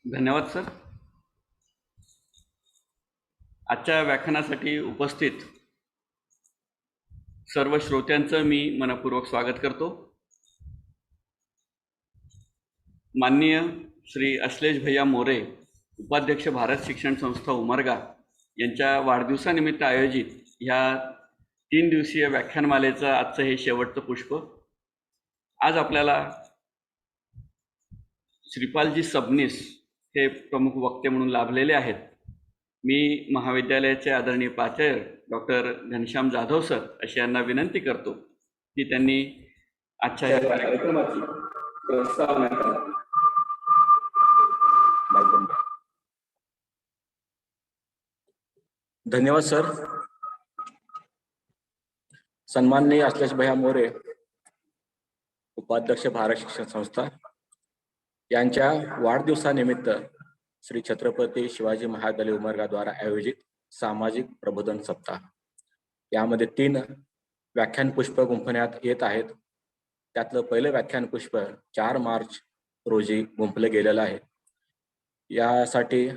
धन्यवाद सर. आजच्या व्याख्यानासाठी उपस्थित सर्व श्रोत्यांचं मी मनपूर्वक स्वागत करतो. माननीय श्री अश्लेष भैया मोरे, उपाध्यक्ष भारत शिक्षण संस्था उमरगा यांच्या वाढदिवसानिमित्त आयोजित ह्या 3 दिवसीय व्याख्यानमालेचं आजचं हे शेवटचं पुष्प. आज आपल्याला श्रीपालजी सबनीस हे प्रमुख वक्ते म्हणून लाभलेले आहेत. मी महाविद्यालयाचे आदरणीय प्राचार्य डॉक्टर घनश्याम जाधव सर अशी यांना विनंती करतो की त्यांनी आजच्या या कार्यक्रमाची प्रस्तावना करावी. धन्यवाद सर. सन्माननीय अश्लेष भैया मोरे, उपाध्यक्ष भारत शिक्षण संस्था यांच्या वाढदिवसानिमित्त श्री छत्रपती शिवाजी महाविद्यालय उमरगा द्वारा आयोजित सामाजिक प्रबोधन सप्ताह यामध्ये 3 व्याख्यान पुष्प गुंफण्यात येत आहेत. त्यातलं पहिलं व्याख्यान पुष्प 4 मार्च रोजी गुंफलं गेलेलं आहे. यासाठी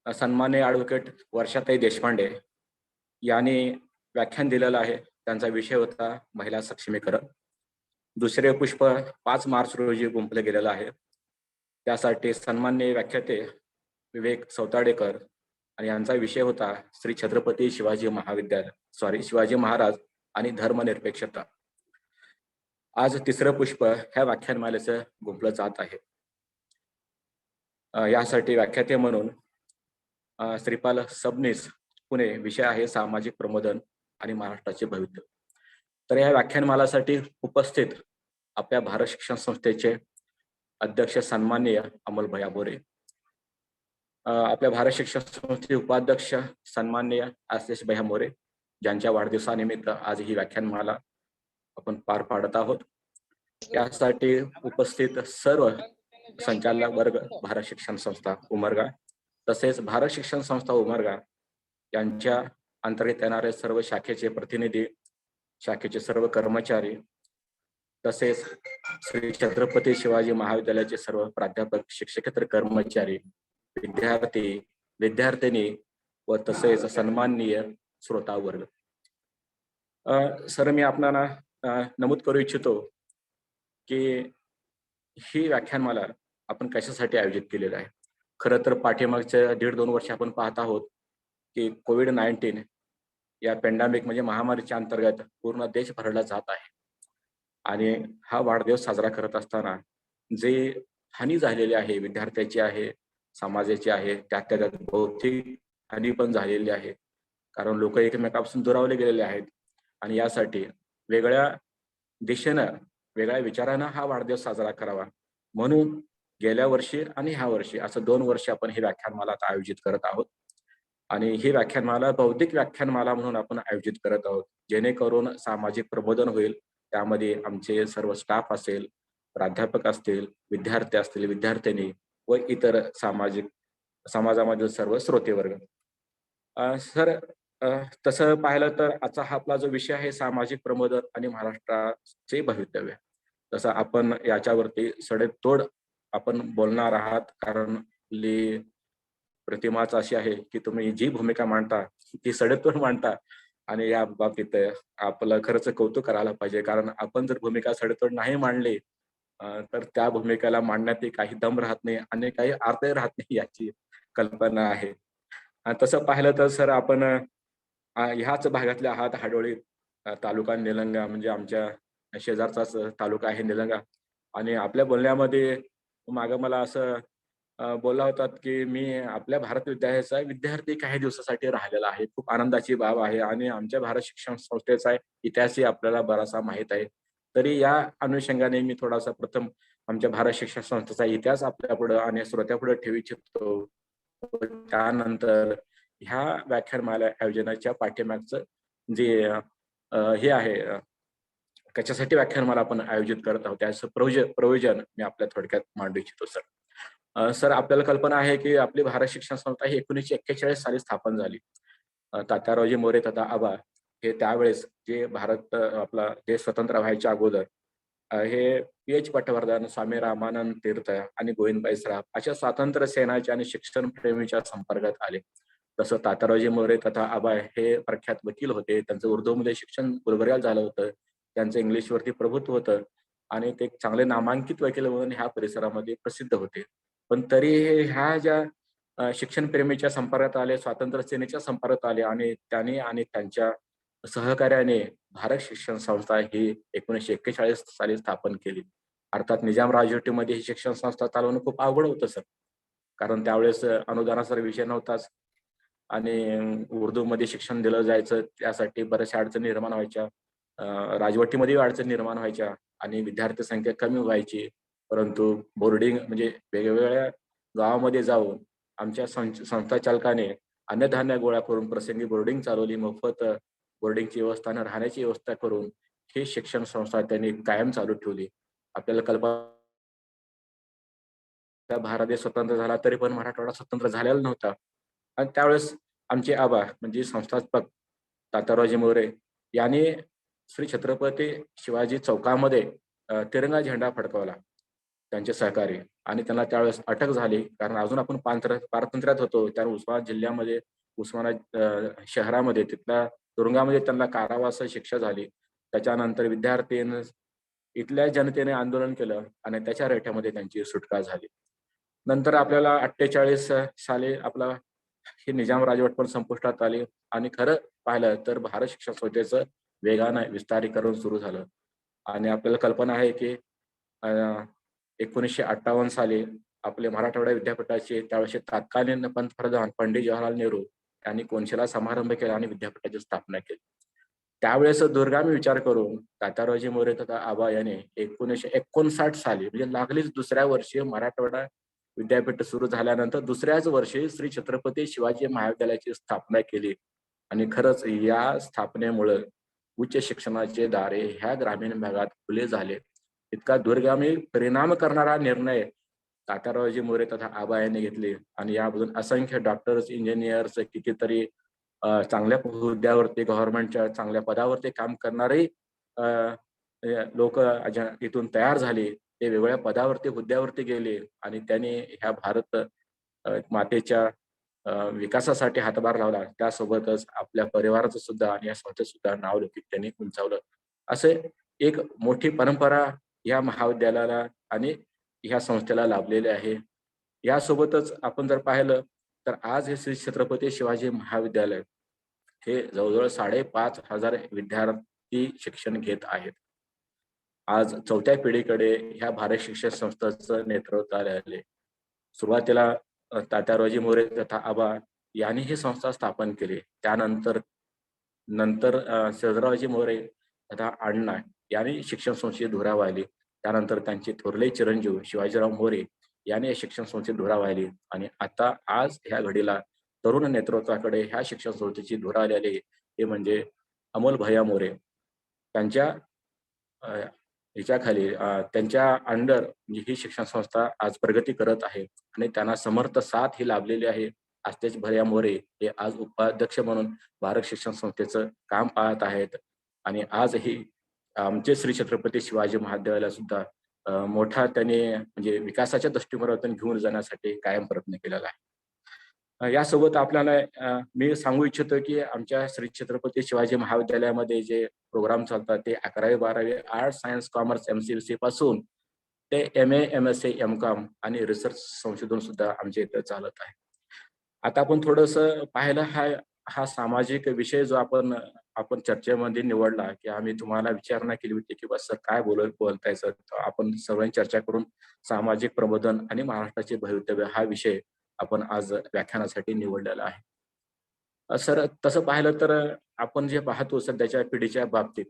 सन्माननीय ॲडव्होकेट वर्षाताई देशपांडे यांनी व्याख्यान दिलेलं आहे. त्यांचा विषय होता महिला सक्षमीकरण. दुसरे पुष्प 5 मार्च रोजी गुंफलं गेलेलं आहे. त्यासाठी सन्माननीय व्याख्याते विवेक सौताडेकर आणि यांचा विषय होता श्री छत्रपती शिवाजी शिवाजी महाराज आणि धर्मनिरपेक्षता. आज तिसरं पुष्प ह्या व्याख्यानमालेचं गुंफलं जात आहे. यासाठी व्याख्याते म्हणून श्रीपाल सबनीस पुणे, विषय आहे सामाजिक प्रबोधन आणि महाराष्ट्राचे भवितव्य. तर या व्याख्यानमालासाठी उपस्थित आपल्या भारत शिक्षण संस्थेचे अध्यक्ष सन्माननीय अमोल भैया मोरे, आपल्या भारत शिक्षण संस्थेचे उपाध्यक्ष सन्माननीय अश्लेष भैया मोरे, ज्यांच्या वाढदिवसानिमित्त आज ही व्याख्यानमाला आपण पार पाडत आहोत. यासाठी उपस्थित सर्व संचालक वर्ग भारत शिक्षण संस्था उमरगा तसेच भारत शिक्षण संस्था उमरगा यांच्या अंतर्गत येणारे सर्व शाखेचे प्रतिनिधी, शाखेचे सर्व कर्मचारी तसेच श्री छत्रपती शिवाजी महाविद्यालयाचे सर्व प्राध्यापक, शिक्षकेतर कर्मचारी, विद्यार्थी, विद्यार्थिनी व तसेच सन्माननीय श्रोता वर्ग. सर, मी आपणाला नमूद करू इच्छितो की ही व्याख्यानमाला आपण कशासाठी आयोजित केलेलं आहे. खरं तर पाठीमागच्या 1.5-2 वर्ष आपण पाहत आहोत की कोविड-19 या पॅन्डेमिक म्हणजे महामारीच्या अंतर्गत पूर्ण देश भरला जात आहे. आणि हा वाढदिवस साजरा करत असताना जे हानी झालेली आहे, विद्यार्थ्याची आहे, समाजाची आहे, त्यात भौतिक हानी पण झालेली आहे. कारण लोक एकमेकापासून दुरावले गेलेले आहेत. आणि यासाठी वेगळ्या दिशेनं, वेगळ्या विचारानं हा वाढदिवस साजरा करावा म्हणून गेल्या वर्षी आणि ह्या वर्षी असं 2 वर्ष आपण ही व्याख्यानमाला आता आयोजित करत आहोत. आणि ही व्याख्यानमाला बौद्धिक व्याख्यानमाला म्हणून आपण आयोजित करत आहोत, जेणेकरून सामाजिक प्रबोधन होईल. त्यामध्ये आमचे सर्व स्टाफ असेल, प्राध्यापक असतील, विद्यार्थी असतील, विद्यार्थिनी व इतर समाजामधील सर्व श्रोते वर्ग. सर, तसं पाहिलं तर आजचा हा आपला जो विषय आहे सामाजिक प्रबोधन आणि महाराष्ट्राचे भवितव्य, तसं आपण याच्यावरती सडेतोड आपण बोलणार आहात. कारण प्रतिमाच अशी आहे की तुम्ही जी भूमिका मांडता ती सडेतोड मांडता आणि या बाबतीत आपलं खरंच कौतुक करायला पाहिजे. कारण आपण जर भूमिका सडेतोड नाही मांडली तर त्या भूमिकेला मांडण्यात काही दम राहत नाही आणि काही अर्थ राहत नाही, याची कल्पना आहे. तसं पाहिलं तर सर, आपण ह्याच भागातले आहात. हाडोळी तालुका निलंगा म्हणजे आमच्या शेजारचाच तालुका आहे निलंगा. आणि आपल्या बोलण्यामध्ये मागं मला असं बोलला होतात की मी आपल्या भारत विद्यालयाचा विद्यार्थी काही दिवसासाठी राहिलेला आहे. खूप आनंदाची बाब आहे. आणि आमच्या भारत शिक्षण संस्थेचा इतिहासही आपल्याला बराचसा माहीत आहे. तरी या अनुषंगाने मी थोडासा प्रथम आमच्या भारत शिक्षण संस्थेचा इतिहास आपल्या पुढे आणि श्रोत्यापुढे ठेवू इच्छितो. त्यानंतर ह्या व्याख्यानमाला आयोजनाच्या पाठीमागचं जे हे आहे, कशासाठी व्याख्यानमाला आपण आयोजित करत आहोत, त्याचं प्रयोजन मी आपल्या थोडक्यात मांडू इच्छितो. सर, आपल्याला कल्पना आहे की आपली भारत शिक्षण संस्था ही 1941 साली स्थापन झाली. तात्यारावजी मोरे तथा आबा हे त्यावेळेस जे भारत आपला देश स्वतंत्र व्हायच्या अगोदर हे PH पटवर्धन, स्वामी रामानंद तीर्थ आणि गोविंदभाई सराफ अशा स्वातंत्र्य सेनाच्या आणि शिक्षण प्रेमीच्या संपर्कात आले. तसं तात्यारावजी मोरे तथा आबा हे प्रख्यात वकील होते. त्यांचं उर्दूमध्ये शिक्षण गुलबर्ग्याला झालं होतं. त्यांचं इंग्लिशवरती प्रभुत्व होतं आणि ते एक चांगले नामांकित वकील म्हणून ह्या परिसरामध्ये प्रसिद्ध होते. पण तरी ह्या ज्या शिक्षण प्रेमीच्या संपर्कात आले, स्वातंत्र्य सेनेच्या संपर्कात आले आणि त्यांनी आणि त्यांच्या सहकार्याने भारत शिक्षण संस्था ही 1941 साली स्थापन केली. अर्थात निजाम राजवटीमध्ये ही शिक्षण संस्था चालवणं खूप अवघड होतं सर. कारण त्यावेळेस अनुदानाचा विषय नव्हताच आणि उर्दूमध्ये शिक्षण दिलं जायचं त्यासाठी बऱ्याचशा अडचणी निर्माण व्हायच्या. राजवटीमध्ये अडचणी निर्माण व्हायच्या आणि विद्यार्थी संख्या कमी व्हायची. परंतु बोर्डिंग म्हणजे वेगवेगळ्या गावामध्ये जाऊन आमच्या संस्था चालकाने अन्नधान्य गोळा करून प्रसंगी बोर्डिंग चालवली. मोफत बोर्डिंगची व्यवस्था आणि राहण्याची व्यवस्था करून ही शिक्षण संस्था त्यांनी कायम चालू ठेवली. आपल्याला कल्पना भारत देश स्वतंत्र झाला तरी पण मराठवाडा स्वतंत्र झालेला नव्हता आणि त्यावेळेस आमचे आबा म्हणजे संस्थापक तात्यारावजी मोरे यांनी श्री छत्रपती शिवाजी चौकामध्ये तिरंगा झेंडा फडकवला त्यांचे सहकारी आणि त्यांना त्यावेळेस अटक झाली. कारण अजून आपण पारतंत्र्यात होतो. त्या उस्मानाबाद जिल्ह्यामध्ये उस्मानाबाद शहरामध्ये तिथल्या तुरुंगामध्ये त्यांना कारावास शिक्षा झाली. त्याच्यानंतर विद्यार्थ्यांनी इथल्या जनतेने आंदोलन केलं आणि त्याच्या रेट्यामध्ये त्यांची सुटका झाली. नंतर आपल्याला 48 साली आपला ही निजाम राजवट पण संपुष्टात आली आणि खरं पाहिलं तर भारत शिक्षण संस्थेचं वेगानं विस्तारीकरण सुरू झालं आणि आपल्याला कल्पना आहे की 1958 साली आपले मराठवाडा विद्यापीठाचे त्यावेळेस तत्कालीन पंतप्रधान पंडित जवाहरलाल नेहरू यांनी कोनशिला समारंभ केला आणि विद्यापीठाची स्थापना केली. त्यावेळेस दूरगामी विचार करून तात्यारावजी मोरे तथा आबा यांनी 1959 साली म्हणजे लागलीच दुसऱ्या वर्षी मराठवाडा विद्यापीठ सुरू झाल्यानंतर दुसऱ्याच वर्षी श्री छत्रपती शिवाजी महाविद्यालयाची स्थापना केली आणि खरंच या स्थापनेमुळे उच्च शिक्षणाचे दारे ह्या ग्रामीण भागात खुले झाले. इतका दूरगामी परिणाम करणारा निर्णय तात्यारावजी मोरे तथा आबा यांनी घेतले आणि यामधून असंख्य डॉक्टर्स, इंजिनियर्स, कितीतरी चांगल्या हुद्द्यावरती गव्हर्नमेंटच्या चांगल्या पदावरती काम करणारे लोक इथून तयार झाले. ते वेगवेगळ्या पदावरती हुद्द्यावरती गेले आणि त्यांनी ह्या भारत मातेच्या विकासासाठी हातभार लावला. त्यासोबतच आपल्या परिवाराचं सुद्धा आणि या संस्थेचं सुद्धा नावलौकिक त्यांनी उंचावलं. असे एक मोठी परंपरा या महाविद्यालयाला आणि ह्या संस्थेला लाभलेली आहे. यासोबतच आपण जर पाहिलं तर आज हे श्री छत्रपती शिवाजी महाविद्यालय हे जवळजवळ 5,500 विद्यार्थी शिक्षण घेत आहेत. आज चौथ्या पिढीकडे ह्या भारत शिक्षण संस्थेचं नेतृत्व आले. सुरुवातीला तात्यारावजी मोरे तथा आबा यांनी ही संस्था स्थापन केली. त्यानंतर शरदरावजी मोरे तथा अण्णा यांनी शिक्षण संस्थेची धुरा वाहिली. त्यानंतर त्यांचे थोरले चिरंजीव शिवाजीराव मोरे यांनी या शिक्षण संस्थेची धुरा वाहिली आणि आता आज ह्या घडीला तरुण नेतृत्वाकडे ह्या शिक्षण संस्थेची धुरा आलेली हे म्हणजे अमोल भैया मोरे. त्यांच्या ह्याच्याखाली त्यांच्या अंडर म्हणजे ही शिक्षण संस्था आज प्रगती करत आहे आणि त्यांना समर्थ साथ ही लाभलेली आहे. आस्तेज भैया मोरे हे आज उपाध्यक्ष म्हणून भारत शिक्षण संस्थेचं काम पाहत आहेत आणि आजही आमचे श्री छत्रपती शिवाजी महाविद्यालयाला सुद्धा मोठा त्याने म्हणजे विकासाच्या दृष्टिकोनातून घेऊन जाण्यासाठी कायम प्रयत्न केलेला आहे. यासोबत आपल्याला मी सांगू इच्छितो की आमच्या श्री छत्रपती शिवाजी महाविद्यालयामध्ये जे प्रोग्राम चालतात ते 11वी 12वी आर्ट्स, सायन्स, कॉमर्स, MCVC पासून ते MA, MSc, MCOM आणि रिसर्च संशोधन सुद्धा आमच्या इथं चालत आहे. आता आपण थोडंसं पाहिलं हा सामाजिक विषय जो आपण चर्चेमध्ये निवडला की आम्ही तुम्हाला विचारणा केली होती की बस काय बोलताय सर. आपण सर्वांनी चर्चा करून सामाजिक प्रबोधन आणि महाराष्ट्राचे भवितव्य हा विषय आपण आज व्याख्यानासाठी निवडलेला आहे. सर तसं पाहिलं तर आपण जे पाहतो सध्याच्या पिढीच्या बाबतीत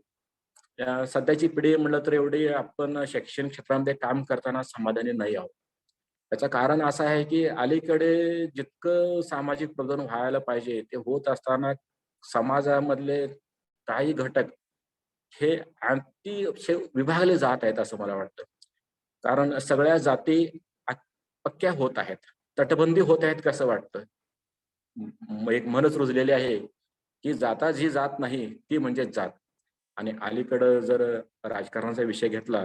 सध्याची पिढी म्हणलं तर एवढी आपण शैक्षणिक क्षेत्रामध्ये काम करताना समाधानी नाही आहोत. त्याचं कारण असं आहे की अलीकडे जितकं सामाजिक प्रबोधन व्हायला पाहिजे ते होत असताना समाजामधले काही घटक हे आणखी विभागले जात आहेत असं मला वाटतं. कारण सगळ्या जाती पक्क्या होत आहेत, तटबंदी होत आहेत कसं वाटतं. एक म्हणच रुजलेली आहे की जाता जी जात नाही ती म्हणजे जात. आणि अलीकडं जर राजकारणाचा विषय घेतला,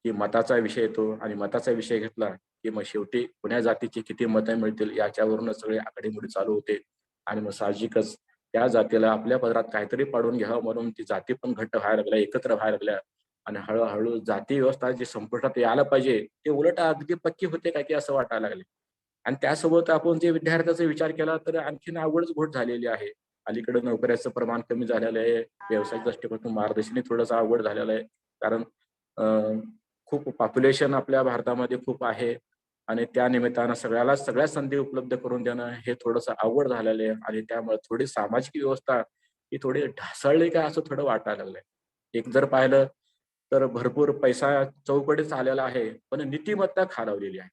की मताचा विषय येतो आणि मताचा विषय घेतला, की मग शेवटी कुण्या जातीची किती मतं मिळतील याच्यावरूनच सगळी आकडेमोडी चालू होते. आणि मग साहजिकच त्या जातीला आपल्या पदरात काहीतरी पाडून घ्यावं म्हणून ती जाती पण घट्ट व्हायला लागल्या, एकत्र व्हायला लागल्या. आणि हळू जाती व्यवस्था जी संपुष्टात यायला पाहिजे, ते उलट अगदी पक्की होते काय की असं वाटायला लागले. आणि त्यासोबत आपण जे विद्यार्थ्याचा विचार केला तर आणखीन अवघडच गोष्ट झालेली आहे. अलीकडे नोकऱ्याचं प्रमाण कमी झालेलं आहे. व्यावसायिक दृष्टिकोनातून मार्गदर्शनही थोडंसं अवघड झालेलं आहे. कारण अ, खूप पॉप्युलेशन आपल्या भारतामध्ये खूप आहे आणि त्या निमित्तानं सगळ्याला सगळ्या संधी उपलब्ध करून देणं हे थोडंसं अवघड झालेलं आहे आणि त्यामुळे थोडी सामाजिक व्यवस्था ही थोडी ढासळली का असं थोडं वाटायला लागलंय. एक जर पाहिलं तर भरपूर पैसा चौकटीच आलेला आहे, पण नीतिमत्ता खालावलेली आहे.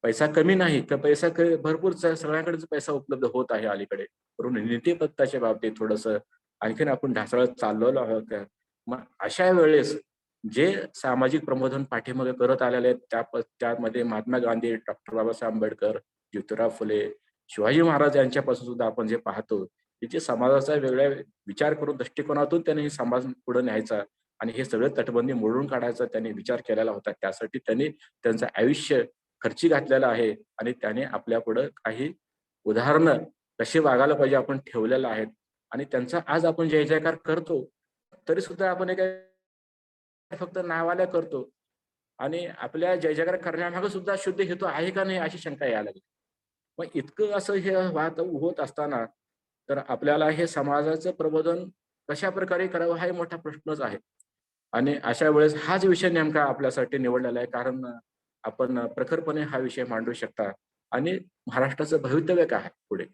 पैसा कमी नाही तर भरपूर सगळ्यांकडेच पैसा उपलब्ध होत आहे अलीकडे. परंतु नीतिमत्ताच्या बाबतीत थोडंसं आणखीन आपण ढासळत चाललेलो आहोत का? मग अशा वेळेस जे सामाजिक प्रबोधन पाठीमागे करत आलेले आहेत त्यामध्ये महात्मा गांधी, डॉक्टर बाबासाहेब आंबेडकर, ज्योतिराव फुले, शिवाजी महाराज यांच्यापासून सुद्धा आपण जे पाहतो, की जे समाजाचा वेगळ्या विचार करून दृष्टिकोनातून त्यांनी हे समाज पुढे न्यायचा आणि हे सगळं तटबंदी मोडून काढायचा त्यांनी विचार केलेला होता. त्यासाठी त्यांनी त्यांचं आयुष्य खर्ची घातलेलं आहे आणि त्याने आपल्यापुढं काही उदाहरणं कशी वागायला पाहिजे आपण ठेवलेलं आहेत आणि त्यांचा आज आपण जय जयकार करतो. तरी सुद्धा आपण हे काय फक्त नावाला करतो आणि आपल्या जय जयकार करण्यामागे सुद्धा शुद्ध हेतू आहे का नाही अशी शंका यायला लागली. मग इतकं असं हे होत असताना तर आपल्याला हे समाजाचं प्रबोधन कशाप्रकारे करावं हा मोठा प्रश्नच आहे. आणि अशा वेळेस हाच विषय नेमका आपल्यासाठी निवडलेला आहे. कारण आपण प्रखरपणे हा विषय मांडू शकता आणि महाराष्ट्राचं भवितव्य काय आहे पुढे?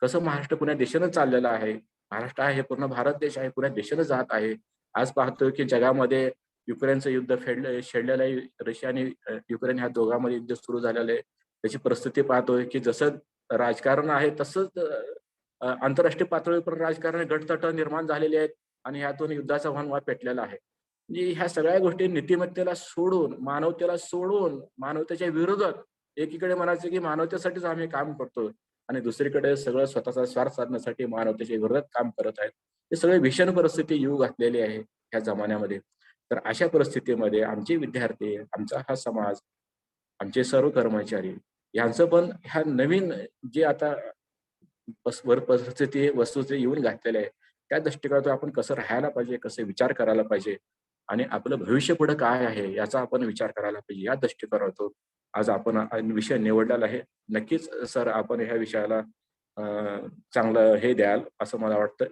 कसं महाराष्ट्र पुण्या दिशेनं चाललेलं आहे. महाराष्ट्र आहे, पूर्ण भारत देश आहे, पुण्या दिशेनं जात आहे. आज पाहतोय की जगामध्ये युक्रेनचं युद्ध छेडलेलं आहे. रशिया आणि युक्रेन ह्या दोघांमध्ये युद्ध सुरू झालेलं आहे. त्याची परिस्थिती पाहतोय की जसं राजकारण आहे तसंच आंतरराष्ट्रीय पातळीवर राजकारण गटतट निर्माण झालेले आहेत आणि ह्यातून युद्धाचा वणवा पेटलेला आहे. म्हणजे ह्या सगळ्या गोष्टी नीतिमत्तेला सोडून, मानवतेला सोडून, मानवतेच्या विरोधात एकीकडे म्हणायचं की मानवतेसाठीच आम्ही काम करतो आणि दुसरीकडे सगळं स्वतःचा स्वार्थ साधण्यासाठी मानवतेच्या विरोधात काम करत आहेत. हे सगळे भीषण परिस्थिती येऊ घातलेली आहे ह्या जमान्यामध्ये. तर अशा परिस्थितीमध्ये आमचे विद्यार्थी, आमचा हा समाज, आमचे सर्व कर्मचारी यांचं पण ह्या नवीन जे आता परिस्थिती वस्तूचे येऊन घातलेले आहे, त्या दृष्टिकोनातून आपण कसं राहायला पाहिजे, कसं विचार करायला पाहिजे आणि आपलं भविष्य पुढे काय आहे याचा आपण विचार करायला पाहिजे. या दृष्टिकोनातून आज आपण विषय निवडलेला आहे. नक्कीच सर आपण ह्या विषयाला अ, चांगलं हे द्याल असं मला वाटतं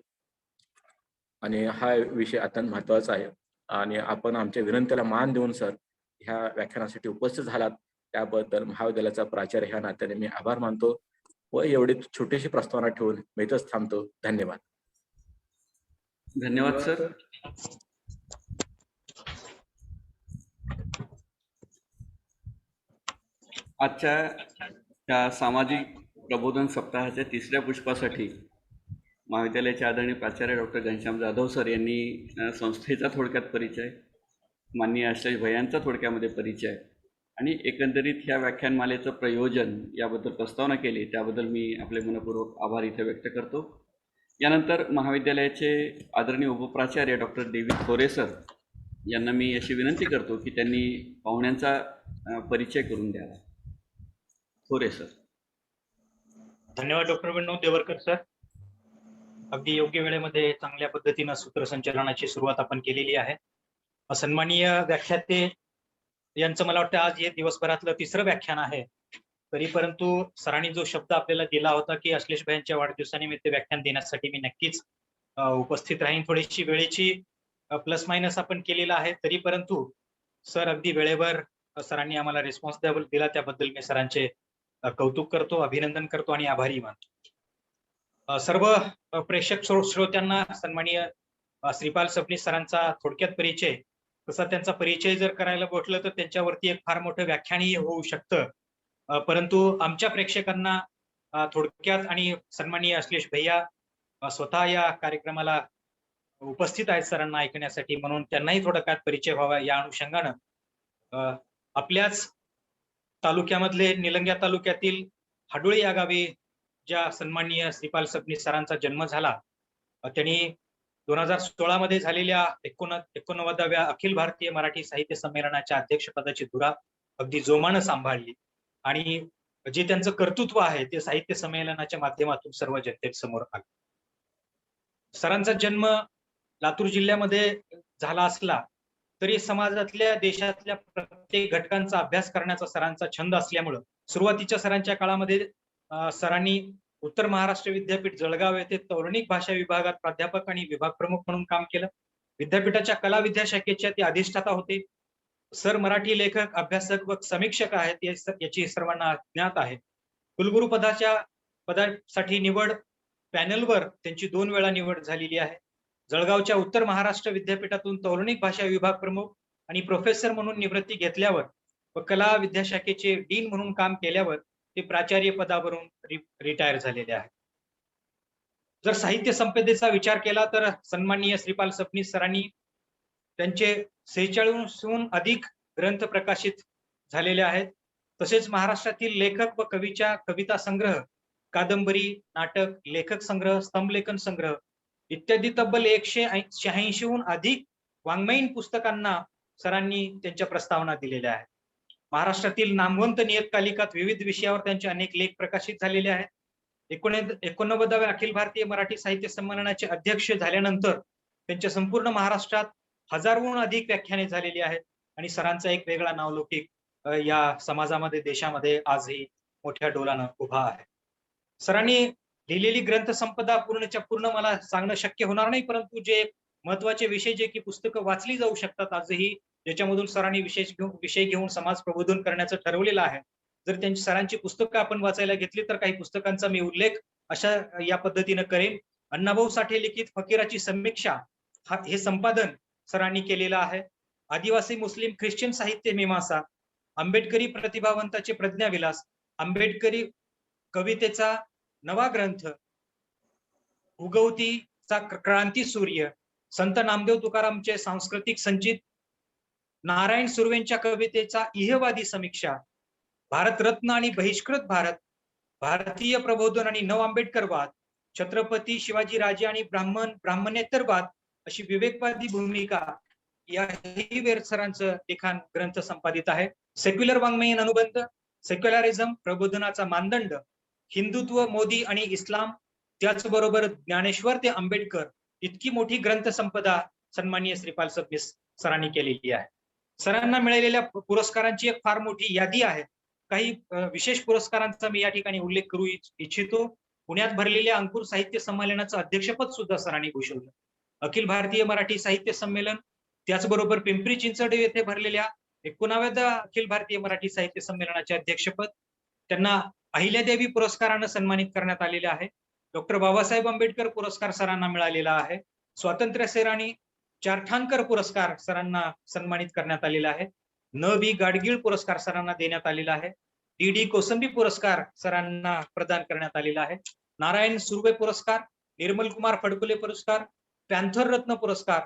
आणि हा विषय अत्यंत महत्त्वाचा आहे आणि आपण आमच्या विनंतीला मान देऊन सर ह्या व्याख्यानासाठी उपस्थित झालात त्याबद्दल महाविद्यालयाचा प्राचार्य ह्या नात्याने मी आभार मानतो व एवढी छोटीशी प्रस्तावना ठेवून मी इथंच थांबतो. धन्यवाद. धन्यवाद सर. आजच्या त्या सामाजिक प्रबोधन सप्ताहाच्या तिसऱ्या पुष्पासाठी महाविद्यालयाचे आदरणीय प्राचार्य डॉक्टर घनश्याम जाधव सर यांनी संस्थेचा थोडक्यात परिचय, माननीय आश्लेष भैयांचा थोडक्यामध्ये परिचय आणि एकंदरीत ह्या व्याख्यानमालेचं प्रयोजन याबद्दल प्रस्तावना केली, त्याबद्दल मी आपले मनपूर्वक आभार इथे व्यक्त करतो. यानंतर महाविद्यालयाचे आदरणीय उपप्राचार्य डॉक्टर डेव्हिड थोरे सर यांना मी अशी विनंती करतो की त्यांनी पाहुण्यांचा परिचय करून द्यावा. थोरे सर. धन्यवाद डॉक्टर विनोद देवरकर सर. अगदी योग्य वेळेमध्ये चांगल्या पद्धतीनं सूत्रसंचलनाची सुरुवात आपण केलेली आहे. सन्माननीय व्याख्याते यांचं मला वाटतं आज हे दिवसभरातलं तिसरं व्याख्यान आहे. तरी परंतु सरांनी जो शब्द आपल्याला दिला होता की अश्लेष भाईंच्या वाढदिवसानिमित्त व्याख्यान देण्यासाठी मी नक्कीच उपस्थित राहीन. थोडीशी वेळेची प्लस मायनस आपण केलेला आहे. तरी परंतु सर अगदी वेळेवर सरांनी आम्हाला रिस्पॉन्स दिला त्याबद्दल मी सरांचे कौतुक करतो, अभिनंदन करतो आणि आभारी मानतो. सर्व प्रेक्षक श्रोत्यांना सन्माननीय श्रीपाल सबनीस सरांचा थोडक्यात परिचय, तसा त्यांचा परिचय जर करायला म्हटलं तर त्यांच्यावरती एक फार मोठं व्याख्यानही होऊ शकतं. परंतु आमच्या प्रेक्षकांना थोडक्यात आणि सन्माननीय अश्लेष भैया स्वतः या कार्यक्रमाला उपस्थित आहेत सरांना ऐकण्यासाठी, म्हणून त्यांनाही थोडा काय परिचय व्हावा या अनुषंगानं आपल्याच तालुक्यामधले निलंग्या तालुक्यातील हाडोळी या गावी ज्या सन्माननीय श्रीपाल सबनीस सरांचा जन्म झाला त्यांनी 2016 मध्ये झालेल्या 89व्या अखिल भारतीय मराठी साहित्य संमेलनाच्या अध्यक्षपदाची धुरा अगदी जोमानं सांभाळली आणि जे त्यांचं कर्तृत्व आहे ते साहित्य संमेलनाच्या माध्यमातून सर्व जनतेसमोर आलं. सरांचा जन्म लातूर जिल्ह्यामध्ये झाला असला तरी समाजातल्या देशातल्या प्रत्येक घटकांचा अभ्यास करण्याचा सरांचा छंद असल्यामुळं सुरुवातीच्या सरांच्या काळामध्ये सरांनी उत्तर महाराष्ट्र विद्यापीठ जळगाव येथे तौलनिक भाषा विभागात प्राध्यापक आणि विभाग प्रमुख म्हणून काम केलं. विद्यापीठाच्या कला विद्याशाखेच्या ते अधिष्ठाता होते. सर मराठी लेखक, अभ्यासक व समीक्षक आहेत याची सर्वांना ज्ञात आहे. कुलगुरू पदासाठी निवड पॅनलवर त्यांची 2 वेळा निवड झालेली आहे. जळगावच्या उत्तर महाराष्ट्र विद्यापीठातून तौलनिक भाषा विभाग प्रमुख आणि प्रोफेसर म्हणून निवृत्ती घेतल्यावर व कला विद्याशाखेचे डीन म्हणून काम केल्यावर ते प्राचार्य पदावरून रिटायर झालेले आहेत. जर साहित्य संपदेचा विचार केला तर सन्माननीय श्रीपाल सबनीस सरांनी त्यांचे 46हून अधिक ग्रंथ प्रकाशित झालेले आहेत. तसेच महाराष्ट्रातील लेखक व कवीच्या कविता संग्रह, कादंबरी, नाटक, लेखक संग्रह, स्तंभलेखन संग्रह इत्यादी तब्बल 186हून अधिक वाङ्मयीन पुस्तकांना सरांनी त्यांच्या प्रस्तावना दिलेल्या आहेत. महाराष्ट्रातील नामवंत नियतकालिकात विविध विषयावर त्यांचे अनेक लेख प्रकाशित झालेले आहेत. 89व्या अखिल भारतीय मराठी साहित्य संमेलनाचे अध्यक्ष झाल्यानंतर त्यांच्या संपूर्ण महाराष्ट्रात हजारोहून अधिक व्याख्याने झालेली आहेत आणि सरांचा एक वेगळा नावलौकिक या समाजामध्ये, देशामध्ये आजही मोठ्या डोलानं उभा आहे. सरांनी लिहिलेली ग्रंथसंपदा पूर्णच्या पूर्ण मला सांगणं शक्य होणार नाही, परंतु जे महत्वाचे विषय जे की पुस्तकं वाचली जाऊ शकतात आजही, ज्याच्यामधून सरांनी विषय घेऊन समाज प्रबोधन करण्याचं ठरवलेलं आहे. जर त्यांची सरांची पुस्तकं आपण वाचायला घेतली तर काही पुस्तकांचा मी उल्लेख अशा या पद्धतीनं करेन. अण्णाभाऊ साठे लिखित फकीराची समीक्षा हे संपादन सरांनी केलेलं आहे. आदिवासी मुस्लिम ख्रिश्चन साहित्य मीमांसा, आंबेडकरी प्रतिभावंताचे प्रज्ञाविलास, आंबेडकरी कवितेचा नवा ग्रंथ, उगवतीचा क्रांती सूर्य, संत नामदेव तुकारामचे सांस्कृतिक संचित, नारायण सुर्वेंच्या कवितेचा इहवादी समीक्षा, भारतरत्न आणि बहिष्कृत भारत, भारतीय प्रबोधन आणि नव आंबेडकरवाद, छत्रपती शिवाजी राजे आणि ब्राह्मणेतरवाद अशी विवेकवादी भूमिका याही वेर सरांचं लिखाण ग्रंथ संपादित आहे. सेक्युलर वाङ्मयीन अनुबंध, सेक्युलरिझम प्रबोधनाचा मानदंड, हिंदुत्व, मोदी आणि इस्लाम, त्याचबरोबर ज्ञानेश्वर ते आंबेडकर इतकी मोठी ग्रंथसंपदा सन्माननीय श्रीपाल सबनीस सरांनी केलेली आहे. सरांना मिळालेल्या पुरस्कारांची एक फार मोठी यादी आहे. काही विशेष पुरस्कारांचा मी या ठिकाणी उल्लेख करू इच्छितो. पुण्यात भरलेल्या अंकुर साहित्य संमेलनाचं अध्यक्षपद सुद्धा सरांनी भूषवलं. अखिल भारतीय मराठी साहित्य संमेलन, त्याचबरोबर पिंपरी चिंचवड येथे भरलेल्या 89व्या अखिल भारतीय मराठी साहित्य संमेलनाचे अध्यक्षपद, त्यांना अहिल्यादेवी पुरस्कारानं सन्मानित करण्यात आलेले आहे. डॉक्टर बाबासाहेब आंबेडकर पुरस्कार सरांना मिळालेला आहे. स्वातंत्र्य सेनानी चारठाणकर पुरस्कार सरांना सन्मानित करण्यात आलेला आहे. न.वी. गाडगीळ पुरस्कार सरांना देण्यात आलेला आहे. डी कोसंबी पुरस्कार सरांना प्रदान करण्यात आलेला आहे. नारायण सुर्वे पुरस्कार, निर्मल कुमार फडकुले पुरस्कार, पॅन्थर रत्न पुरस्कार,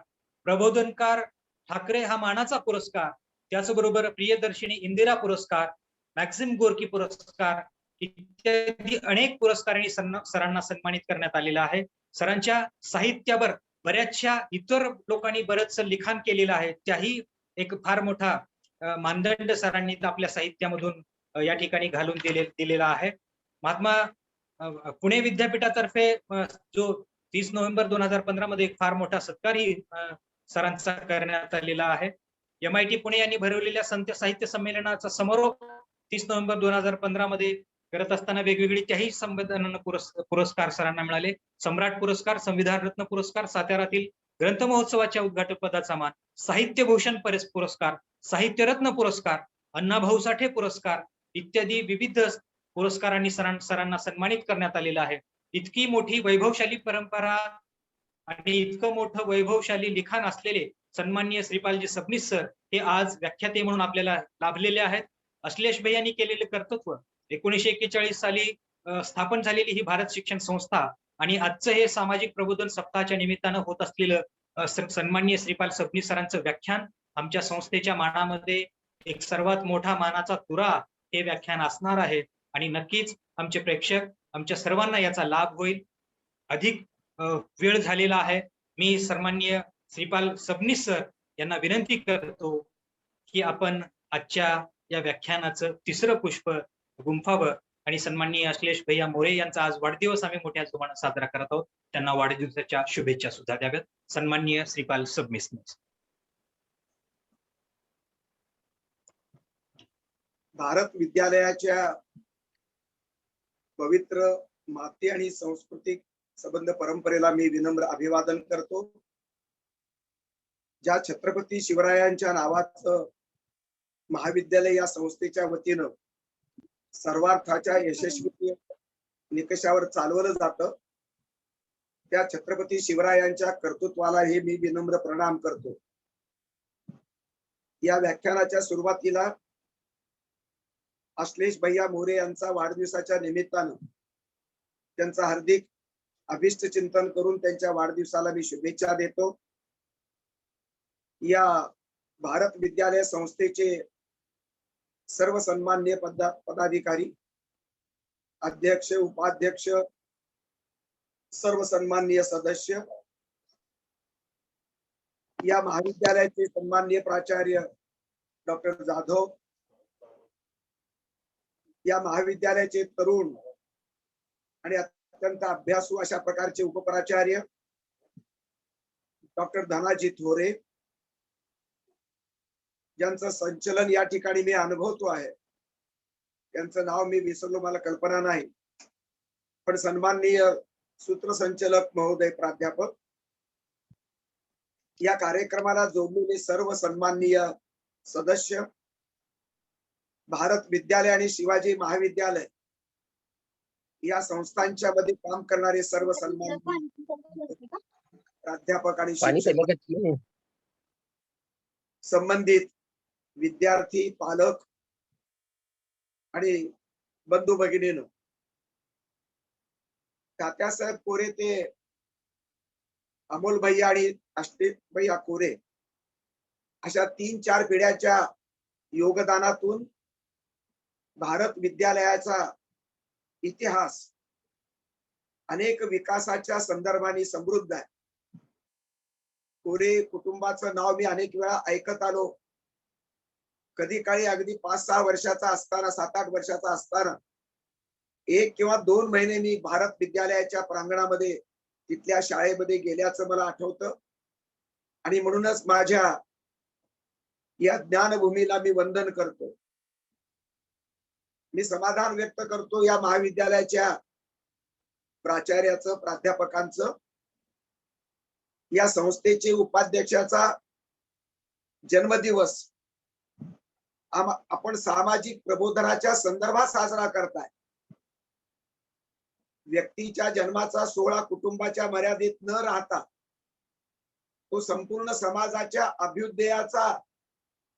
प्रबोधनकार ठाकरे हा मानाचा पुरस्कार, त्याचबरोबर प्रियदर्शिनी इंदिरा पुरस्कार, मॅक्झिम गोर्की पुरस्कार इत्यादी अनेक पुरस्कारांनी सरांना सन्मानित करण्यात आलेला आहे. सरांच्या साहित्यावर बऱ्याचशा इतर लोकांनी बरंचसं लिखाण केलेलं आहे, त्याही एक फार मोठा मानदंड सरांनी आपल्या साहित्यामधून या ठिकाणी घालून दिलेला आहे. महात्मा पुणे विद्यापीठातर्फे जो 30 नोव्हेंबर 2015 मध्ये एक फार मोठा सत्कारही सरांचा करण्यात आलेला आहे. MIT पुणे यांनी भरवलेल्या संत साहित्य संमेलनाचा समारोप 30 नोव्हेंबर 2015 मध्ये करत असताना वेगवेगळी त्याही संमेलनांना पुरस्कार सरांना मिळाले. सम्राट पुरस्कार, संविधान रत्न पुरस्कार, साताऱ्यातील ग्रंथ महोत्सवाच्या उद्घाटनपदाचा मान, साहित्य भूषण पुरस्कार, साहित्यरत्न पुरस्कार, अण्णाभाऊ साठे पुरस्कार इत्यादी विविध पुरस्कारांनी सरांना सन्मानित करण्यात आलेला आहे. इतकी मोठी वैभवशाली परंपरा आणि इतकं मोठं वैभवशाली लिखाण असलेले सन्माननीय श्रीपालजी सबनीस सर हे आज व्याख्याते म्हणून आपल्याला लाभलेले आहेत. अश्लेष भैयांनी केलेले कर्तृत्व, 1941 साली स्थापन झालेली ही भारत शिक्षण संस्था आणि आजचं हे सामाजिक प्रबोधन सप्ताहाच्या निमित्तानं होत असलेलं सन्माननीय श्रीपाल सबनीस सरांचं व्याख्यान आमच्या संस्थेच्या मानामध्ये एक सर्वात मोठा मानाचा तुरा हे व्याख्यान असणार आहे आणि नक्कीच आमचे प्रेक्षक, आमच्या सर्वांना याचा लाभ होईल. अधिक वेळ झालेला आहे. मी सन्माननीय श्रीपाल सबनीस सर यांना विनंती करतो की आपण आजच्या या व्याख्यानाचं तिसरं पुष्प गुंफावं आणि सन्माननीय अश्लेष भैया मोरे यांचा आज वाढदिवस आम्ही मोठ्या जोमाने साजरा करत आहोत. त्यांना वाढदिवसाच्या शुभेच्छा सुद्धा द्याव्यात. सन्माननीय श्रीपाल सबनीस. भारत विद्यालयाच्या पवित्र माती आणि सांस्कृतिक संबंध परंपरेला मी विनम्र अभिवादन करतो. ज्या छत्रपती शिवरायांच्या नावाचं महाविद्यालय या संस्थेच्या वतीनं सर्वार्थाच्या यशस्वी निकषावर चालवलं जातं, त्या छत्रपती शिवरायांच्या कर्तृत्वाला हे मी विनम्र प्रणाम करतो. या व्याख्यानाच्या सुरुवातीला अश्लेष भैया मोरे यांचा वाढदिवसाच्या निमित्तानं त्यांचं हार्दिक अभिष्ट चिंतन करून त्यांच्या वाढदिवसाला मी शुभेच्छा देतो. या भारत विद्यालय संस्थेचे सर्व सन्माननीय पदाधिकारी, अध्यक्ष, उपाध्यक्ष, सर्व सन्माननीय सदस्य, या महाविद्यालयाचे सन्माननीय प्राचार्य डॉक्टर जाधव, या महाविद्यालयाचे तरुण आणि अत्यंत अभ्यासू अशा प्रकारचे उपप्राचार्य डॉक्टर धनाजी थोरे, ज्यांचं संचलन या ठिकाणी मी अनुभवतो आहे. त्यांचं नाव मी विसरलो, मला कल्पना नाही, पण सन्माननीय सूत्रसंचालक महोदय प्राध्यापक, या कार्यक्रमाला जोडलेले सर्व सन्माननीय सदस्य, भारत विद्यालय आणि शिवाजी महाविद्यालय या संस्थांच्या मध्ये काम करणारे सर्व सन्माननीय प्राध्यापक आणि शिक्षक, संबंधित विद्यार्थी, पालक आणि बंधू भगिनींनो, तात्यासाहेब कोरे ते अमोल भैया आणि अश्लेष भैया कोरे अशा 3-4 पिढ्याच्या योगदानातून भारत विद्यालयाचा इतिहास अनेक विकासाच्या संदर्भाने समृद्ध आहे. कोरे कुटुंबाचं नाव मी अनेक वेळा ऐकत आलो. कधी काळी अगदी 5-6 वर्षाचा असताना, 7-8 वर्षाचा असताना 1 किंवा 2 महिने मी भारत विद्यालयाच्या प्रांगणामध्ये तिथल्या शाळेमध्ये गेल्याचं मला आठवतं. आणि म्हणूनच माझ्या या ज्ञानभूमीला मी वंदन करतो. मी समाधान व्यक्त करतो या महाविद्यालयाच्या प्राचार्याचं, प्राध्यापकांचं, या संस्थेचे उपाध्यक्षाचा जन्मदिवस आपण सामाजिक प्रबोधनाच्या संदर्भात साजरा करताय. व्यक्तीच्या जन्माचा सोहळा कुटुंबाच्या मर्यादेत न राहता तो संपूर्ण समाजाच्या अभ्युदयाचा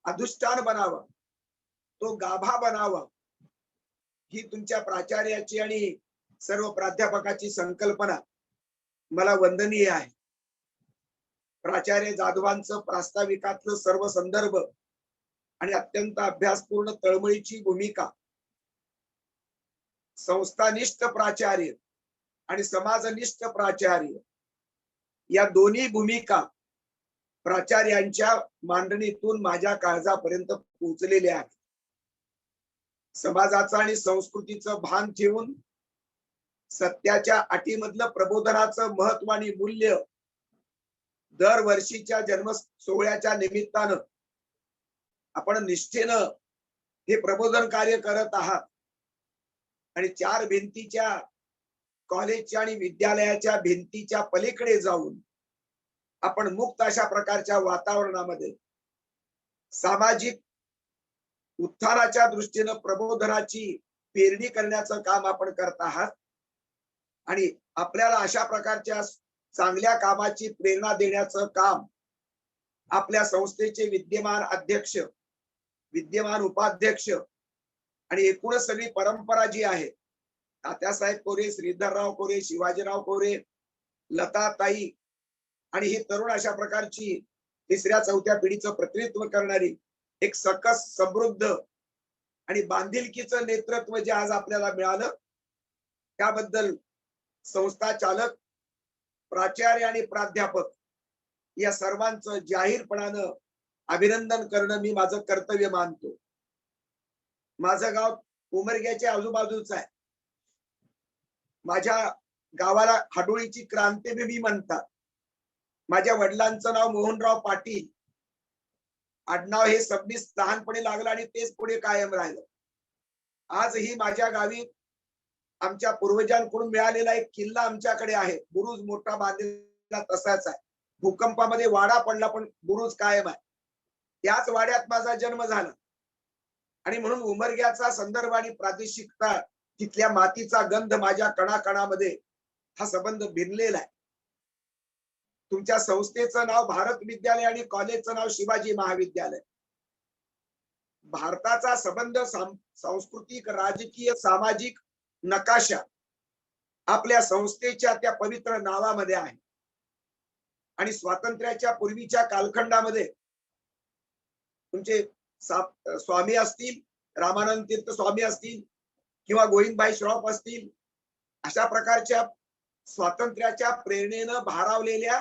अधिष्ठान बनावा, तो गाभा बनावा, ही तुमच्या प्राचार्याची आणि सर्व प्राध्यापकाची संकल्पना मला वंदनीय आहे. प्राचार्य जाधवांचं प्रास्ताविकातलं सर्व संदर्भ आणि अत्यंत अभ्यासपूर्ण तळमळीची भूमिका, संस्थानिष्ठ प्राचार्य आणि समाजनिष्ठ प्राचार्य या दोन्ही भूमिका प्राचार्यांच्या मांडणीतून माझ्या काळजापर्यंत पोहोचलेल्या आहेत. समाजाचं आणि संस्कृतीचं भान ठेवून सत्याच्या अटीमधलं प्रबोधनाचं महत्व आणि मूल्य दरवर्षीच्या जन्म सोहळ्याच्या निमित्तानं आपण निष्ठेनं हे प्रबोधन कार्य करत आहात. आणि 4 भिंतीच्या कॉलेजच्या आणि विद्यालयाच्या भिंतीच्या पलीकडे जाऊन आपण मुक्त अशा प्रकारच्या वातावरणामध्ये सामाजिक उत्थानाच्या दृष्टीनं प्रबोधनाची पेरणी करण्याचं काम आपण करत आहात. आणि आपल्याला अशा प्रकारच्या चांगल्या कामाची प्रेरणा देण्याचं काम आपल्या संस्थेचे विद्यमान अध्यक्ष, विद्यमान उपाध्यक्ष आणि एकूणच सगळी परंपरा जी आहे, तात्यासाहेब कोरे, श्रीधरराव कोरे, शिवाजीराव कोरे, लताताई आणि ही तरुण अशा प्रकारची 3ऱ्या-4थ्या पिढीचं प्रतिनिधित्व करणारी एक सकस, समृद्ध आणि बांधिलकीचं नेतृत्व जे आज आपल्याला मिळालं, त्याबद्दल संस्था चालक प्राचार्य आणि प्राध्यापक या सर्वांचं जाहीरपणानं अभिनंदन करणं मी माझं कर्तव्य मानतो. माझं गाव उमरग्याच्या आजूबाजूचं आहे. माझ्या गावाला हाडोळीची क्रांतीभूमी म्हणतात. माझ्या वडिलांचं नाव मोहनराव पाटील. आडनाव हे सबनीस लहानपणी लागलं आणि तेच पुढे कायम राहिलं. आजही माझ्या गावी आमच्या पूर्वजांकडून मिळालेला एक किल्ला आमच्याकडे आहे. बुरुज मोठा बांधलेला तसाच आहे. भूकंपामध्ये वाडा पडला पण बुरुज कायम आहे. त्याच वाड्यात माझा जन्म झाला आणि म्हणून उमरग्याचा संदर्भ आणि प्रादेशिकता, तिथल्या मातीचा गंध माझ्या कणाकणामध्ये हा संबंध भिनलेला आहे. तुमच्या संस्थेचं नाव भारत विद्यालय आणि कॉलेजचं नाव शिवाजी महाविद्यालय. भारताचा संबंध सांस्कृतिक, राजकीय, सामाजिक नकाशा आपल्या संस्थेच्या त्या पवित्र नावामध्ये आहे. आणि स्वातंत्र्याच्या पूर्वीच्या कालखंडामध्ये तुमचे स्वामी असतील, रामानंद तीर्थ स्वामी असतील किंवा गोविंदभाई श्रॉफ असतील, अशा प्रकारच्या स्वातंत्र्याच्या प्रेरणेनं भारावलेल्या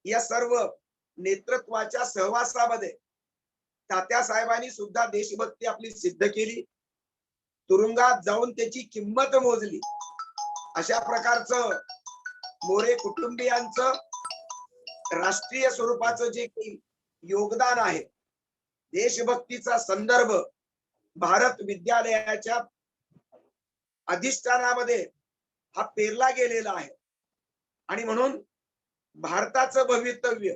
या सर्व नेतृत्वाच्या सहवासामध्ये तात्यासाहेबांनी सुद्धा देशभक्ती आपली सिद्ध केली. तुरुंगात जाऊन त्याची किंमत मोजली. अशा प्रकारचं मोरे कुटुंबियांचं राष्ट्रीय स्वरूपाचं जे काही योगदान आहे, देशभक्तीचा संदर्भ भारत विद्यालयाच्या अधिष्ठानामध्ये हा पेरला गेलेला आहे. आणि म्हणून भारताचं भवितव्य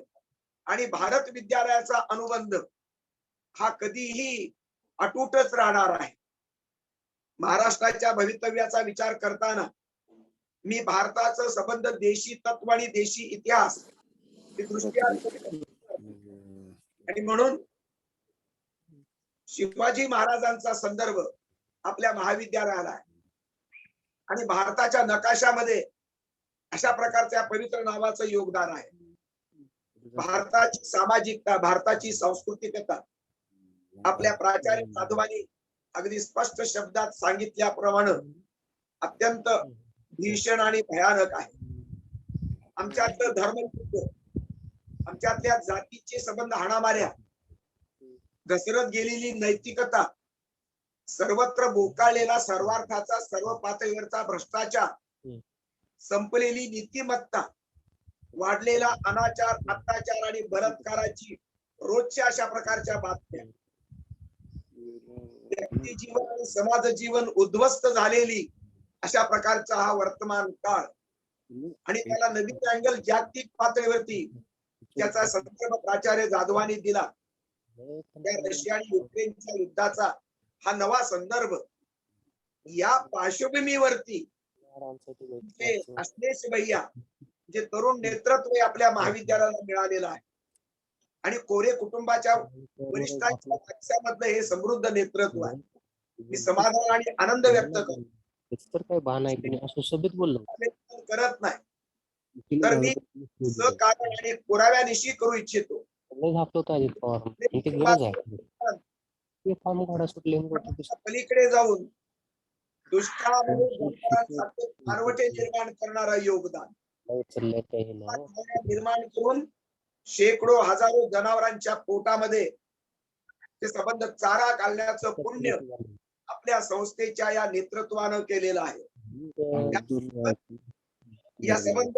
आणि भारत विद्यालयाचा अनुबंध हा कधीही अटूटच राहणार आहे. महाराष्ट्राच्या भवितव्याचा विचार करताना मी भारताचं संबंध देशी तत्व आणि देशी इतिहास दृष्ट्या आणि म्हणून शिवाजी महाराजांचा संदर्भ आपल्या महाविद्यालयाला आहे. आणि भारताच्या नकाशामध्ये अशा प्रकारच्या पवित्र नावाचं योगदान आहे. भारताची सामाजिकता, भारताची सांस्कृतिकता आपल्या प्राचार्य साधवांनी अगदी स्पष्ट शब्दात सांगितल्याप्रमाणे अत्यंत भीषण आणि भयानक आहे. आमच्यातलं धर्मयुद्ध, आमच्यातल्या जातीचे संबंध हाणामाऱ्या, घसरत गेलेली नैतिकता, सर्वत्र बोकाळलेला सर्वार्थाचा सर्व पातळीवरचा भ्रष्टाचार, संपलेली नीतिमत्ता, वाढलेला अनाचार, अत्याचार आणि बलात्काराची रोजच्या अशा प्रकारच्या बातम्या, व्यक्ती जीवन आणि समाज जीवन उद्ध्वस्त झालेली अशा प्रकारचा हा वर्तमान काळ. आणि त्याला नवीन अँगल जागतिक पातळीवरती त्याचा संदर्भ प्राचार्य जाधवांनी दिला. त्या रशिया आणि युक्रेनच्या युद्धाचा हा नवा संदर्भ. या पार्श्वभूमीवरती अश्लेष भैया जे तरुण नेतृत्व आपल्या महाविद्यालयाला मिळालेलं आहे आणि कोरे कुटुंबाच्या वरिष्ठांच्या पक्षामधलं हे समृद्ध नेतृत्व आहे. मी समाधान आणि आनंद व्यक्त करतो. काय बहाणा आहे की नाही असं सोबत बोललो करत नाही तर मी कारण आणि पुराव्यानिशी करू इच्छितो. पलीकडे जाऊन दुष्काळामध्ये पारवटे निर्माण करणारं योगदान निर्माण करून शेकडो हजारो जनावरांच्या पोटामध्ये ते संबंध चारा घालण्याचं पुण्य आपल्या संस्थेच्या या नेतृत्वानं केलेलं आहे. या संबंध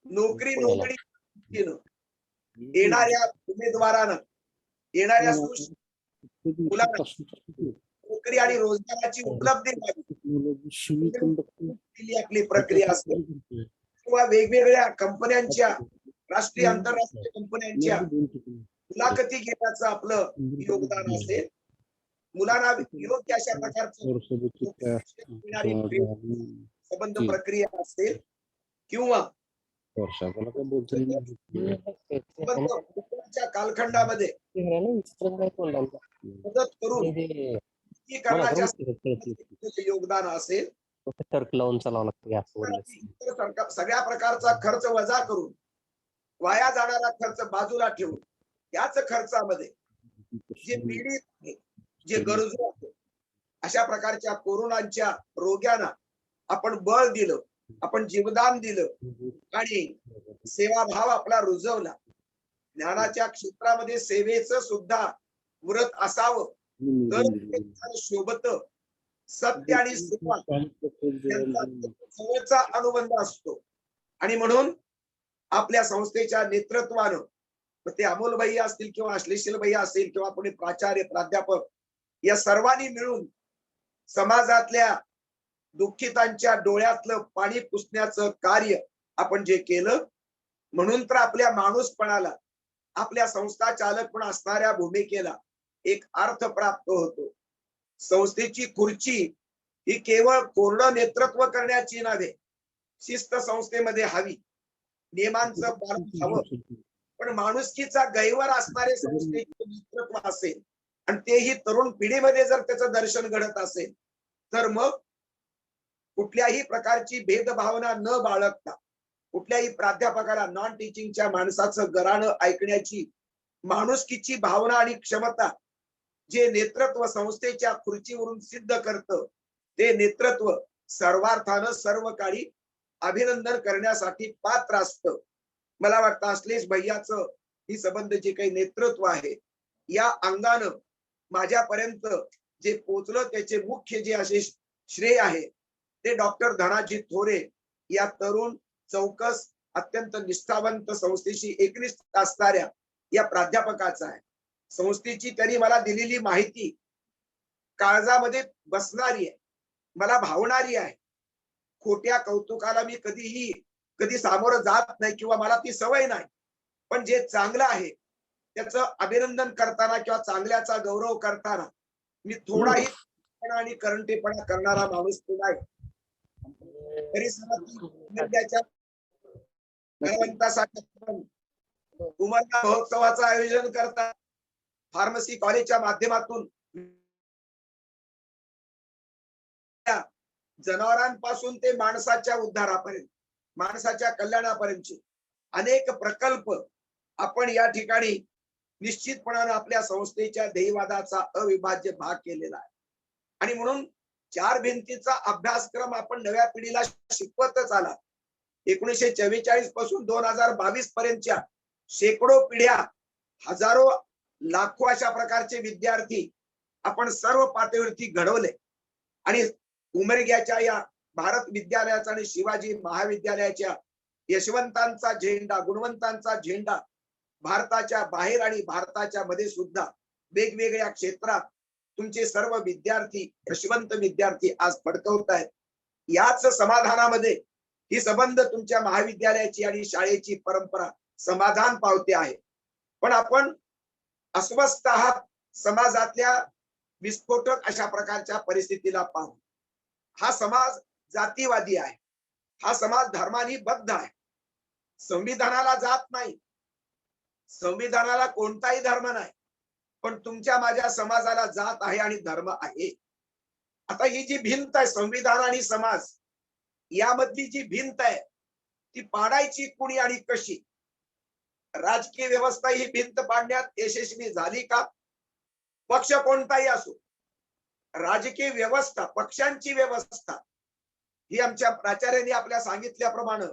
नोकरी येणाऱ्या उमेदवारानं येणाऱ्या मुलांना नोकरी आणि रोजगाराची उपलब्धी व्हावी आपली प्रक्रिया असते किंवा वेगवेगळ्या कंपन्यांच्या राष्ट्रीय आंतरराष्ट्रीय कंपन्यांच्या मुलाखती घेण्याचं आपलं योगदान असेल. मुलांना योग्य अशा प्रकारचं संबंध प्रक्रिया असेल किंवा कालखंडामध्ये मदत करून योगदान असेल. सगळ्या प्रकारचा खर्च वजा करून वाया जाणारा खर्च बाजूला ठेवून याच खर्चामध्ये जे पीडित आहे, जे गरजू आहे, अशा प्रकारच्या कोरोनाच्या रोग्यांना आपण बळ दिलं, आपण जीवदान दिलं आणि सेवाभाव आपला रुजवला. ज्ञानाच्या क्षेत्रामध्ये सेवेचं सुद्धा व्रत असावं तर ते शोभत. सत्य आणि सेवा यांचा जवळचा अनुबंध असतो. आणि म्हणून आपल्या संस्थेच्या नेतृत्वानं मग ते अमोल भैया असतील किंवा अश्लेषिल भैया असेल किंवा कोणी प्राचार्य प्राध्यापक या सर्वांनी मिळून समाजातल्या दुःखितांच्या डोळ्यातलं पाणी पुसण्याचं कार्य आपण जे केलं, म्हणून तर आपल्या माणूसपणाला, आपल्या संस्था चालक पण असणाऱ्या भूमिकेला एक अर्थ प्राप्त होतो. संस्थेची खुर्ची ही केवळ कोरडं नेतृत्व करण्याची नव्हे, शिस्त संस्थेमध्ये हवी, नियमांचं पालन हवं, पण माणुसकीचा गैवर असणारे संस्थेचे नेतृत्व असेल आणि तेही तरुण पिढीमध्ये जर त्याचं दर्शन घडत असेल तर मग कुठल्याही प्रकारची भेदभावना न बाळगता कुठल्याही प्राध्यापकाला नॉन टीचिंगच्या माणसाचं गराणं ऐकण्याची माणुसकीची भावना आणि क्षमता जे नेतृत्व संस्थेच्या खुर्चीवरून सिद्ध करतं ते नेतृत्व सर्वार्थानं सर्व काळी अभिनंदन करण्यासाठी पात्र असतं. मला वाटतं अश्लेष भैयाचं ही संबंध जे काही नेतृत्व आहे या अंगानं माझ्यापर्यंत जे पोचलं त्याचे मुख्य जे असे श्रेय आहे ते डॉक्टर धनाजी थोरे या तरुण चौकस अत्यंत निष्ठावंत संस्थेशी एकनिष्ठ असणाऱ्या या प्राध्यापकाचा आहे. संस्थेची त्यांनी मला दिलेली माहिती काळजामध्ये बसणारी आहे, मला भावणारी आहे. खोट्या कौतुकाला मी कधी सामोरं जात नाही किंवा मला ती सवय नाही, पण जे चांगलं आहे त्याचं अभिनंदन करताना किंवा चांगल्याचा गौरव करताना मी थोडाही आणि करंटेपणा करणारा माणूस नाही. परिसरातील उमरगा महोत्सवाचं आयोजन करतात, फार्मसी कॉलेजच्या माध्यमातून जनावरांपासून ते माणसाच्या उद्धारापर्यंत, माणसाच्या कल्याणापर्यंतचे अनेक प्रकल्प आपण या ठिकाणी निश्चितपणाने आपल्या संस्थेच्या ध्येयवादाचा अविभाज्य भाग केलेला आहे. आणि म्हणून चार भिंतीचा अभ्यासक्रम आपण नव्या पिढीला शिकवतच आला. 1944 पासून 2022 पर्यंतच्या शेकडो पिढ्या, हजारो लाखो अशा प्रकारचे विद्यार्थी आपण सर्व पातळीवरती घडवले. आणि उमरग्याच्या या भारत विद्यालयाचा आणि शिवाजी महाविद्यालयाच्या यशवंतांचा झेंडा, गुणवंतांचा झेंडा भारताच्या बाहेर आणि भारताच्या मध्ये सुद्धा वेगवेगळ्या क्षेत्रात तुमचे सर्व विद्यार्थी, यशवंत विद्यार्थी आज फडकवत आहेत. याच समाधानामध्ये ही संबंध तुमच्या महाविद्यालयाची आणि शाळेची परंपरा समाधान पावते आहे. पण आपण अस्वस्थ आहात समाजातल्या विस्फोटक अशा प्रकारच्या परिस्थितीला पाहून. हा समाज जातीवादी आहे, हा समाज धर्मानी बद्ध आहे, संविधानाला जात नाही, संविधानाला कोणताही धर्म नाही, पण तुमच्या माझ्या समाजाला जात आहे आणि धर्म आहे. आता ही जी भिंत आहे संविधान आणि समाज यामधली जी भिंत आहे ती पाडायची कुणी आणि कशी? राजकीय व्यवस्था ही भिंत पाडण्यात यशस्वी झाली का? पक्ष कोणताही असो, राजकीय व्यवस्था, पक्षांची व्यवस्था ही आमच्या प्राचार्यांनी आपल्या सांगितल्याप्रमाणे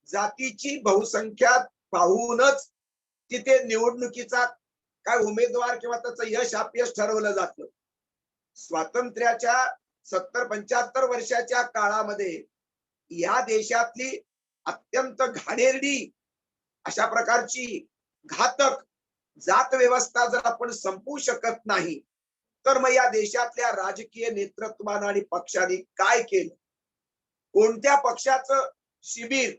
जातीची बहुसंख्या पाहूनच तिथे निवडणुकीचा काय उमेदवार किंवा त्याचं यश अपयश ठरवलं जातं. स्वातंत्र्याच्या 70-75 वर्षाच्या काळामध्ये या देशातली अत्यंत घाणेरडी अशा प्रकारची घातक जात व्यवस्था जर आपण संपवू शकत नाही तर मग या देशातल्या राजकीय नेतृत्वानं आणि पक्षाने काय केलं? कोणत्या पक्षाचं शिबिर,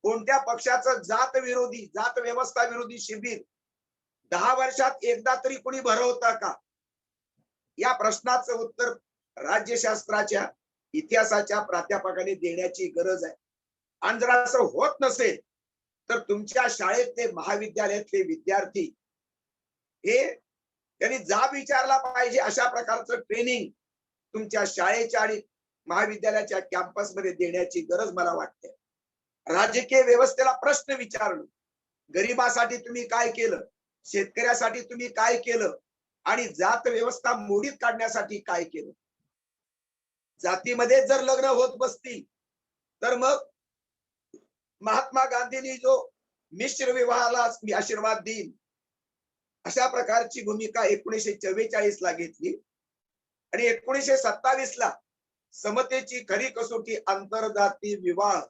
कोणत्या पक्षाचं जात विरोधी, जात व्यवस्था विरोधी शिबिर 10 वर्षात एकदा तरी कोणी भरवतं का? या प्रश्नाचं उत्तर राज्यशास्त्राच्या, इतिहासाच्या प्राध्यापकाने देण्याची गरज आहे. आणि जर असं होत नसेल तर तुमच्या शाळेतले, महाविद्यालयातले विद्यार्थी हे त्यांनी जाब विचारला पाहिजे अशा प्रकारचं ट्रेनिंग तुमच्या शाळेच्या आणि महाविद्यालयाच्या कॅम्पसमध्ये देण्याची गरज मला वाटते. राजकीय व्यवस्थेला प्रश्न विचारणं, गरिबासाठी तुम्ही काय केलं, शेतकऱ्यासाठी तुम्ही काय केलं आणि जात व्यवस्था मोडीत काढण्यासाठी काय केलं? जातीमध्ये जर लग्न होत बसतील तर मग महात्मा गांधींनी जो मिश्र विवाहाला मी आशीर्वाद देईन अशा प्रकारची भूमिका 1944 ला घेतली आणि 1927 ला समतेची खरी कसोटी आंतरजातीय विवाह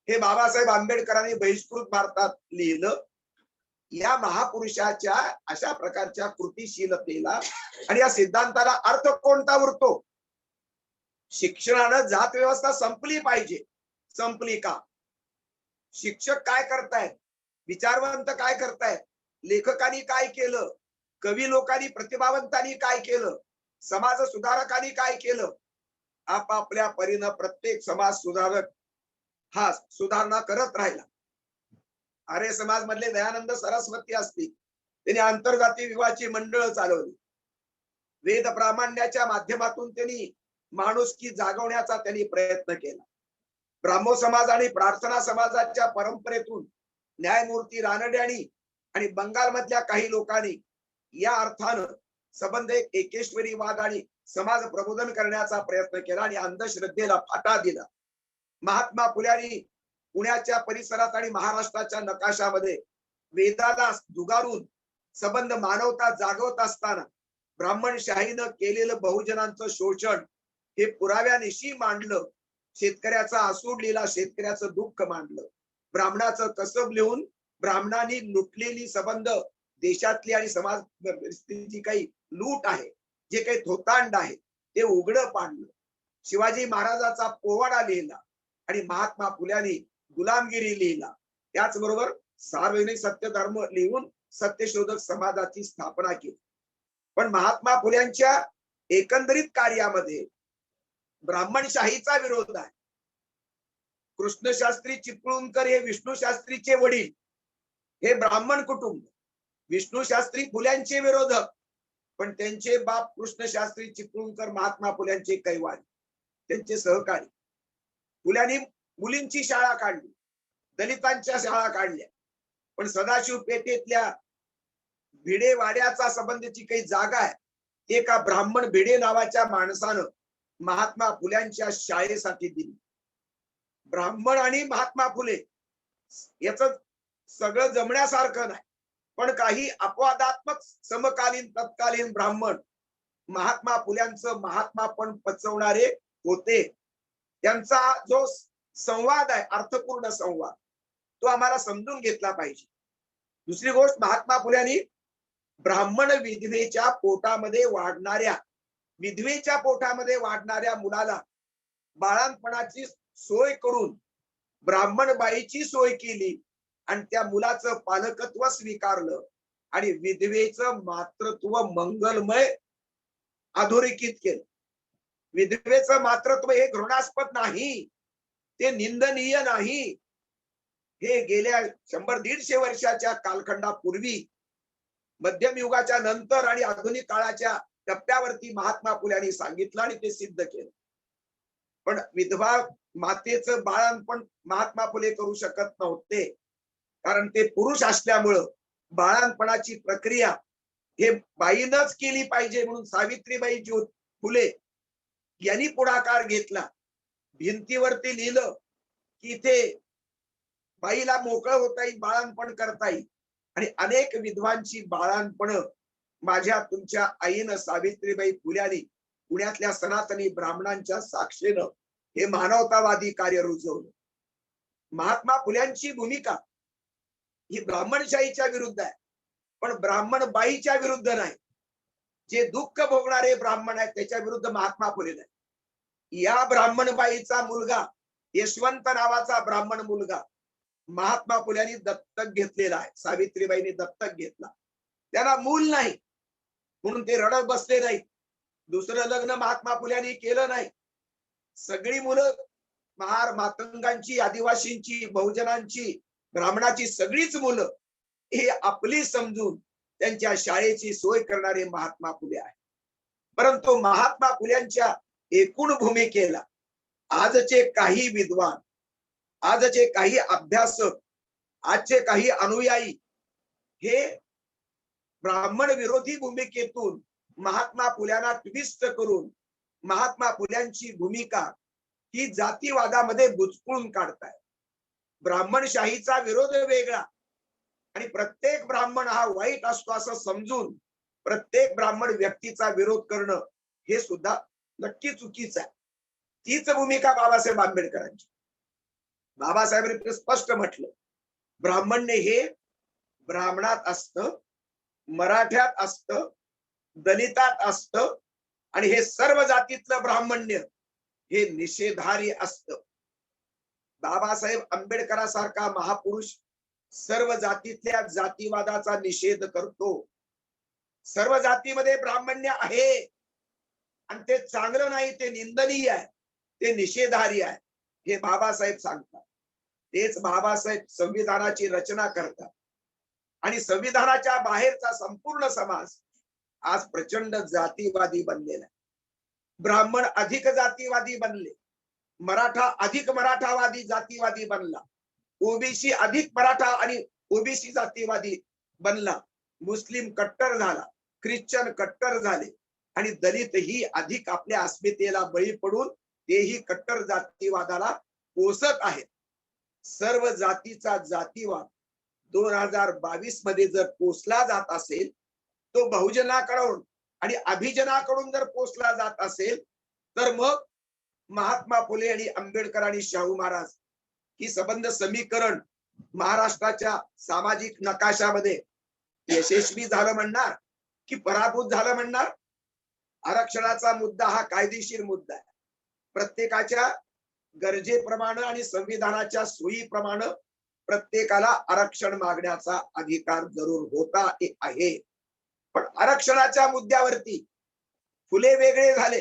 हे बाबासाहेब आंबेडकरांनी बहिष्कृत भारतात लिहिलं. या महापुरुषाच्या अशा प्रकारच्या कृतिशीलतेला आणि या सिद्धांताला अर्थ कोणता उरतो? शिक्षणानं जात व्यवस्था संपली पाहिजे. संपली का? शिक्षक काय करतायत? विचारवंत काय करतायत? लेखकांनी काय केलं? कवी लोकांनी, प्रतिभावंतांनी काय केलं? समाज सुधारकांनी काय केलं? आपापल्या परीनं प्रत्येक समाज सुधारक हा सुधारणा करत राहिला. आर्य समाज मधले दयानंद सरस्वती असतील, त्यांनी आंतरजातीय विवाहाची मंडळ चालवली. वेद प्रामाण्याच्या माध्यमातून त्यांनी माणुसकी जागवण्याचा त्यांनी प्रयत्न केला. ब्राह्मो समाज आणि प्रार्थना समाजाच्या परंपरेतून न्यायमूर्ती रानड्यांनी आणि बंगालमधल्या काही लोकांनी या अर्थानं संबंध एकेश्वरीवाद आणि समाज प्रबोधन करण्याचा प्रयत्न केला आणि अंधश्रद्धेला फाटा दिला. महात्मा फुल्यांनी पुण्याच्या परिसरात आणि महाराष्ट्राच्या नकाशामध्ये वेदाला जुगारून संबंध मानवता जागवत असताना ब्राह्मणशाहीनं केलेलं बहुजनांचं शोषण हे पुराव्यानिशी मांडलं. शेतकऱ्याचा आसूड लिहिला, शेतकऱ्याचं दुःख मांडलं. ब्राह्मणाचं कसब लिहून ब्राह्मणांनी लुटलेली संबंध देशातली आणि समाज परिस्थितीची काही लूट आहे, जे काही थोतांड आहे ते उघडं पाडलं. शिवाजी महाराजाचा पोवाडा लिहिला आणि महात्मा फुल्यांनी गुलामगिरी लिहिला. त्याचबरोबर सार्वजनिक सत्य धर्म लिहून सत्यशोधक समाजाची स्थापना केली. पण महात्मा फुल्यांच्या एकंदरीत कार्यामध्ये ब्राह्मणशाहीचा विरोध आहे. कृष्णशास्त्री चिपळूणकर हे विष्णू शास्त्रीचे वडील, हे ब्राह्मण कुटुंब. विष्णू शास्त्री फुल्यांचे विरोधक, पण त्यांचे बाप कृष्णशास्त्री चिपळूणकर महात्मा फुल्यांचे कैवारी, त्यांचे सहकारी. फुल्यांनी मुलींची शाळा काढली, दलितांच्या शाळा काढल्या, पण सदाशिव पेठेतल्या भिडे वाड्याचा संबंधीची काही जागा आहे, ते एका ब्राह्मण भिडे नावाच्या माणसानं महात्मा फुल्यांच्या शाळेसाठी दिली. ब्राह्मण आणि महात्मा फुले याच सगळं जमण्यासारखं नाही, पण काही अपवादात्मक समकालीन तत्कालीन ब्राह्मण महात्मा फुल्यांचं महात्मापण पचवणारे होते. त्यांचा जो संवाद आहे, अर्थपूर्ण संवाद, तो आम्हाला समजून घेतला पाहिजे. दुसरी गोष्ट, महात्मा फुल्यांनी ब्राह्मण विधवेच्या पोटामध्ये वाढणाऱ्या मुलाला बाळंतपणाची सोय करून ब्राह्मण बाईची सोय केली आणि त्या मुलाचं पालकत्व स्वीकारलं आणि विधवेचं मातृत्व मंगलमय अधोरेखित केलं. विधवेचं मातृत्व हे घृणास्पद नाही, ते निंदनीय नाही. हे गेल्या 100-150 वर्षाच्या कालखंडापूर्वी, मध्यम युगाच्या नंतर आणि आधुनिक काळाच्या टप्प्यावरती महात्मा फुल्यांनी सांगितलं आणि ते सिद्ध केलं. पण विधवा मातेचं बाळंतपण महात्मा फुले करू शकत नव्हते, कारण ते पुरुष असल्यामुळं बाळंतपणाची प्रक्रिया हे बाईनच केली पाहिजे म्हणून सावित्रीबाई फुले यांनी पुढाकार घेतला. भिंतीवरती लिहिलं की इथे बाईला मोकळं होता येईल, बाळंतपण करता येईल. आणि अनेक विधवांची बाळंतपण माझ्या तुमच्या आईनं सावित्रीबाई फुल्यांनी पुण्यातल्या सनातनी ब्राह्मणांच्या साक्षीनं हे मानवतावादी कार्य रुजवलं. महात्मा फुल्यांची भूमिका ही ब्राह्मणशाहीच्या विरुद्ध आहे, पण ब्राह्मण बाईच्या विरुद्ध नाही. जे दुःख भोगणारे ब्राह्मण आहेत त्याच्या विरुद्ध महात्मा फुले नाही. या ब्राह्मण बाईचा मुलगा, यशवंत नावाचा ब्राह्मण मुलगा महात्मा फुल्यांनी दत्तक घेतलेला आहे. सावित्रीबाईंनी दत्तक घेतला. त्याला मूल नाही म्हणून ते रडत बसले नाही. दुसरं लग्न महात्मा फुल्यांनी केलं नाही. सगळी मुलं महार मातंगांची, आदिवासींची, बहुजनांची, ब्राह्मणाची सगळीच मुलं हे आपली समजून त्यांच्या शाळेची सोय करणारे महात्मा फुले आहे. परंतु महात्मा फुल्यांच्या एकूण भूमिकेला आजचे काही विद्वान, आजचे काही अभ्यासक, आजचे काही अनुयायी हे ब्राह्मण विरोधी भूमिकेतून महात्मा फुल्यांना ट्विस्ट करून महात्मा फुल्यांची भूमिका ही जातीवादामध्ये बुचकळून काढताय. ब्राह्मणशाहीचा विरोध वेगळा आणि प्रत्येक ब्राह्मण हा वाईट असतो असं समजून प्रत्येक ब्राह्मण व्यक्तीचा विरोध करणं हे सुद्धा नक्की चुकीचं आहे. तीच भूमिका बाबासाहेब आंबेडकरांची. बाबासाहेबांनी स्पष्ट म्हटलं, ब्राह्मण्य हे ब्राह्मणात असतं, मराठ्यात असतं, दलितात असतं आणि हे सर्व जातीतलं ब्राह्मण्य हे निषेधारी असतं. बाबासाहेब आंबेडकरांसारखा महापुरुष सर्व जातीतल्या जातीवादाचा निषेध करतो. सर्व जातीमध्ये ब्राह्मण्य आहे आणि ते चांगलं नाही, ते निंदनीय आहे, ते निषेधारी आहे, हे बाबासाहेब सांगतात. तेच बाबासाहेब संविधानाची रचना करतात आणि संविधानाच्या बाहेरचा संपूर्ण समाज आज प्रचंड जातीवादी बनलेला आहे. ब्राह्मण अधिक जातीवादी बनले, मराठा अधिक मराठावादी जातीवादी बनला, ओबीसी अधिक मराठा आणि ओबीसी जातीवादी बनला, मुस्लिम कट्टर झाला, ख्रिश्चन कट्टर झाले आणि दलित ही अधिक आपल्या अस्मितेला बळी पडून तेही कट्टर जातीवादाला पोसत आहेत. सर्व जातीचा जातीवाद 2022 मध्ये जर पोसला जात असेल, तो बहुजनाकडून आणि अभिजनाकडून जर पोसला जात असेल, तर मग महात्मा फुले आणि आंबेडकर आणि शाहू महाराज ही संबंध समीकरण महाराष्ट्राच्या सामाजिक नकाशामध्ये यशस्वी झालं म्हणणार की पराभूत झालं म्हणणार? आरक्षणाचा मुद्दा हा कायदेशीर मुद्दा आहे. प्रत्येकाच्या गरजेप्रमाणे आणि संविधानाच्या सोयीप्रमाणे प्रत्येकाला आरक्षण मागण्याचा अधिकार जरूर होता आहे. पण आरक्षणाच्या मुद्द्यावरती फुले वेगळे झाले,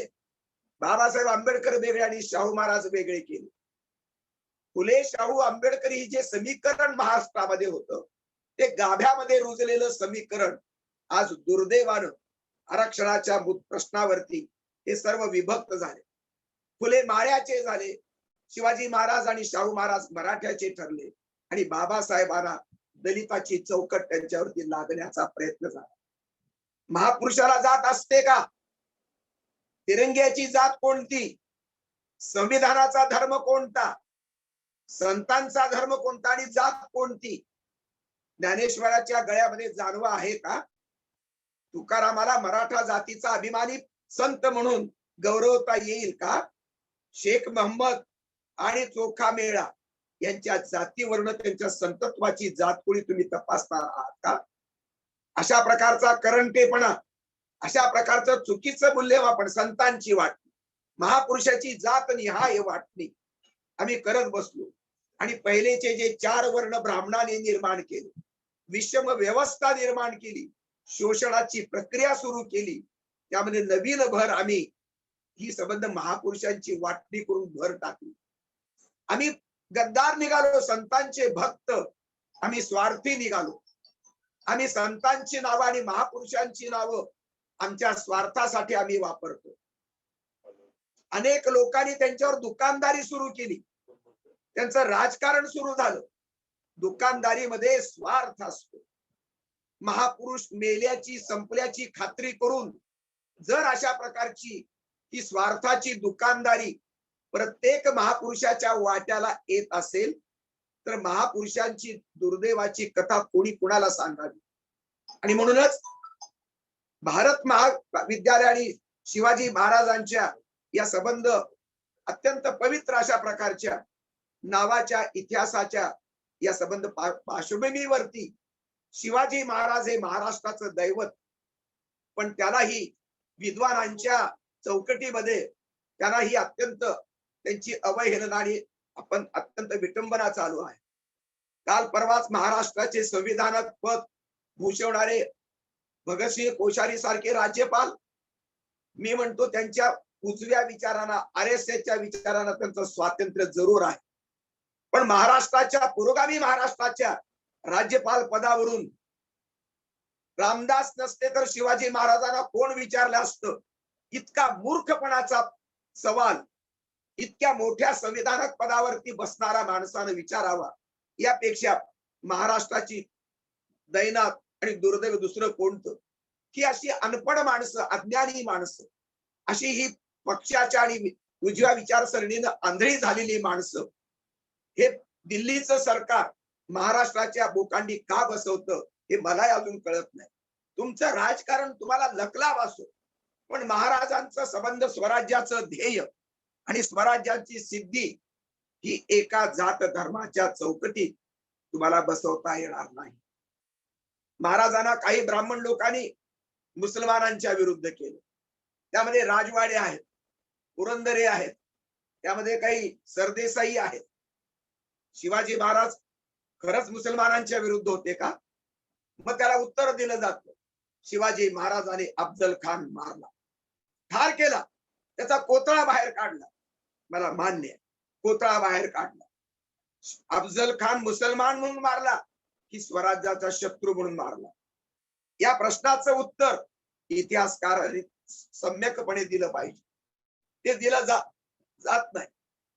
बाबासाहेब आंबेडकर वेगळे आणि शाहू महाराज वेगळे केले. फुले, शाहू, आंबेडकर ही जे समीकरण महाराष्ट्रामध्ये होतं, ते गाभ्यामध्ये रुजलेलं समीकरण आज दुर्दैवानं आरक्षणाच्या प्रश्नावरती हे सर्व विभक्त झाले. फुले माळ्याचे झाले, शिवाजी महाराज आणि शाहू महाराज मराठ्याचे ठरले आणि बाबासाहेबांना दलिताची चौकट त्यांच्यावरती लादण्याचा प्रयत्न झाला. महापुरुषाला जात असते का? तिरंग्याची जात कोणती? संविधानाचा धर्म कोणता? संतांचा धर्म कोणता आणि जात कोणती? ज्ञानेश्वराच्या गळ्यामध्ये जानवा आहे का? तुकारामाला मराठा जातीचा अभिमानी संत म्हणून गौरवता येईल का? शेख महम्मद आणि चोखा मेळा यांच्या जातीवर्ण त्यांच्या संतत्वाची जातकुळी तुम्ही तपासणार आहात का? अशा प्रकारचा करंटेपणा, अशा प्रकारचं चुकीचं मूल्यमापन, संतांची वाटणी, महापुरुषाची जात निहाय वाटणी आम्ही करत बसलो आणि पहिलेचे जे 4 वर्ण ब्राह्मणाने निर्माण केले, विषम व्यवस्था निर्माण केली, शोषणाची प्रक्रिया सुरू केली, त्यामध्ये नवीन भर आम्ही ही संबंध महापुरुषांची वाटणी करून भर टाकली. आम्ही गद्दार निघालो, संतांचे भक्त, आम्ही स्वार्थी निघालो. आम्ही संतांची नावं आणि महापुरुषांची नावं आमच्या स्वार्थासाठी आम्ही वापरतो. अनेक लोकांनी त्यांच्यावर दुकानदारी सुरू केली, त्यांचं राजकारण सुरू झालं. दुकानदारीमध्ये स्वार्थ असतो. महापुरुष मेल्याची संपल्याची खात्री करून जर अशा प्रकारची ही स्वार्थाची दुकानदारी प्रत्येक महापुरुषाच्या वाट्याला येत असेल, तर महापुरुषांची दुर्दैवाची कथा कोणी कुणाला सांगावी? आणि म्हणूनच भारत महाविद्यालय आणि शिवाजी महाराजांच्या या संबंध अत्यंत पवित्र अशा प्रकारच्या नावाच्या इतिहासाच्या या संबंध पार्श्वभूमीवरती शिवाजी महाराज हे महाराष्ट्राचं दैवत, पण त्यालाही विद्वानांच्या चौकटीमध्ये त्यांनाही अत्यंत त्यांची अवहेलना आणि आपण अत्यंत विटंबना चालू आहे. काल परवाच महाराष्ट्राचे संविधानात पद भूषवणारे भगतसिंह कोश्यारी सारखे राज्यपाल, मी म्हणतो त्यांच्या उजव्या विचारांना, RSSच्या विचारांना त्यांचं स्वातंत्र्य जरूर आहे, पण महाराष्ट्राच्या पुरोगामी महाराष्ट्राच्या राज्यपाल पदावरून रामदास नसते तर शिवाजी महाराजांना कोण विचारलं असतं? इतका मूर्खपणाचा सवाल इतक्या मोठ्या संविधानक पदावरती बसणारा माणसानं विचारावा, यापेक्षा महाराष्ट्राची दैनात आणि दुर्दैव दुसरं कोणतं? की अशी अनपढ माणसं, अज्ञानी माणसं, अशी ही पक्षाच्या आणि उजव्या विचारसरणीनं आंधळी झालेली माणसं हे दिल्लीचं सरकार महाराष्ट्राच्या बोकांडी का बसवतं हे मला अजून कळत नाही. तुमचं राजकारण तुम्हाला लकलाभ असो, पण महाराजांचा संबंध स्वराज्याचं ध्येय आणि स्वराज्याची सिद्धी ही एका जात धर्माच्या चौकटीत तुम्हाला बसवता येणार नाही. महाराजांना काही ब्राह्मण लोकांनी मुसलमानांच्या विरुद्ध केलं. त्यामध्ये राजवाडे आहेत, पुरंदरे आहेत, त्यामध्ये काही सरदेसाई आहेत. शिवाजी महाराज खरंच मुसलमानांच्या विरुद्ध होते का? मग त्याला उत्तर दिलं जातं, शिवाजी महाराजांनी अफजल खान मारला, ठार केला, त्याचा कोतळा बाहेर काढला. मला मान्य आहे, कोतळा बाहेर काढला. अफजल खान मुसलमान म्हणून मारला की स्वराज्याचा शत्रू म्हणून मारला? या प्रश्नाचं उत्तर इतिहासकारांनी सम्यकपणे दिलं पाहिजे. ते दिलं जात नाही.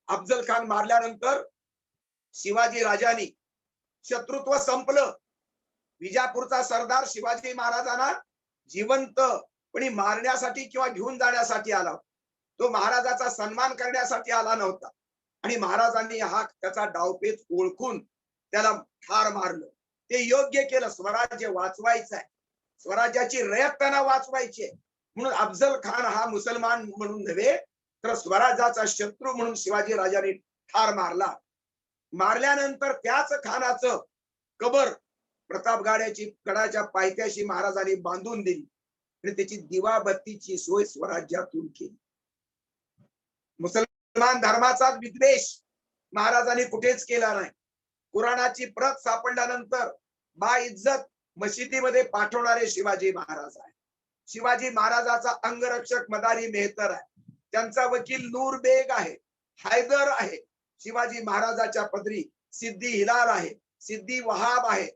अफजल खान मारल्यानंतर शिवाजी राजांनी शत्रुत्व संपलं. विजापूरचा सरदार शिवाजी महाराजांना जिवंतपणे मारण्यासाठी किंवा घेऊन जाण्यासाठी आला. तो महाराजाचा सन्मान करण्यासाठी आला नव्हता. आणि महाराजांनी त्याचा डावपेच ओळखून त्याला ठार मारलं. ते योग्य केलं. स्वराज्य वाचवायचं आहे, स्वराज्याची रयत त्यांना वाचवायची आहे. म्हणून अफजल खान हा मुसलमान म्हणून नव्हे तर स्वराज्याचा शत्रू म्हणून शिवाजी राजांनी ठार मारला. मारल्यानंतर त्याच खानाचं कबर प्रतापगडाची गडाच्या पायथ्याशी महाराजांनी बांधून दिली आणि त्याची दिवाबत्तीची सोय स्वराज्यातून केली. मुसलमान धर्माचा विद्वेष महाराजांनी कुठेच केला नाही. कुराणाची प्रत सापडल्यानंतर बाइज्जत मशिदीमध्ये पाठवणारे शिवाजी महाराज आहे. शिवाजी महाराजाचा अंगरक्षक मदारी मेहतर आहे. त्यांचा वकील नूर बेग आहे, हैदर आहे. शिवाजी महाराजाच्या पदरी सिद्दी हिलाल आहे, सिद्दी वहाब आहे.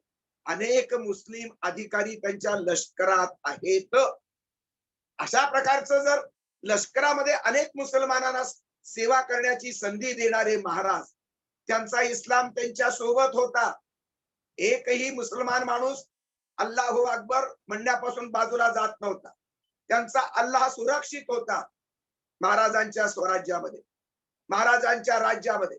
अनेक मुस्लिम अधिकारी त्यांच्या लष्करात आहेत. अशा प्रकारचं जर लष्करामध्ये अनेक मुसलमानांना सेवा करण्याची संधी देणारे महाराज, त्यांचा इस्लाम त्यांच्या सोबत होता. एकही मुसलमान माणूस अल्लाहू अकबर म्हणण्यापासून बाजूला जात नव्हता. त्यांचा अल्लाह सुरक्षित होता महाराजांच्या स्वराज्यामध्ये, महाराजांच्या राज्यामध्ये.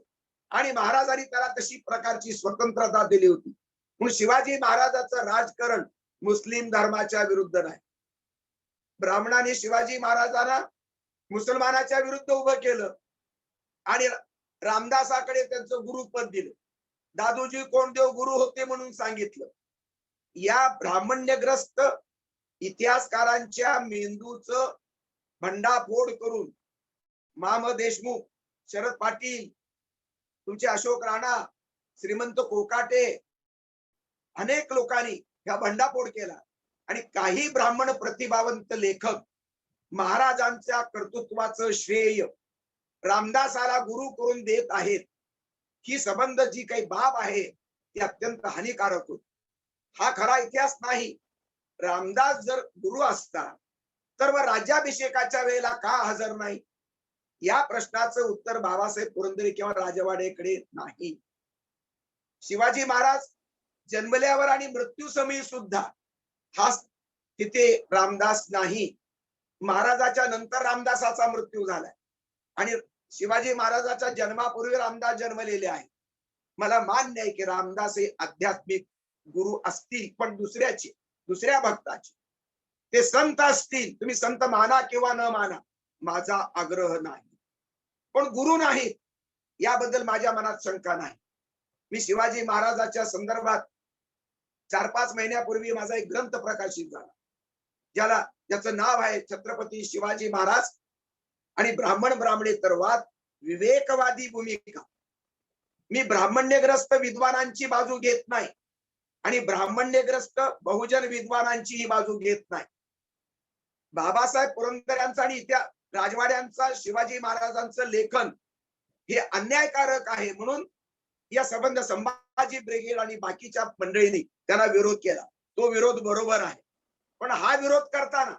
आणि महाराजांनी त्याला तशी प्रकारची स्वतंत्रता दिली होती. म्हणून शिवाजी महाराजांचं राजकारण मुस्लिम धर्माच्या विरुद्ध नाही. ब्राह्मणांनी शिवाजी महाराजांना मुसलमानाच्या विरुद्ध उभं केलं आणि रामदासाकडे त्यांचं गुरुपद दिलं. दादूजी कोंडदेव गुरु होते म्हणून सांगितलं. या ब्राह्मण्यग्रस्त इतिहासकारांच्या मेंदूचं भंडाफोड करून माम देशमुख, शरद पाटील, तुमचे अशोक राणा, श्रीमंत कोकाटे, अनेक लोकांनी ह्या भंडाफोड केला. आणि काही ब्राह्मण प्रतिभावंत लेखक महाराजांच्या कर्तृत्वाचं श्रेय रामदासाला गुरु करून देत आहेत. ही संबंध जी काही बाब आहे ती अत्यंत हानिकारक होती. हा खरा इतिहास नाही. रामदास जर गुरु असता तर मग राज्याभिषेकाच्या वेळेला का हजर नाही? या प्रश्नाचं उत्तर बाबासाहेब पुरंदरे किंवा राजवाडेकडे नाही. शिवाजी महाराज जन्मल्यावर आणि मृत्यूसमयी सुद्धा हा तिथे रामदास नाही. महाराजाच्या नंतर रामदासाचा मृत्यू झालाय आणि शिवाजी महाराजाच्या जन्मापूर्वी रामदास जन्मलेले आहे. मला मान्य आहे की रामदास हे आध्यात्मिक गुरु असतील, पण दुसऱ्या भक्ताचे. ते संत असतील, तुम्ही संत माना किंवा न माना, माझा आग्रह नाही. पण गुरु नाहीत याबद्दल माझ्या मनात शंका नाही. मी शिवाजी महाराजाच्या संदर्भात 4-5 महिन्यापूर्वी माझा एक ग्रंथ प्रकाशित झाला, ज्याचं नाव आहे छत्रपती शिवाजी महाराज आणि ब्राह्मण ब्राह्मणेतरवाद, विवेकवादी भूमिका. मी ब्राह्मण्यग्रस्त विद्वानांची बाजू घेत नाही आणि ब्राह्मण्यग्रस्त बहुजन विद्वानांचीही बाजू घेत नाही. बाबासाहेब पुरंदऱ्यांचा आणि राजवाड्यांचा शिवाजी महाराजांचं लेखन हे अन्यायकारक आहे म्हणून या संबंध संभाजी ब्रिगेड आणि बाकीच्या मंडळींनी त्यांना विरोध केला. तो विरोध बरोबर आहे. पण हा विरोध करताना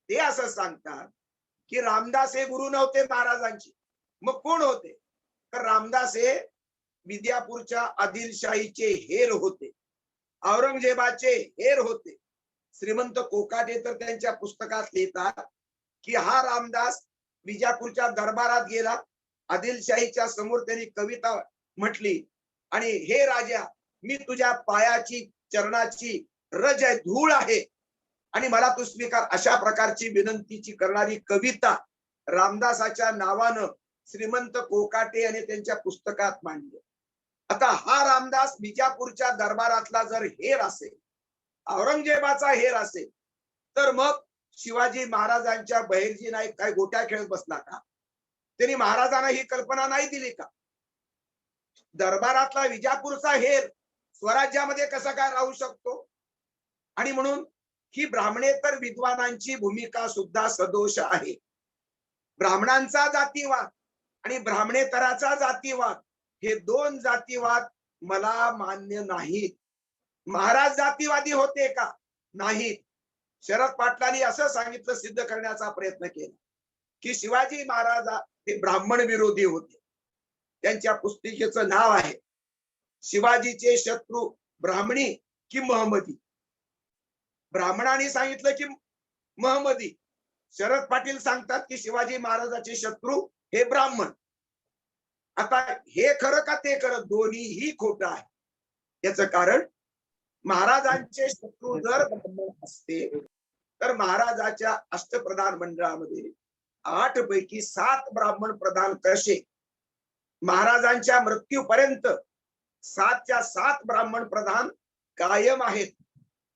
ते असं सांगतात की रामदास हे गुरु नव्हते महाराजांचे. मग कोण होते? तर रामदास हे विद्यापूरच्या आदिलशाहीचे हेर होते, औरंगजेबाचे हेर होते. श्रीमंत कोकाटे तर त्यांच्या पुस्तकात लिहितात की हा रामदास विजापूरच्या दरबारात गेला, आदिलशाहीच्या समोर त्यांनी कविता म्हटली आणि हे राजा, मी तुझ्या पायाची चरणाची रज आहे, धूळ आहे आणि मला तू स्वीकार, अशा प्रकारची विनंतीची करणारी कविता रामदासाच्या नावानं श्रीमंत कोकाटे यांनी त्यांच्या पुस्तकात मांडली. आता हा रामदास विजापूरच्या दरबारातला जर हेर असेल, औरंगजेबाचा हेर असेल, तर मग शिवाजी महाराजांच्या बहिर्जी नाईक काय गोट्या खेळत बसला का? त्यांनी महाराजांना ही कल्पना नाही दिली का? दरबारातला विजापूरचा हेर स्वराज्यामध्ये कसा काय राहू शकतो? आणि म्हणून ही ब्राह्मणेतर विद्वानांची भूमिका सुद्धा सदोष आहे. ब्राह्मणांचा जातीवाद आणि ब्राह्मणेतराचा जातीवाद हे दोन जातीवाद मला मान्य नाहीत. महाराज जातीवादी होते का? नाहीत. शरद पाटलांनी असं सांगितलं, सिद्ध करण्याचा प्रयत्न केला की शिवाजी महाराज हे ब्राह्मण विरोधी होते. त्यांच्या पुस्तिकेचं नाव आहे शिवाजीचे शत्रू ब्राह्मणी की महमदी. ब्राह्मणांनी सांगितलं की महमदी. शरद पाटील सांगतात की शिवाजी महाराजाचे शत्रू हे ब्राह्मण. आता हे खरं का ते खरं? दोन्हीही खोटं आहे. याचं कारण महाराजांचे शत्रू जर ब्राह्मण असते तर महाराजाच्या अष्टप्रधान मंडळामध्ये 8 पैकी 7 ब्राह्मण प्रधान कसे? महाराजांच्या मृत्यूपर्यंत 7च्या 7 ब्राह्मण प्रधान कायम आहेत.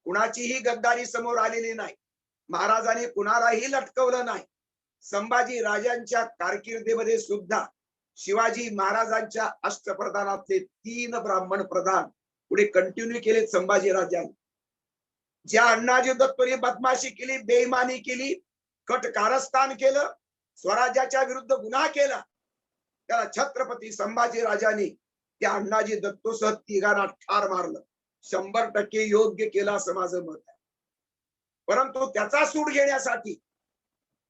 कुणाचीही गद्दारी समोर आलेली नाही. महाराजांनी कुणालाही लटकवलं नाही. संभाजी राजांच्या कारकिर्दीमध्ये सुद्धा शिवाजी महाराजांच्या अष्टप्रधानातले 3 ब्राह्मण प्रधान पुढे कंटिन्यू केले. संभाजी राजांनी ज्या अण्णाजी दत्तोनी बदमाशी केली, बेईमानी केली, कट कारस्थान केलं, स्वराज्याच्या विरुद्ध गुन्हा केला, त्याला छत्रपती संभाजी राजांनी त्या अण्णाजी दत्तोसह 3 ठार मारलं. 100% योग्य केलं असं माझं मत आहे. परंतु त्याचा सूड घेण्यासाठी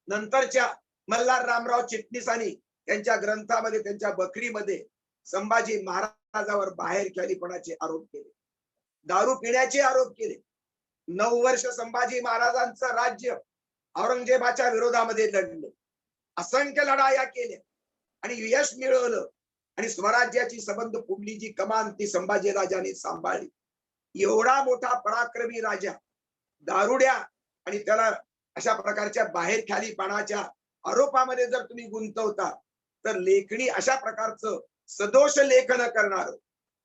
नंतरच्या मल्हार रामराव चिटणीसांनी त्यांच्या ग्रंथामध्ये, त्यांच्या बकरीमध्ये संभाजी महाराजावर बाहेरखेळीपणाचे आरोप केले, दारू पिण्याचे आरोप केले. 9 वर्ष संभाजी महाराजांचं राज्य औरंगजेबाच्या विरोधामध्ये लढले, असंख्य लढाया केल्या आणि यश मिळवलं आणि स्वराज्याची सबंध पुढली जी कमान ती संभाजी राजांनी सांभाळली. एवढा मोठा पराक्रमी राजा दारुड्या आणि त्याला अशा प्रकारच्या बाहेरखेळीपणाच्या आरोपामध्ये जर तुम्ही गुंतवता तर लेखणी अशा प्रकारचं सदोष लेखन करणार,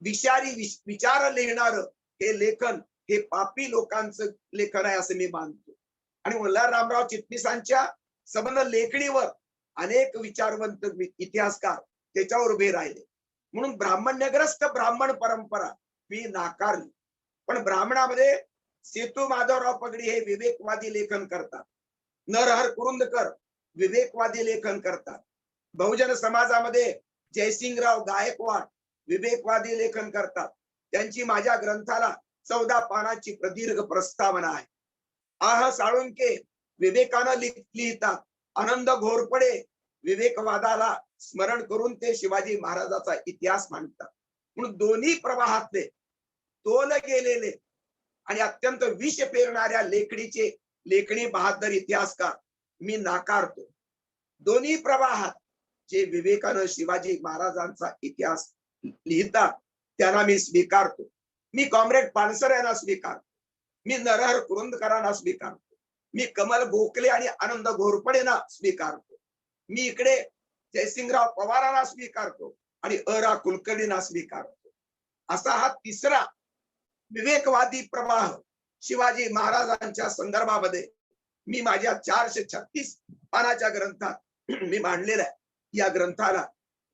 विषारी विचार लिहिणार हे लेखन हे पापी लोकांचं लेखन आहे असं मी मानतो. आणि मल्हार रामराव चिटणीसांच्या संबंध लेखणीवर अनेक विचारवंत इतिहासकार त्याच्यावर उभे राहिले. म्हणून ब्राह्मण्यग्रस्त ब्राह्मण परंपरा मी नाकारली. पण ब्राह्मणामध्ये सेतू माधवराव पगडी हे विवेकवादी लेखन करतात, नरहर कुरुंदकर विवेकवादी लेखन करतात, बहुजन समाजामध्ये जयसिंगराव गायकवाड विवेकवादी लेखन करतात. त्यांची माझ्या ग्रंथाला 14 पानाची प्रदीर्घ प्रस्तावना आहे. आह साळुंके विवेकानं लिहितात, आनंद घोरपडे विवेकवादाला स्मरण करून ते शिवाजी महाराजाचा इतिहास मांडतात. म्हणून दोन्ही प्रवाहातले तोल गेलेले आणि अत्यंत विष पेरणाऱ्या लेखणी बहादर इतिहासकार मी नाकारतो. दोन्ही प्रवाहात जे विवेकानं शिवाजी महाराजांचा इतिहास लिहितात त्यांना मी स्वीकारतो. मी कॉम्रेड पानसर यांना स्वीकारतो, मी नरहर कुरुंदकरांना स्वीकारतो, मी कमल गोखले आणि आनंद घोरपडेंना स्वीकारतो, मी इकडे जयसिंगराव पवारांना स्वीकारतो आणि अ.रा. कुलकर्णींना स्वीकारतो. असा हा तिसरा विवेकवादी प्रवाह शिवाजी महाराजांच्या संदर्भामध्ये मी माझ्या 436 पानाच्या ग्रंथात मी मांडलेला आहे. या ग्रंथाला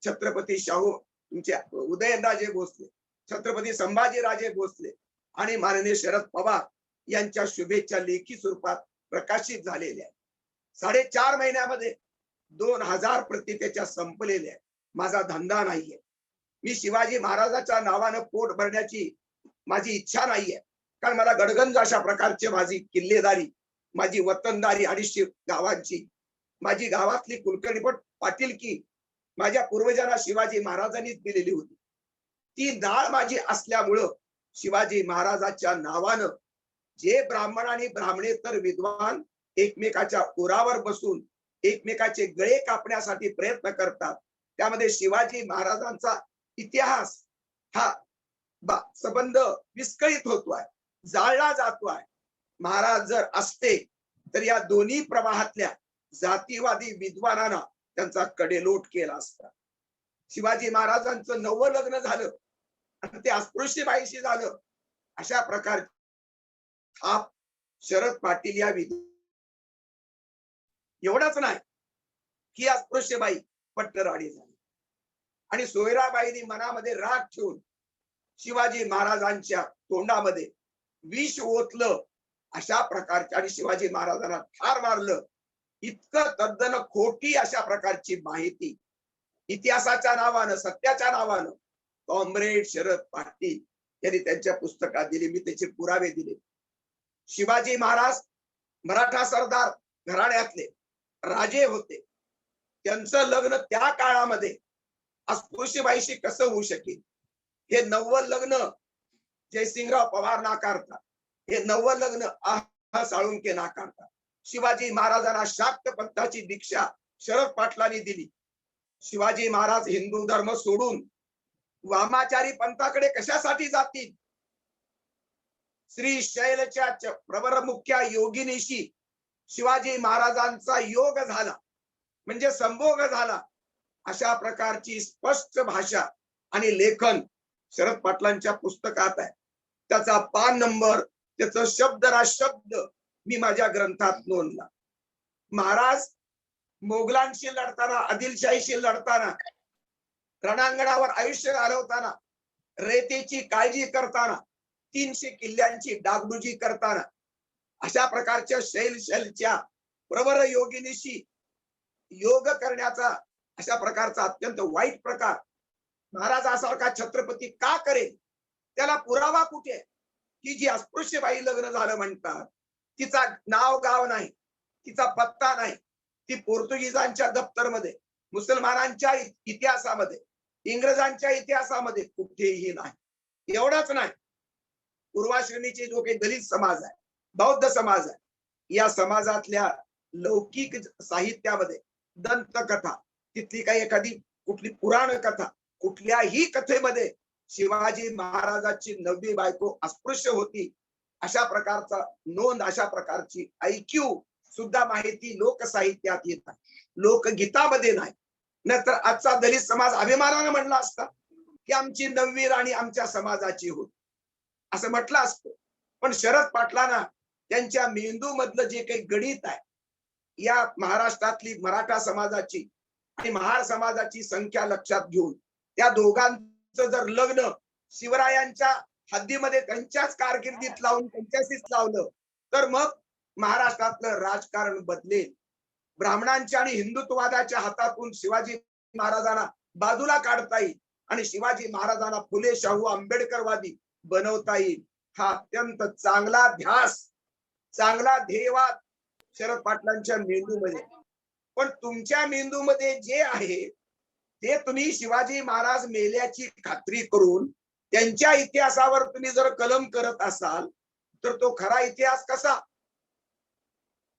छत्रपती शाहू तुमचे उदयनराजे भोसले, छत्रपती संभाजीराजे भोसले आणि माननीय शरद पवार यांच्या शुभेच्छा लेखी स्वरूपात प्रकाशित झालेल्या आहेत. 4.5 महिन्यामध्ये 2000 प्रती त्याच्या संपलेल्या आहेत. माझा धंदा नाहीये. मी शिवाजी महाराजाच्या नावानं पोट भरण्याची माझी इच्छा नाहीये, कारण मला गडगंज अशा प्रकारची माझी किल्लेदारी, माझी वतनदारी 250 गावांची, माझी गावातली कुलकर्णी पण पाटीलकी माझ्या पूर्वजांना शिवाजी महाराजांनीच दिलेली होती. ती नाळ माझी असल्यामुळं शिवाजी महाराजाच्या नावानं जे ब्राह्मण आणि ब्राह्मणेतर विद्वान एकमेकाच्या उरावर बसून एकमेकाचे गळे कापण्यासाठी प्रयत्न करतात. त्यामध्ये शिवाजी महाराजांचा इतिहास हा संबंध विस्कळीत होतोय, जाळला जातोय. महाराज जर असते तर या दोन्ही प्रवाहातल्या जातीवादी विद्वानांना त्यांचा कडेलोट केला असता. शिवाजी महाराजांचं 9वं लग्न झालं आणि ते अस्पृश्य बाईशी झालं. अशा प्रकार थाप शरद पाटील या एवढंच नाही की अस्पृश्य बाई पट्टराणी झाली आणि सोयराबाईंनी मनामध्ये राग ठेवून शिवाजी महाराजांच्या तोंडामध्ये विष ओतलं. अशा प्रकारच्या आणि शिवाजी महाराजांना ठार मारलं. इतकं तद्दन खोटी अशा प्रकारची माहिती इतिहासाच्या नावानं, सत्याच्या नावानं कॉम्रेड शरद पाटील यांनी त्यांच्या पुस्तकात दिली. मी त्याचे पुरावे दिले. शिवाजी महाराज मराठा सरदार घराण्यातले राजे होते. त्यांचं लग्न त्या काळामध्ये अस्पृश्यबाईशी कसं होऊ शकेल? हे 9वं लग्न जयसिंगराव पवार नाकारतात. हे 9वं लग्न साळुंके नाकारतात. शिवाजी महाराजांना शाक्त पंथाची दीक्षा शरद पाटलांनी दिली. शिवाजी महाराज हिंदू धर्म सोडून वामाचारी पंथाकडे कशासाठी जातील? श्री शैलच्या प्रवर मुख्या योगिनीशी शिवाजी महाराजांचा योग झाला म्हणजे संभोग झाला. अशा प्रकारची स्पष्ट भाषा आणि लेखन शरद पाटलांच्या पुस्तकात आहे. त्याचा पान नंबर, त्याचा शब्द मी माझ्या ग्रंथात नोंदला. महाराज मोगलांशी लढताना, आदिलशाहीशी लढताना, रणांगणावर आयुष्य घालवताना, रेतेची काळजी करताना, 300 किल्ल्यांची डागडुजी करताना, अशा प्रकारच्या शैलच्या प्रवर योगिनीशी योग करण्याचा अशा प्रकारचा अत्यंत वाईट प्रकार महाराजासारखा छत्रपती का करेल? त्याला पुरावा कुठे? की जी अस्पृश्य बाई लग्न झालं म्हणतात, तिचा नाव गाव नाही, तिचा पत्ता नाही, ती पोर्तुगीजांच्या दप्तरमध्ये, मुसलमानांच्या इतिहासामध्ये, इंग्रजांच्या इतिहासामध्ये कुठेही नाही. एवढंच नाही, पूर्वाश्रमीचे जो काही दलित समाज आहे, बौद्ध समाज आहे, या समाजातल्या लौकिक साहित्यामध्ये दंतकथा, तिथली काही एखादी कुठली पुराण कथा, कुठल्याही कथेमध्ये शिवाजी महाराजांची 9वी बायको अस्पृश्य होती अशा प्रकारचा नोंद, अशा प्रकारची IQ सुद्धा माहिती लोकसाहित्यात येत आहे, लोकगीतामध्ये नाही. नाहीतर आजचा दलित समाज अभिमानानं म्हणला असता की आमची 9वी राणी आमच्या समाजाची होती असं म्हटलं असतं. पण शरद पाटलांना त्यांच्या मेंदू मधलं जे काही गणित आहे, या महाराष्ट्रातली मराठा समाजाची आणि महार समाजाची संख्या लक्षात घेऊन त्या दोघांचं जर लग्न शिवरायांच्या हद्दीमध्ये त्यांच्याच कारकिर्दीत लावून त्यांच्याशीच लावलं तर मग महाराष्ट्रातलं राजकारण बदलेल. ब्राह्मणांच्या आणि हिंदुत्ववादाच्या हातातून शिवाजी महाराजांना बाजूला काढता येईल आणि शिवाजी महाराजांना फुले शाहू आंबेडकरवादी बनवता येईल. हा अत्यंत चांगला ध्यास, चांगला ध्येयवाद शरद पाटलांच्या मेंदूमध्ये. पण तुमच्या मेंदूमध्ये जे आहे ते तुम्ही शिवाजी महाराज मेल्याची खात्री करून त्यांच्या इतिहासावर तुम्ही जर कलम करत असाल तर तो खरा इतिहास कसा?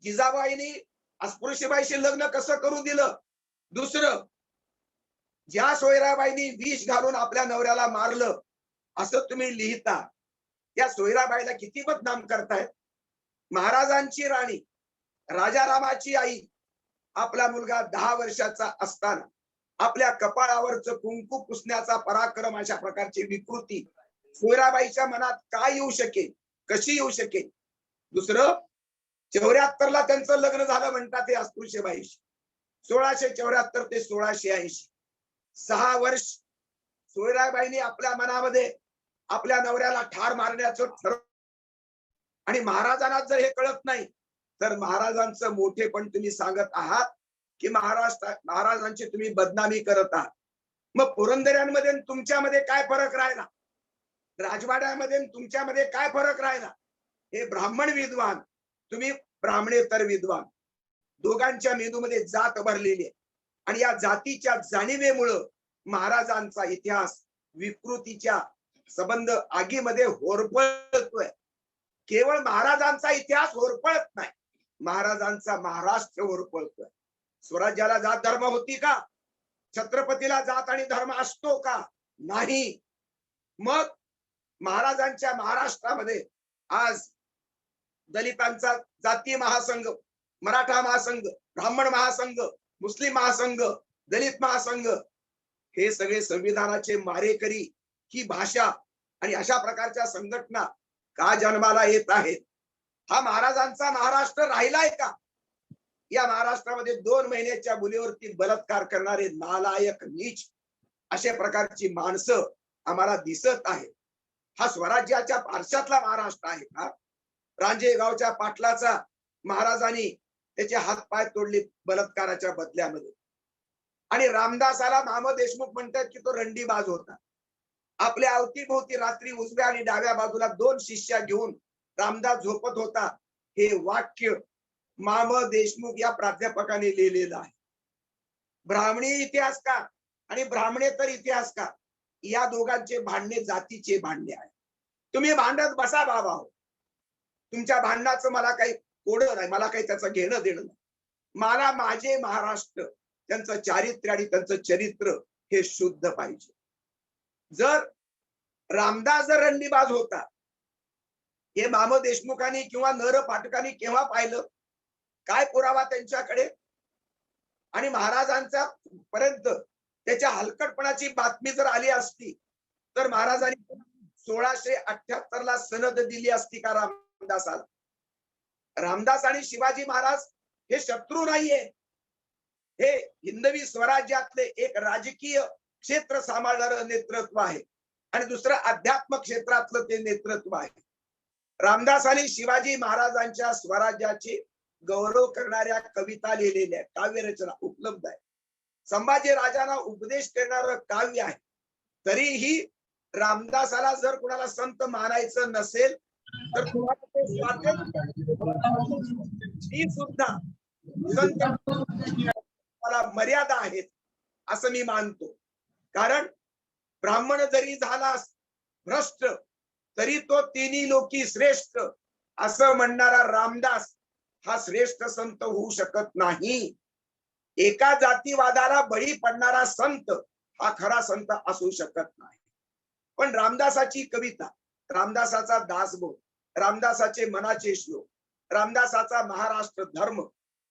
जिजाबाईंनी अस्पृश्यबाईशी लग्न कसं करू दिलं? दुसरं, ज्या सोयराबाईंनी विष घालून आपल्या नवऱ्याला मारलं असं तुम्ही लिहिता, त्या सोयराबाईला किती बदनाम करतायत. महाराजांची राणी, राजारामाची आई, आपला मुलगा 10 वर्षाचा असताना आपल्या कपाळावरचं कुंकू पुसण्याचा पराक्रम, अशा प्रकारची विकृती सोयराबाईच्या मनात काय येऊ शकेल, कशी येऊ शकेल? दुसरं, 74ला त्यांचं लग्न झालं म्हणतात ते अस्पृश्यबाईशी, 1674 ते 1680, 6 वर्ष सोयराबाईंनी आपल्या मनामध्ये आपल्या नवऱ्याला ठार मारण्याचं ठरवलं. आणि महाराजांना जर हे कळत नाही तर महाराजांचं मोठेपण तुम्ही सांगत आहात की महाराजांची तुम्ही बदनामी करत आहात. मग पुरंदऱ्यांमध्ये तुमच्यामध्ये काय फरक राहिला? राजवाड्यामध्ये तुमच्यामध्ये काय फरक राहिला? हे ब्राह्मण विद्वान, तुम्ही ब्राह्मणेतर विद्वान, दोघांच्या मेंदूमध्ये जात भरलेली आहे आणि या जातीच्या जाणीवेमुळं महाराजांचा इतिहास विकृतीच्या संबंध आगीमध्ये होरपळतोय. केवळ महाराजांचा इतिहास होरपळत नाही, महाराजांचा महाराष्ट्र होरपळतोय. स्वराज्याला जात धर्म होती का? छत्रपतीला जात आणि धर्म असतो का? नाही. मग महाराजांच्या महाराष्ट्रामध्ये आज दलितांचा जातीय महासंघ, मराठा महासंघ, ब्राह्मण महासंघ, मुस्लिम महासंघ, दलित महासंघ, हे सगळे संविधानाचे मारेकरी ही भाषा आणि अशा प्रकारच्या संघटना का जन्माला येत आहेत? हा महाराजांचा महाराष्ट्र राहिलाय का? या महाराष्ट्रामध्ये 2 महिन्याच्या मुलीवरती बलात्कार करणारे नालायक नीच अशा प्रकारची माणसं आम्हाला दिसत आहेत. हा स्वराज्याच्या पारशातला महाराष्ट्र आहे का? रांजेगावच्या पाटलाचा महाराजांनी त्याचे हातपाय तोडले बलात्काराच्या बदल्यामध्ये. आणि रामदासाला मामा देशमुख म्हणतात की तो रंडीबाज होता. आपल्या अवतीभोवती रात्री उजव्या आणि डाव्या बाजूला 2 शिष्या घेऊन रामदास झोपत होता. हे वाक्य माम देशमुख या प्राध्यापकाने लिहिलेलं आहे. ब्राह्मणी इतिहासकार आणि ब्राह्मणेतर इतिहासकार या दोघांचे भांडणे जातीचे भांडणे आहे. तुम्ही भांडत बसा बाबा हो. तुमच्या भांडणाचं मला काही कोडं नाही, मला काही त्याचं घेणं देणं नाही. मला माझे महाराष्ट्र, त्यांचं चारित्र्य आणि त्यांचं चरित्र हे शुद्ध पाहिजे. जर रामदास जर रंडीबाज होता हे माम देशमुखांनी किंवा नर पाटकांनी केव्हा पाहिलं? काय पुरावा त्यांच्याकडे? आणि महाराजांचा पर्यंत त्याच्या हलकटपणाची बातमी जर आली असती तर महाराजांनी 1678 ला सनद दिली असती का रामदासाला? रामदास आणि शिवाजी महाराज हे शत्रू नाहीये. हे हिंदवी स्वराज्यातले एक राजकीय क्षेत्र सांभाळणारं नेतृत्व आहे आणि दुसरं अध्यात्म क्षेत्रातलं ते नेतृत्व आहे. रामदास आणि शिवाजी महाराजांच्या स्वराज्याची गौरव करणाऱ्या कविता लिहिलेल्या आहेत, काव्यरचना उपलब्ध आहे. संभाजी राजांना उपदेश करणारं काव्य आहे. तरीही रामदासाला जर कुणाला संत मानायचं नसेल तर तुम्हाला ते स्वातंत्र्य सुद्धा संत मला मर्यादा आहेत असं मी मानतो. कारण ब्राह्मण जरी झाला भ्रष्ट तरी तो तिन्ही लोकी श्रेष्ठ असं म्हणणारा रामदास हा श्रेष्ठ संत होऊ शकत नाही. एका जातीवादाला बळी पडणारा संत हा खरा संत असू शकत नाही. पण रामदासाची कविता, रामदासाचा दासबोध, रामदासाचे मनाचे श्लोक, रामदासाचा महाराष्ट्र धर्म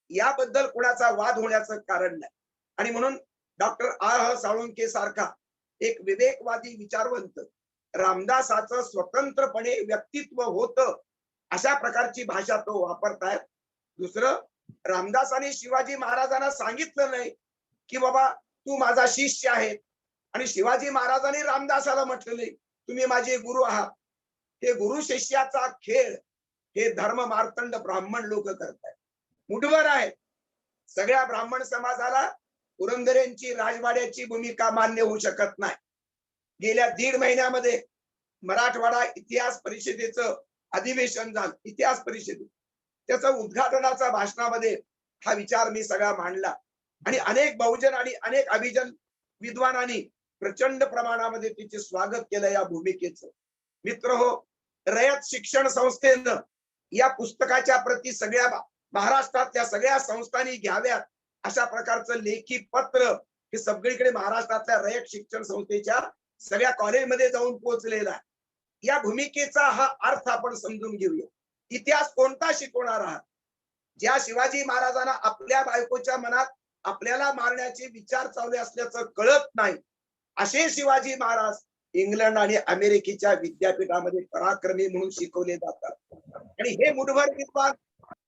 याबद्दल कुणाचा वाद होण्याचं कारण नाही. आणि म्हणून डॉक्टर R. साळुंखे सारखा एक विवेकवादी विचारवंत रामदासाचं स्वतंत्रपणे व्यक्तित्व होतं अशा प्रकारची भाषा तो वापरतायत. दुसरं, रामदासांनी शिवाजी महाराजांना सांगितलं नाही की बाबा तू माझा शिष्य आहे, आणि शिवाजी महाराजांनी रामदासाला म्हटलं नाही तुम्ही माझे गुरु आहात. हे गुरु शिष्याचा खेळ हे धर्म मार्तंड ब्राह्मण लोक करतायत. मुठभर आहे. सगळ्या ब्राह्मण समाजाला पुरंदरेंची राजवाड्याची भूमिका मान्य होऊ शकत नाही. गेल्या 1.5 महिन्यामध्ये मराठवाडा इतिहास परिषदेचं अधिवेशन झालं. इतिहास परिषदेत त्याचं उद्घाटनाच्या भाषणामध्ये हा विचार मी सगळा मांडला आणि अनेक बहुजन आणि अनेक अभिजन विद्वानांनी प्रचंड प्रमाणामध्ये तिचे स्वागत केलं या भूमिकेचं. मित्र हो, रयत शिक्षण संस्थेनं या पुस्तकाच्या प्रती सगळ्या महाराष्ट्रातल्या सगळ्या संस्थांनी घ्याव्यात अशा प्रकारचं लेखी पत्र हे सगळीकडे महाराष्ट्रातल्या रयत शिक्षण संस्थेच्या सगळ्या कॉलेजमध्ये जाऊन पोहोचलेला आहे. या भूमिकेचा हा अर्थ आपण समजून घेऊया. इतिहास कोणता शिकवणार आहात? ज्या शिवाजी महाराजांना आपल्या बायकोच्या मनात आपल्याला मारण्याचे विचार चालले असल्याचं कळत नाही असे शिवाजी महाराज इंग्लंड आणि अमेरिकेच्या विद्यापीठामध्ये पराक्रमी म्हणून शिकवले जातात. आणि हे मुठभर विद्वान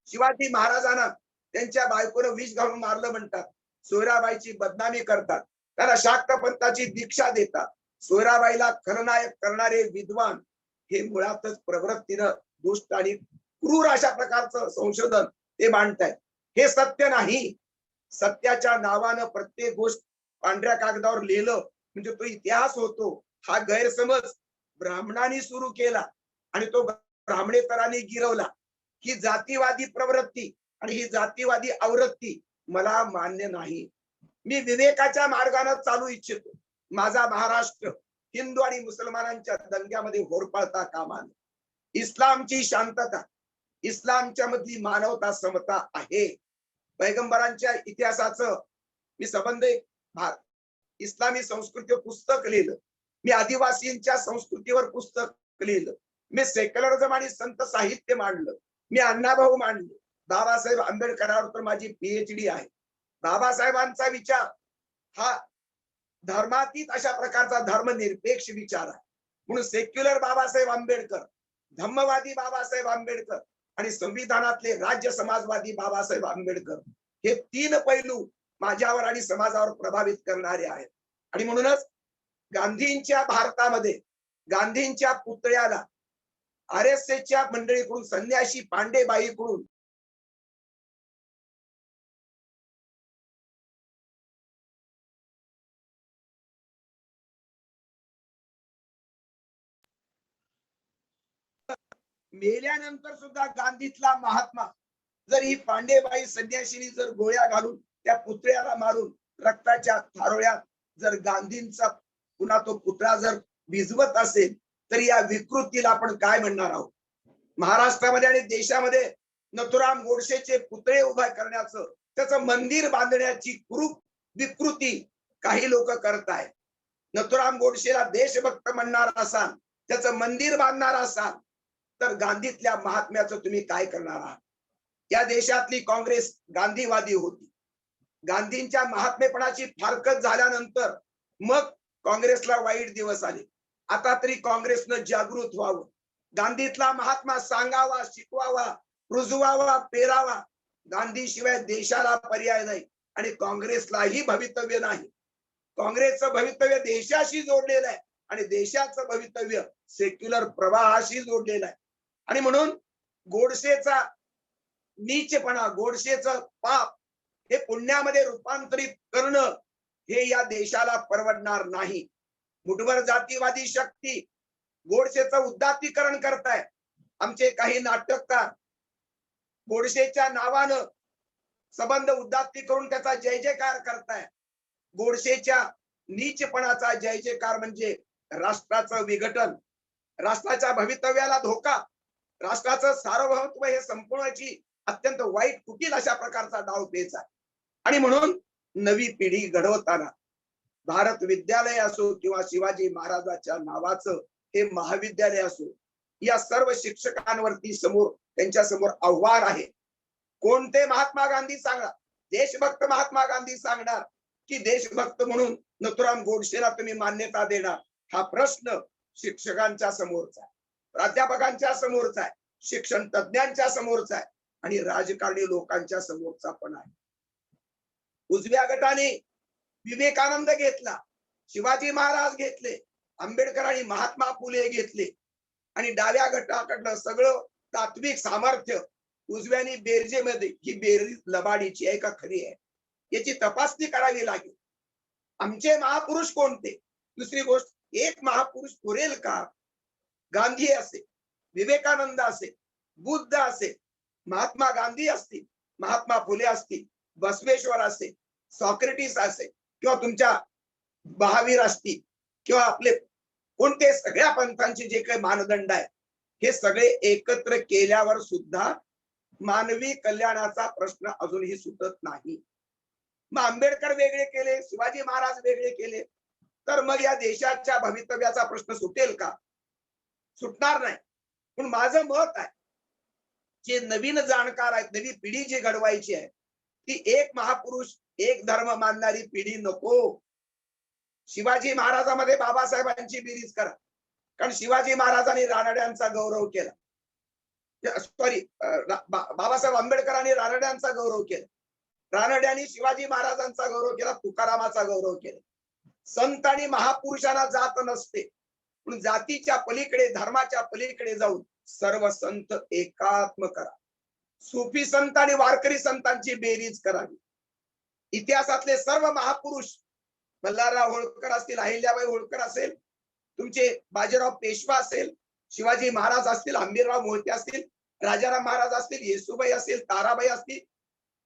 शिवाजी महाराजांना त्यांच्या बायकोनं विष घालून मारलं म्हणतात. सोयराबाईची बदनामी करतात, त्याला शाक्त पंथाची दीक्षा देतात. सोयराबाईला खलनायक करणारे विद्वान हे मुळातच प्रवृत्तीनं दुष्ट आणि क्रूर अशा प्रकारचं संशोधन ते मांडतायत. हे सत्य नाही. सत्याच्या नावानं प्रत्येक गोष्ट पांढऱ्या कागदावर लिहिलं म्हणजे तो इतिहास होतो हा गैरसमज ब्राह्मणांनी सुरू केला आणि तो ब्राह्मणेतरांनी गिरवला. ही जातीवादी प्रवृत्ती आणि ही जातीवादी आवृत्ती मला मान्य नाही. मी विवेकाच्या मार्गाने चालू इच्छितो. माझा महाराष्ट्र हिंदू आणि मुसलमानांच्या दंग्यामध्ये होरपळता कामा नये. इस्लामची शांतता, इस्लामच्या मधली मानवता समता आहे. पैगंबरांच्या इतिहासाचं मी संबंध इस्लामी संस्कृतीवर पुस्तक लिहिलं, मी आदिवासींच्या संस्कृतीवर पुस्तक लिहिलं, मी सेक्युलरिझम आणि संत साहित्य मांडलं, मी अण्णाभाऊ मांडले, बाबासाहेब आंबेडकरांवर तर माझी PhD आहे. बाबासाहेबांचा विचार हा धर्मातीत अशा प्रकारचा धर्मनिरपेक्ष विचार आहे. म्हणून सेक्युलर बाबासाहेब आंबेडकर, धम्मवादी बाबासाहेब आंबेडकर आणि संविधानातले राज्य समाजवादी बाबासाहेब आंबेडकर हे 3 पैलू माझ्यावर आणि समाजावर प्रभावित करणारे आहेत. आणि म्हणूनच गांधींच्या भारतामध्ये गांधींच्या पुतळ्याला RSSच्या मंडळीकडून, संन्याशी पांडेबाईकडून मेल्यानंतर सुद्धा गांधीतला महात्मा जर ही पांडेबाई संन्याशीनी जर गोळ्या घालून त्या पुतळ्याला मारून रक्ताच्या थारोळ्यात जर गांधींचा पुन्हा तो पुतळा जर भिजवत असेल तर या विकृतीला आपण काय म्हणणार आहोत? महाराष्ट्रामध्ये आणि देशामध्ये नथुराम गोडसेचे पुतळे उभा करण्याचं, त्याचं मंदिर बांधण्याची कुरूप विकृती काही लोक करत आहेत. नथुराम गोडसेला देशभक्त म्हणणार असाल, त्याचं मंदिर बांधणार असाल, तर गांधीतल्या महात्म्याचं तुम्ही काय करणार आहात? या देशातली काँग्रेस गांधीवादी होती. गांधींच्या महात्मेपणाची फारकत झाल्यानंतर मग काँग्रेसला वाईट दिवस आले. आता तरी काँग्रेसनं जागृत व्हावं, गांधीतला महात्मा सांगावा, शिकवावा, रुजवावा, पेरावा. गांधीशिवाय देशाला पर्याय नाही आणि काँग्रेसलाही भवितव्य नाही. काँग्रेसचं भवितव्य देशाशी जोडलेलं आहे आणि देशाचं भवितव्य सेक्युलर प्रवाहाशी जोडलेलं आहे. आणि म्हणून गोडसेचा नीचपणा, गोडसेचं पाप हे पुण्यामध्ये रूपांतरित करणं हे या देशाला परवडणार नाही. मुठभर जातीवादी शक्ती गोडसेचं उदात्तीकरण करताय. आमचे काही नाटककार गोडसेच्या नावानं संबंध उदात्ती करून त्याचा जय जयकार करताय. गोडसेच्या नीचपणाचा जय जयकार म्हणजे राष्ट्राचं विघटन, राष्ट्राच्या भवितव्याला धोका, राष्ट्राचं सार्वभौमत्व हे संपवण्याची अत्यंत वाईट कुटील अशा प्रकारचा डाव पेच आहे. आणि म्हणून नवी पिढी घडवताना भारत विद्यालय असो किंवा शिवाजी महाराजांच्या नावाचं हे महाविद्यालय असो, या सर्व शिक्षकांवरती त्यांच्या समोर आव्हान आहे. कोणते महात्मा गांधी सांगा, देशभक्त महात्मा गांधी सांगणार की देशभक्त म्हणून नथुराम गोडसेला तुम्ही मान्यता देणार? हा प्रश्न शिक्षकांच्या समोरचा आहे, प्राध्यापकांच्या समोरचा आहे, शिक्षण तज्ञांच्या समोरचा आहे आणि राजकारणी लोकांच्या समोरचा पण आहे. उजव्या गटाने विवेकानंद घेतला, शिवाजी महाराज घेतले, आंबेडकर आणि महात्मा फुले घेतले आणि डाव्या गटाकडनं सगळं तात्विक सामर्थ्य उजव्याने बेरजेमध्ये, ही बेरीज लबाडीची आहे का खरी आहे याची तपासणी करावी लागेल. आमचे महापुरुष कोणते? दुसरी गोष्ट, एक महापुरुष पुरेल का? गांधी असेल, विवेकानंद असेल, बुद्ध असेल, महात्मा गांधी असतील, महात्मा फुले असतील, बसवेश्वर असेल, सॉक्रेटिस असेल किंवा तुमच्या महावीर असतील किंवा आपले कोणते सगळ्या पंथांचे जे काही मानदंड आहेत हे सगळे एकत्र केल्यावर सुद्धा मानवी कल्याणाचा प्रश्न अजूनही सुटत नाही. मग आंबेडकर वेगळे केले, शिवाजी महाराज वेगळे केले तर मग या देशाच्या भवितव्याचा प्रश्न सुटेल का? सुटणार नाही. पण माझं मत आहे, जे नवीन जाणकार आहेत, नवी पिढी जी घडवायची आहे ती एक महापुरुष एक धर्म मानणारी पिढी नको. शिवाजी महाराजांमध्ये बाबासाहेबांची बेरीज करा, कारण शिवाजी महाराजांनी रानड्यांचा गौरव केला. सॉरी, बाबासाहेब आंबेडकरांनी रानड्यांचा गौरव केला, रानड्यांनी शिवाजी महाराजांचा गौरव केला, तुकारामाचा गौरव केला. संत आणि महापुरुषांना जात नसते, पण जातीच्या पलीकडे, धर्माच्या पलीकडे जाऊन सर्व संत एकात्म करा. सुफी संत आणि वारकरी संतांची बेरीज करावी. इतिहासातले सर्व महापुरुष, मल्हारराव होळकर असतील, अहिल्याबाई होळकर असेल, तुमचे बाजीराव पेशवा असेल, शिवाजी महाराज असतील, हंबीरराव मोहिते असतील, राजाराम महाराज असतील, येसुबाई असेल, ताराबाई असतील,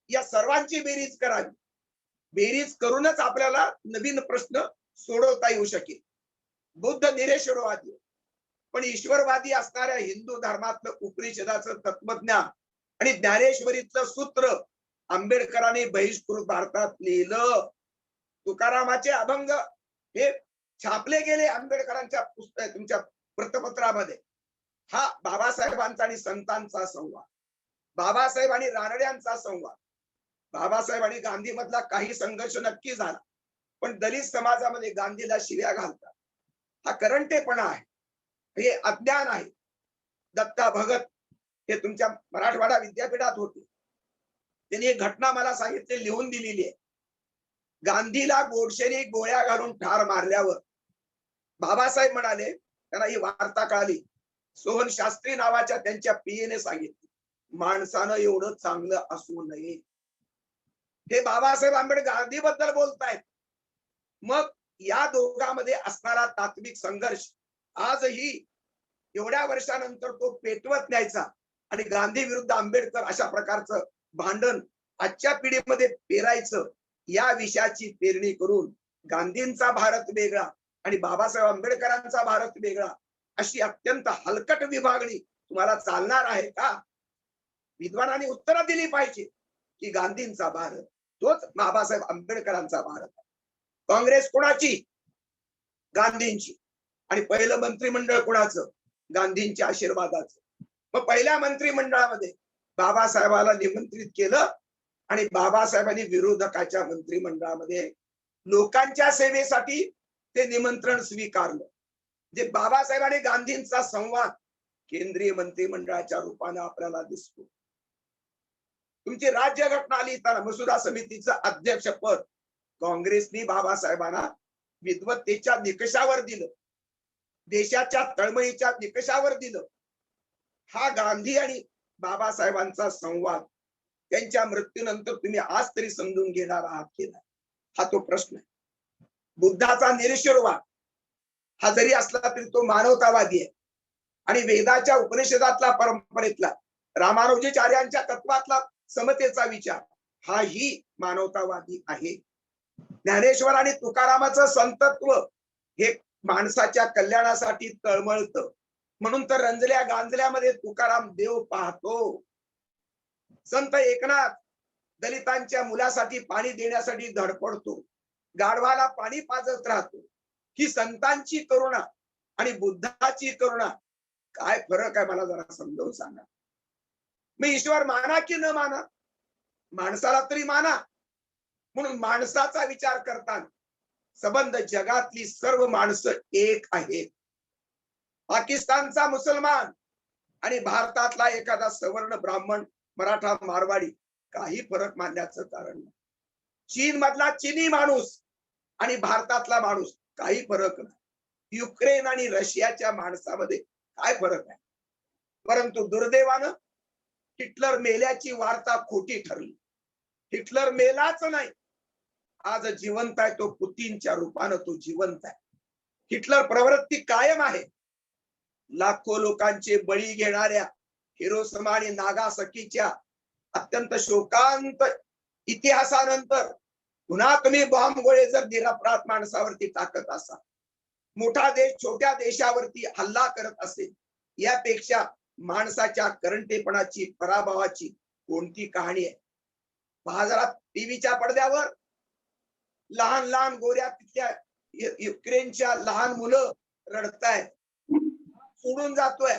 या सर्वांची बेरीज करावी. बेरीज करूनच आपल्याला नवीन प्रश्न सोडवता येऊ शकेल. बुद्ध निरेश्वरवादी पण ईश्वरवादी असणाऱ्या हिंदू धर्मातलं उपनिषदाचं तत्वज्ञान आणि ज्ञानेश्वरीतलं सूत्र आंबेडकरांनी बहिष्कृत भारतात लिहिलं. तुकारामाचे अभंग हे छापले गेले आंबेडकरांच्या पुस्तक तुमच्या वृत्तपत्रामध्ये. हा बाबासाहेबांचा आणि संतांचा संवाद, बाबासाहेब आणि रानड्यांचा संवाद. बाबासाहेब आणि गांधी मधला काही संघर्ष नक्की झाला, पण दलित समाजामध्ये गांधीला शिव्या घालतात, हा करंटेपणा आहे, हे अज्ञान आहे. दत्ता भगत हे तुमच्या मराठवाडा विद्यापीठात होते, त्यांनी एक घटना मला सांगितली, लिहून दिलेली आहे. गांधीला गोडसेने गोळ्या घालून ठार मारल्यावर बाबासाहेब म्हणाले, त्यांना ही वार्ता कळाली, सोहन शास्त्री नावाच्या त्यांच्या पीएने सांगितले, माणसानं एवढं चांगलं असू नये. हे बाबासाहेब आंबेडकर गांधीबद्दल बोलतायत. मग या दोघांमध्ये असणारा तात्विक संघर्ष आजही एवढ्या वर्षानंतर तो पेटवत न्यायचा आणि गांधी विरुद्ध आंबेडकर अशा प्रकारचं भांडण आजच्या पिढीमध्ये पेरायचं, या विषयाची पेरणी करून गांधींचा भारत वेगळा आणि बाबासाहेब आंबेडकरांचा भारत वेगळा अशी अत्यंत हलकट विभागणी तुम्हाला चालणार आहे का? विद्वानांनी उत्तरं दिली पाहिजे की गांधींचा भारत तोच बाबासाहेब आंबेडकरांचा भारत. काँग्रेस कोणाची? गांधींची. आणि पहिलं मंत्रिमंडळ कोणाचं? गांधींच्या आशीर्वादाचं. मग पहिल्या मंत्रिमंडळामध्ये बाबासाहेबाला निमंत्रित केलं आणि बाबासाहेबांनी विरोधकाच्या मंत्रिमंडळामध्ये लोकांच्या सेवेसाठी ते निमंत्रण स्वीकारलं. जे बाबासाहेब आणि गांधींचा संवाद केंद्रीय मंत्रिमंडळाच्या रूपाने आपल्याला दिसतो. तुमची राज्यघटना लिहिताना मसुदा समितीचं अध्यक्षपद काँग्रेसने बाबासाहेबांना विद्वत्तेच्या निकषावर दिलं, देशाच्या तळमळीच्या निकषावर दिलं. हा गांधी आणि बाबासाहेबांचा संवाद त्यांच्या मृत्यूनंतर तुम्ही आज तरी समजून घेणार आहात की नाही, हा तो प्रश्न आहे. बुद्धाचा निरीश्वरवाद हा जरी असला तरी तो मानवतावादी आहे आणि वेदाच्या उपनिषदातला परंपरेतला रामानुजाचार्यांच्या तत्वातला समतेचा विचार हाही मानवतावादी आहे. ज्ञानेश्वर आणि तुकारामाचं संतत्व हे माणसाच्या कल्याणासाठी तळमळतं, म्हणून तर रंजल्या गांजल्यामध्ये तुकाराम देव पाहतो. संत एकनाथ दलितांच्या मुलासाठी पाणी देण्यासाठी धडपडतो, गाढवाला पाणी पाजत राहतो. ही संतांची करुणा आणि बुद्धाची करुणा, काय फरक आहे मला जरा समजावून सांगा. मी ईश्वर माना की न माना, माणसाला तरी माना. म्हणून माणसाचा विचार करताना संबंध जगातली सर्व माणसं एक आहेत. पाकिस्तानचा मुसलमान आणि भारतातला एखादा सवर्ण ब्राह्मण, मराठा, मारवाडी काही फरक मानण्याचं कारण नाही. चीन मधला चिनी माणूस आणि भारतातला माणूस काही फरक नाही. युक्रेन आणि रशियाच्या माणसामध्ये काय फरक आहे. परंतु दुर्दैवानं हिटलर मेल्याची वार्ता खोटी ठरली. हिटलर मेलाच नाही, आज जिवंत आहे. तो पुतीनच्या रूपानं तो जिवंत आहे. हिटलर प्रवृत्ती कायम आहे. लाखो लोकांचे बळी घेणाऱ्या हिरोशिमा आणि नागासाकीच्या अत्यंत शोकांत इतिहासानंतर पुन्हा तुम्ही बॉम्ब गोळे जर निरपराध माणसावरती टाकत असाल, मोठा देश छोट्या देशावरती हल्ला करत असेल, यापेक्षा माणसाच्या करंटेपणाची, पराभवाची कोणती कहाणी आहे? पहा जरा टीव्हीच्या पडद्यावर लहान लहान गोऱ्या तिथल्या युक्रेनच्या लहान मुलं रडतायत, सोडून जातोय.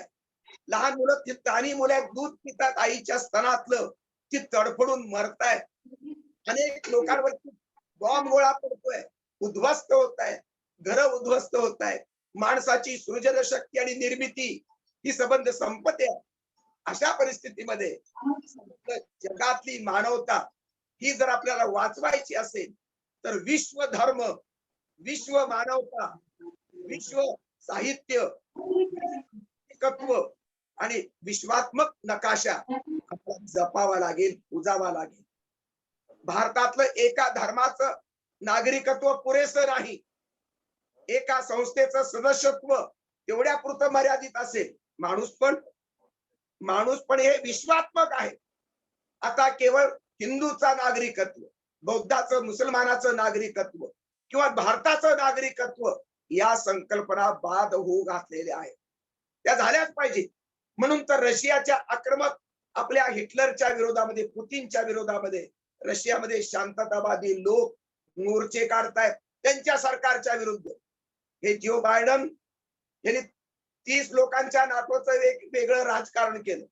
लहान मुलं, लहान मुलं दूध पितात आईच्या स्तनातलं, ती तडफडून मरतायत. अनेक लोकांवरती बॉम्ब गोळा पडतोय, उद्ध्वस्त होत आहे, घर उद्ध्वस्त होत आहे. माणसाची सृजन शक्ती आणि निर्मिती ही संबंध संपते. अशा परिस्थितीमध्ये जगातली मानवता ही जर आपल्याला वाचवायची असेल तर विश्व धर्म, विश्व मानवता, विश्व साहित्य, एकत्व आणि विश्वात्मक नकाशा आपल्याला जपावा लागेल, पूजावा लागेल. भारतातलं एका धर्माचं नागरिकत्व पुरेसं नाही. एका संस्थेचं सदस्यत्व तेवढ्या पुरतं मर्यादित असेल. माणूस पण हे विश्वात्मक आहे. आता केवळ हिंदूचा नागरिकत्व, बौद्धाचं, मुसलमानाचं नागरिकत्व किंवा भारताचं नागरिकत्व या संकल्पना बाद होऊ घातलेल्या आहेत. त्या झाल्याच पाहिजे. म्हणून तर रशियाच्या आक्रमक आपल्या हिटलरच्या विरोधामध्ये, पुतीनच्या विरोधामध्ये रशियामध्ये शांततावादी लोक मोर्चे काढतायत त्यांच्या सरकारच्या विरुद्ध. हे जो बायडन यांनी 30 लोकांच्या नाटोचं एक वेगळं राजकारण केलं,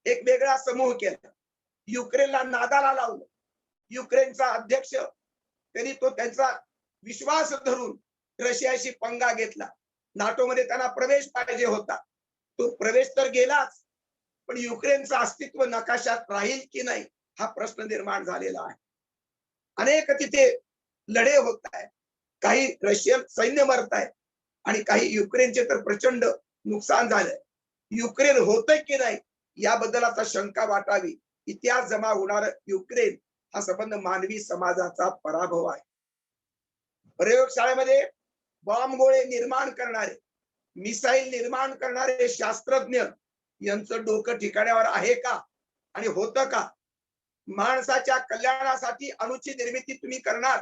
एक वेगळा समूह केला, युक्रेनला नादाला लावलं. युक्रेनचा अध्यक्ष त्यांनी तो त्यांचा विश्वास धरून रशियाशी पंगा घेतला. नाटोमध्ये त्यांना प्रवेश पाहिजे होता, तो प्रवेश तर गेलाच, पण युक्रेनचं अस्तित्व नकाशात राहील की नाही हा प्रश्न निर्माण झालेला आहे. अनेक तिथे लढे होत आहेत, काही रशियन सैन्य मरत आहे आणि काही युक्रेनचे तर प्रचंड नुकसान झालंय. युक्रेन होतंय की नाही याबद्दल आता शंका वाटावी. इतिहास जमा होणार युक्रेन हा संबंध मानवी समाजाचा पराभव आहे. प्रयोगशाळेमध्ये बॉम्ब गोळे निर्माण करणारे, मिसाईल निर्माण करणारे शास्त्रज्ञ यांचं डोकं ठिकाण्यावर आहे का आणि होतं का? माणसाच्या कल्याणासाठी अणुची निर्मिती तुम्ही करणार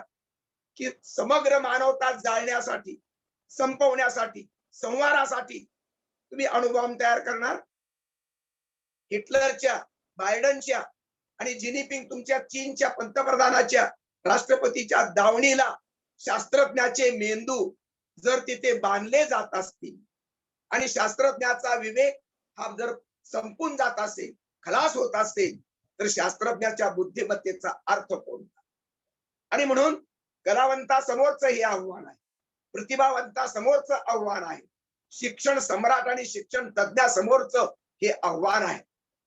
की समग्र मानवता जाळण्यासाठी, संपवण्यासाठी, संहारासाठी तुम्ही अणुबॉम्ब तयार करणार? हिटलरच्या, बायडनच्या आणि जिनिपिंग तुमच्या चीनच्या पंतप्रधानाच्या, राष्ट्रपतीच्या दावणीला शास्त्रज्ञाचे मेंदू जर तिथे बांधले जात असतील आणि शास्त्रज्ञाचा विवेक हा जर संपून जात असेल, खलास होत असेल, तर शास्त्रज्ञाच्या बुद्धिमत्तेचा अर्थ कोणता? आणि म्हणून कलावंतासमोरचं हे आव्हान आहे, प्रतिभावंतासमोरचं आव्हान आहे, शिक्षण सम्राट आणि शिक्षण तज्ञासमोरचं हे आव्हान आहे,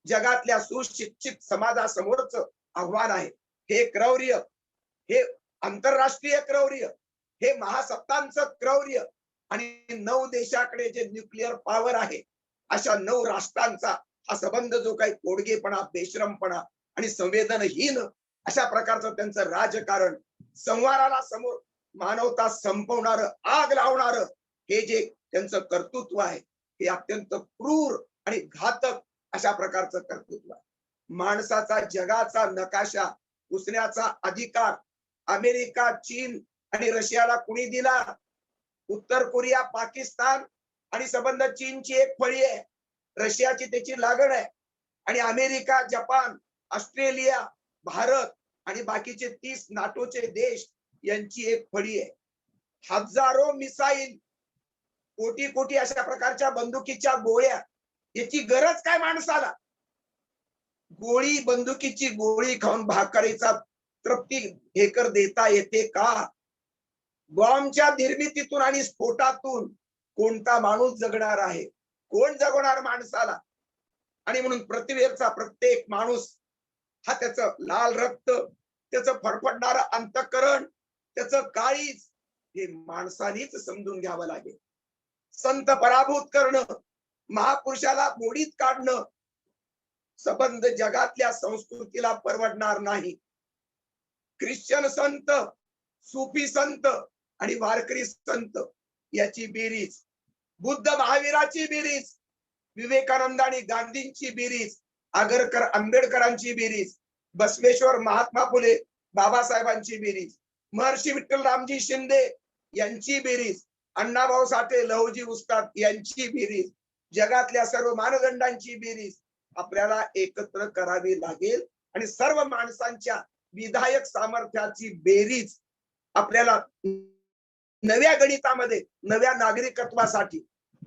जगातल्या सुशिक्षित समाजासमोरचं आव्हान आहे. हे क्रौर्य, हे आंतरराष्ट्रीय क्रौर्य, हे महासत्तांचं क्रौर्य आणि 9 देशाकडे जे न्यूक्लिअर पॉवर आहे, अशा 9 राष्ट्रांचा हा संबंध जो काही पोडगेपणा, बेशरमपणा आणि संवेदनहीन अशा प्रकारचं त्यांचं राजकारण, संहाराला समोर मानवता संपवणारं, आग लावणारं हे जे त्यांचं कर्तृत्व आहे, हे अत्यंत क्रूर आणि घातक अशा प्रकारचं कर्तृत्व आहे. माणसाचा जगाचा नकाशा पुसण्याचा अधिकार अमेरिका, चीन आणि रशियाला कुणी दिला? उत्तर कोरिया, पाकिस्तान आणि संबंध चीनची एक फळी आहे, रशियाची त्याची लागण आहे, आणि अमेरिका, जपान, ऑस्ट्रेलिया, भारत आणि बाकीचे 30 नाटोचे देश यांची एक फळी आहे. हजारो मिसाईल, कोटी कोटी अशा प्रकारच्या बंदुकीच्या गोळ्या, याची गरज काय माणसाला? गोळी, बंदुकीची गोळी खाऊन भाकरीचा तृप्ती हेकर देता येते का? बॉम्बच्या निर्मितीतून आणि स्फोटातून कोणता माणूस जगणार आहे? कोण जगवणार माणसाला? आणि म्हणून पृथ्वीवरचा प्रत्येक माणूस हा त्याचं लाल रक्त, त्याचं फडफडणारं अंतःकरण, त्याचं काळीज हे माणसानेच समजून घ्यावं लागेल. संत पराभूत करणं, महापुरुषाला मोडीत काढणं संबंध जगातल्या संस्कृतीला परवडणार नाही. ख्रिश्चन संत, सुफी संत आणि वारकरी संत याची बेरीज, बुद्ध महावीराची बेरीज, विवेकानंद आणि गांधींची बेरीज, आगरकर आंबेडकरांची बेरीज, बसवेश्वर महात्मा फुले बाबासाहेबांची बेरीज, महर्षी विठ्ठलरामजी शिंदे यांची बेरीज, अण्णाभाऊ साठे, लहुजी उस्ताद यांची बेरीज, जगातल्या सर्व मानदंडांची बेरीज आपल्याला एकत्र करावी लागेल आणि सर्व माणसांच्या विधायक सामर्थ्याची बेरीज आपल्याला नव्या गणितामध्ये, नव्या नागरिकत्वासाठी,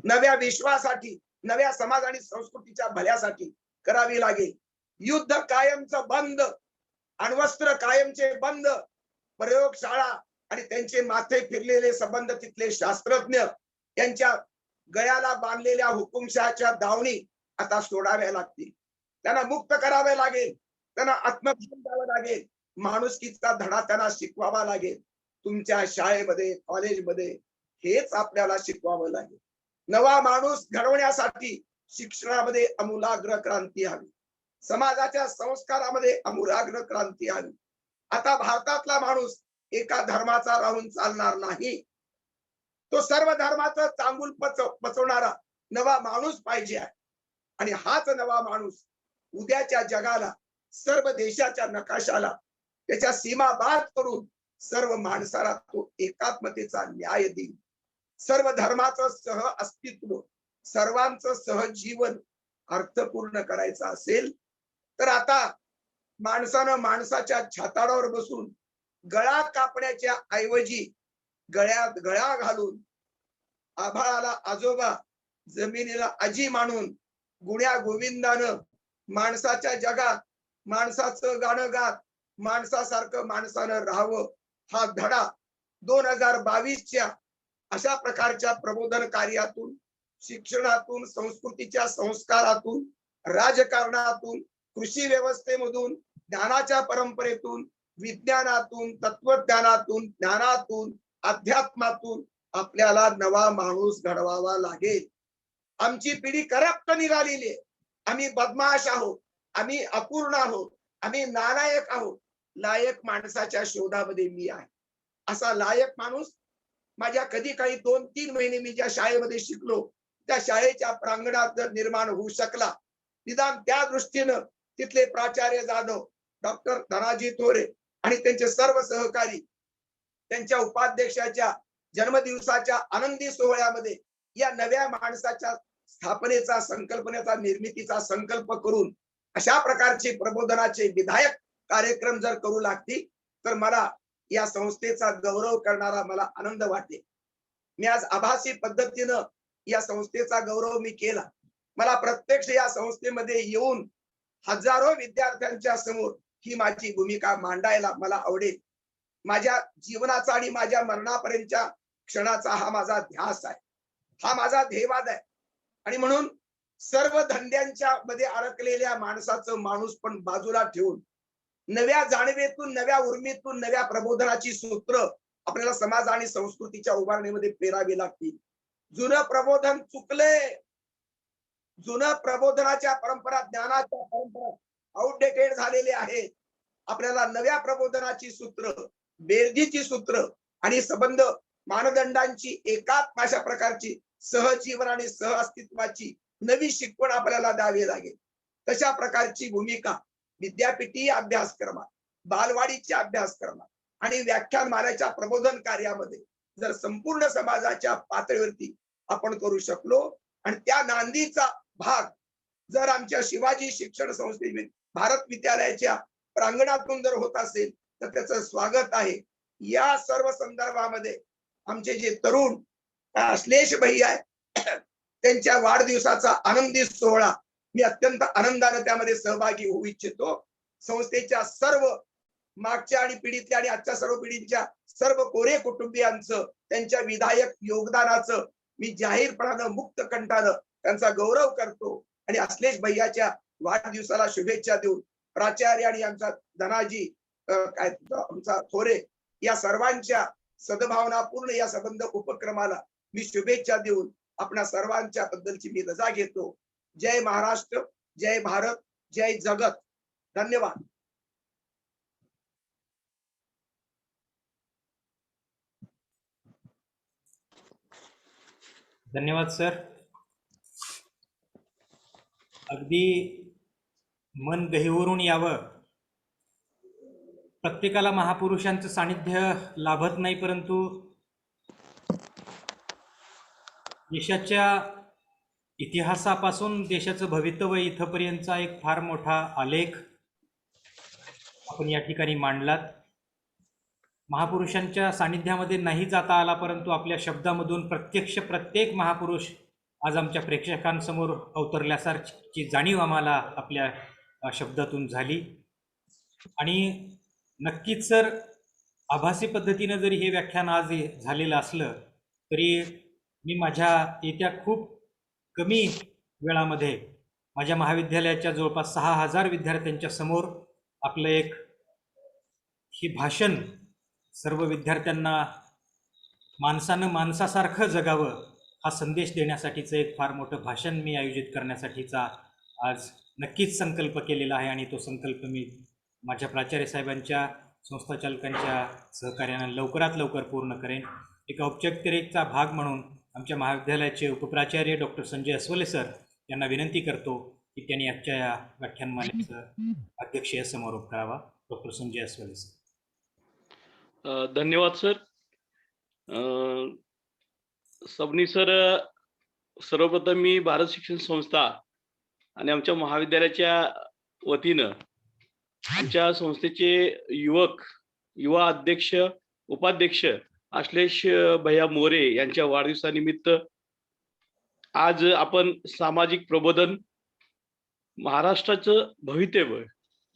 नव्या विश्वासाठी, नव्या समाज आणि संस्कृतीच्या भल्यासाठी करावी लागेल. युद्ध कायमचं बंद, अण्वस्त्र कायमचे बंद, प्रयोगशाळा आणि त्यांचे माथे फिरलेले संबंध तिथले शास्त्रज्ञ यांच्या गळ्याला बांधलेल्या हुकुमशहाच्या दावणी आता सोडाव्या लागतील. त्यांना मुक्त करावे लागेल, त्यांना आत्मज्ञान द्यावं लागेल, माणुसकीचा धडा त्यांना शिकवावा लागेल. तुमच्या शाळेमध्ये, कॉलेजमध्ये हेच आपल्याला शिकवावं लागेल. नवा माणूस घडवण्यासाठी शिक्षणामध्ये आमूलाग्र क्रांती हवी, समाजाच्या संस्कारामध्ये आमूलाग्र क्रांती हवी. आता भारतातला माणूस एका धर्माचा राहून चालणार नाही, तो सर्व धर्माचं चांगुल पचवणारा नवा माणूस पाहिजे आहे. आणि हाच नवा माणूस उद्याच्या जगाला, सर्व देशाच्या नकाशाला त्याच्या सीमा बाद करून सर्व माणसाला तो एकात्मतेचा न्याय देईल. सर्व धर्माचं सह अस्तित्व, सर्वांचं सहजीवन अर्थपूर्ण करायचं असेल तर आता माणसानं माणसाच्या छाताडावर बसून गळा कापण्याच्या ऐवजी गळ्यात गळा घालून आभाळाला आजोबा जमिनीला आजी मानून गुण्या गोविंदानं माणसाच्या जगात माणसाचं गाणं गात माणसासारखं माणसानं राहावं हा धडा 2022च्या अशा प्रकारच्या प्रबोधन कार्यातून, शिक्षणातून, संस्कृतीच्या संस्कारातून, राजकारणातून, कृषी व्यवस्थेमधून, ज्ञानाच्या परंपरेतून, विज्ञानातून, तत्वज्ञानातून, ज्ञानातून, अध्यात्मातून आपल्याला नवा माणूस घडवावा लागेल. आमची पिढी करप्ट निघालेली आहे. आम्ही बदमाश आहोत, आम्ही अपूर्ण आहोत, आम्ही नालायक आहोत. लायक माणसाच्या शोधामध्ये मी आहे. असा लायक माणूस माझ्या कधी काही 2-3 महिने मी ज्या शाळेमध्ये शिकलो त्या शाळेच्या प्रांगणात जर निर्माण होऊ शकला, निदान त्या दृष्टीनं तिथले प्राचार्य जाधव, डॉक्टर धनाजी थोरे आणि त्यांचे सर्व सहकारी त्यांच्या उपाध्यक्षाच्या जन्मदिवसाच्या आनंदी सोहळ्यामध्ये या नव्या माणसाच्या स्थापनेचा, संकल्पनेचा, निर्मितीचा संकल्प करून अशा प्रकारचे प्रबोधनाचे विधायक कार्यक्रम जर करू लागतील तर मला या संस्थेचा गौरव करणारा मला आनंद वाटेल. मी आज आभासी पद्धतीनं या संस्थेचा गौरव मी केला. मला प्रत्यक्ष या संस्थेमध्ये येऊन हजारो विद्यार्थ्यांच्या समोर ही माझी भूमिका मांडायला मला आवडेल. माझ्या जीवनाचा आणि माझ्या मरणापर्यंतच्या क्षणाचा हा माझा ध्यास आहे, हा माझा ध्येयवाद आहे. आणि म्हणून सर्व धंद्यांच्या मध्ये अडकलेल्या माणसाचं माणूस पण बाजूला ठेवून नव्या जाणीवेतून, नव्या उर्मीतून, नव्या प्रबोधनाची सूत्र आपल्याला समाज आणि संस्कृतीच्या उभारणीमध्ये पेरावी लागतील. जुनं प्रबोधन चुकले, जुनं प्रबोधनाच्या परंपरा, ज्ञानाच्या परंपरा आउटडेटेड झालेले आहेत. आपल्याला नव्या प्रबोधनाची सूत्र, बेरजीची सूत्र आणि संबंध मानदंडांची एकात्म अशा प्रकारची सहजीवन आणि सहअस्तित्वाची नवी शिकवण आपल्याला द्यावी लागेल. तशा प्रकारची भूमिका विद्यापीठी अभ्यासक्रमात, बालवाडीच्या अभ्यासक्रमात आणि व्याख्यानमालेच्या प्रबोधन कार्यामध्ये जर संपूर्ण समाजाच्या पातळीवरती आपण करू शकलो आणि त्या नांदीचा भाग जर आमच्या शिवाजी शिक्षण संस्थे भारत विद्यालयाच्या प्रांगणातून जर होत असेल तर त्याचं स्वागत आहे. या सर्व संदर्भामध्ये आमचे जे तरुण अश्लेष भैया आहे त्यांच्या वाढदिवसाचा आनंदी सोहळा मी अत्यंत आनंदाने त्यामध्ये सहभागी होऊ इच्छितो. संस्थेच्या सर्व मागच्या आणि पिढीतल्या आणि आजच्या सर्व पिढीच्या सर्व कोरे कुटुंबियांचं, त्यांच्या विधायक योगदानाचं मी जाहीरपणानं मुक्त कंठानं त्यांचा गौरव करतो आणि अश्लेष भैयाच्या वाढदिवसाला शुभेच्छा देऊन प्राचार्य आणि आमचा धनाजी आमचा थोरे या सर्वांच्या सद्भावनापूर्ण या संबंध उपक्रमाला मी शुभेच्छा देऊन आपल्या सर्वांच्या बद्दलची मी रजा घेतो. जय महाराष्ट्र, जय भारत, जय जगत. धन्यवाद. धन्यवाद सर. अगदी मन गहिवरून यावं. प्रत्येकाला महापुरुषांचं सानिध्य लाभत नाही, परंतु देशाच्या इतिहासापासून देशाचं भवितव्य इथपर्यंतचा एक फार मोठा आलेख आपण या ठिकाणी मांडलात. महापुरुषांच्या सानिध्यामध्ये नाही जाता आला, परंतु आपल्या शब्दामधून प्रत्यक्ष प्रत्येक महापुरुष आज आमच्या प्रेक्षकांसमोर अवतरल्यासारखी जाणीव आम्हाला आपल्या शब्दातून झाली. आणि नक्कीच सर, आभासी पद्धतीनं जरी हे व्याख्यान आज झालेलं असलं तरी मी माझ्या येत्या खूप कमी वेळामध्ये माझ्या महाविद्यालयाच्या जवळपास 6000 विद्यार्थ्यांच्या समोर आपलं एक ही भाषण, सर्व विद्यार्थ्यांना माणसानं माणसासारखं जगावं हा संदेश देण्यासाठीचं एक फार मोठं भाषण मी आयोजित करण्यासाठीचा आज नक्कीच संकल्प केलेला आहे. आणि तो संकल्प मी माझ्या प्राचार्य साहेबांच्या, संस्थाचालकांच्या सहकार्यानं लवकरात लवकर पूर्ण करेन. एक औपचारिकतेचा भाग म्हणून आमच्या महाविद्यालयाचे उपप्राचार्य डॉक्टर संजय अस्वले सर यांना विनंती करतो की त्यांनी आजच्या या व्याख्यानमालेचं अध्यक्षीय समारोप करावा. Doctor Sanjay Aswale sir. धन्यवाद सर. सबनी सर, सर्वप्रथम मी भारत शिक्षण संस्था आणि आमच्या महाविद्यालयाच्या वतीनं आमच्या संस्थेचे युवा अध्यक्ष उपाध्यक्ष अश्लेष भैया मोरे यांच्या वाढदिवसानिमित्त आज आपण सामाजिक प्रबोधन महाराष्ट्राचं भवितव्य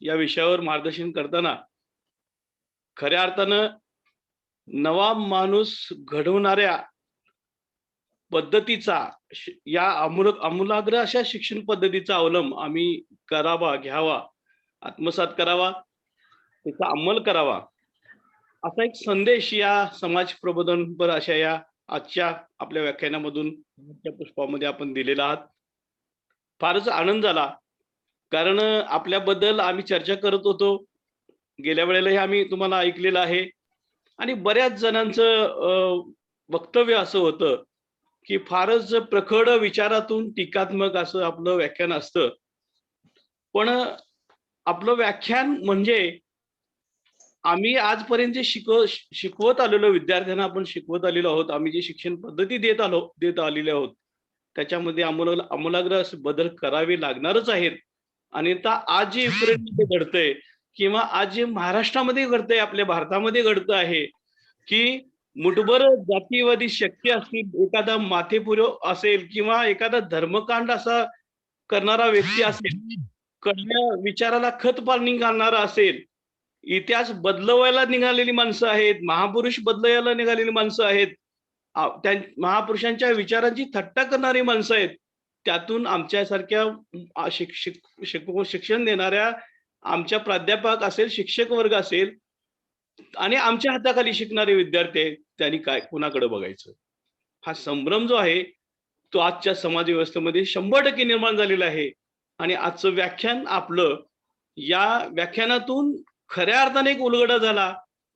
या विषयावर मार्गदर्शन करताना खऱ्या अर्थानं नवा माणूस घडवणाऱ्या पद्धतीचा या आमूलाग्र अशा शिक्षण पद्धतीचा अवलंब आम्ही करावा, घ्यावा, आत्मसात करावा, त्याचा अंमल करावा असा एक संदेश या समाज प्रबोधनपर अशा या आजच्या आपल्या व्याख्यानामधून त्या पुष्पामध्ये आपण दिलेला आहात. फारच आनंद झाला, कारण आपल्याबद्दल आम्ही चर्चा करत होतो, गेल्या वेळेलाही आम्ही तुम्हाला ऐकलेलं आहे आणि बऱ्याच जणांचं वक्तव्य असं होतं की फारच प्रखड विचारातून टीकात्मक असं आपलं व्याख्यान असतं. पण आपलं व्याख्यान म्हणजे आम्ही आजपर्यंत जे शिकवत आलेलो विद्यार्थ्यांना आपण शिकवत आलेलो आहोत, आम्ही जी शिक्षण पद्धती देत आलेले आहोत त्याच्यामध्ये आमूलाग्र असे बदल करावे लागणारच आहेत. आणि आज जे युक्रेनमध्ये घडतंय किंवा आज जे महाराष्ट्रामध्ये घडतंय, आपल्या भारतामध्ये घडतं आहे की मुठभर जातीवादी शक्ती असतील, एखादा माथेपुरो असेल किंवा एखादा धर्मकांड असा करणारा व्यक्ती असेल, कडव्या विचाराला खत पाणी घालणारा असेल, इतिहास बदलवायला निघालेली माणसं आहेत, महापुरुष बदलायला निघालेली माणसं आहेत, त्या महापुरुषांच्या विचारांची थट्टा करणारी माणसं आहेत. त्यातून आमच्यासारख्या शिक्षण देणाऱ्या आमच्या प्राध्यापक असेल, शिक्षक वर्ग असेल आणि आमच्या हाताखाली शिकणारे विद्यार्थी आहेत, त्यांनी काय कोणाकडे बघायचं? हा संभ्रम जो आहे तो आजच्या समाज व्यवस्थेमध्ये 100% निर्माण झालेला आहे. आणि आजचं व्याख्यान आपलं, या व्याख्यानातून खऱ्या अर्थाने एक उलगडा झाला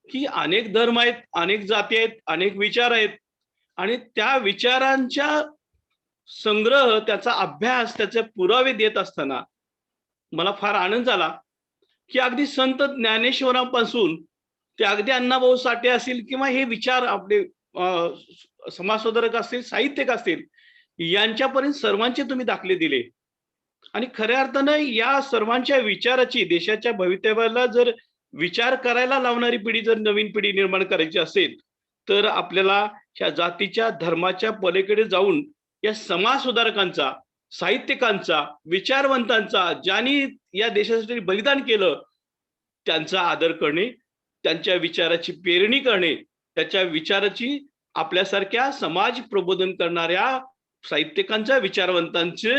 की अनेक धर्म आहेत, अनेक जाती आहेत, अनेक विचार आहेत आणि त्या विचारांच्या संग्रह, त्याचा अभ्यास, त्याचे पुरावे देत असताना मला फार आनंद झाला की अगदी संत ज्ञानेश्वरांपासून ते अगदी अण्णाभाऊ साठे असतील किंवा हे विचार आपले समाजसुधारक असतील, साहित्यिक असतील, यांच्यापर्यंत सर्वांचे तुम्ही दाखले दिले. आणि खऱ्या अर्थानं या सर्वांच्या विचाराची, देशाच्या भवितव्याला जर विचार करायला लावणारी पिढी, जर नवीन पिढी निर्माण करायची असेल तर आपल्याला ह्या जातीच्या, धर्माच्या पलीकडे जाऊन या समाज सुधारकांचा, साहित्यिकांचा, विचारवंतांचा, ज्यांनी या देशासाठी बलिदान केलं, त्यांचा आदर करणे, त्यांच्या विचाराची पेरणी करणे, त्याच्या विचाराची आपल्यासारख्या समाज प्रबोधन करणाऱ्या साहित्यिकांच्या, विचारवंतांचे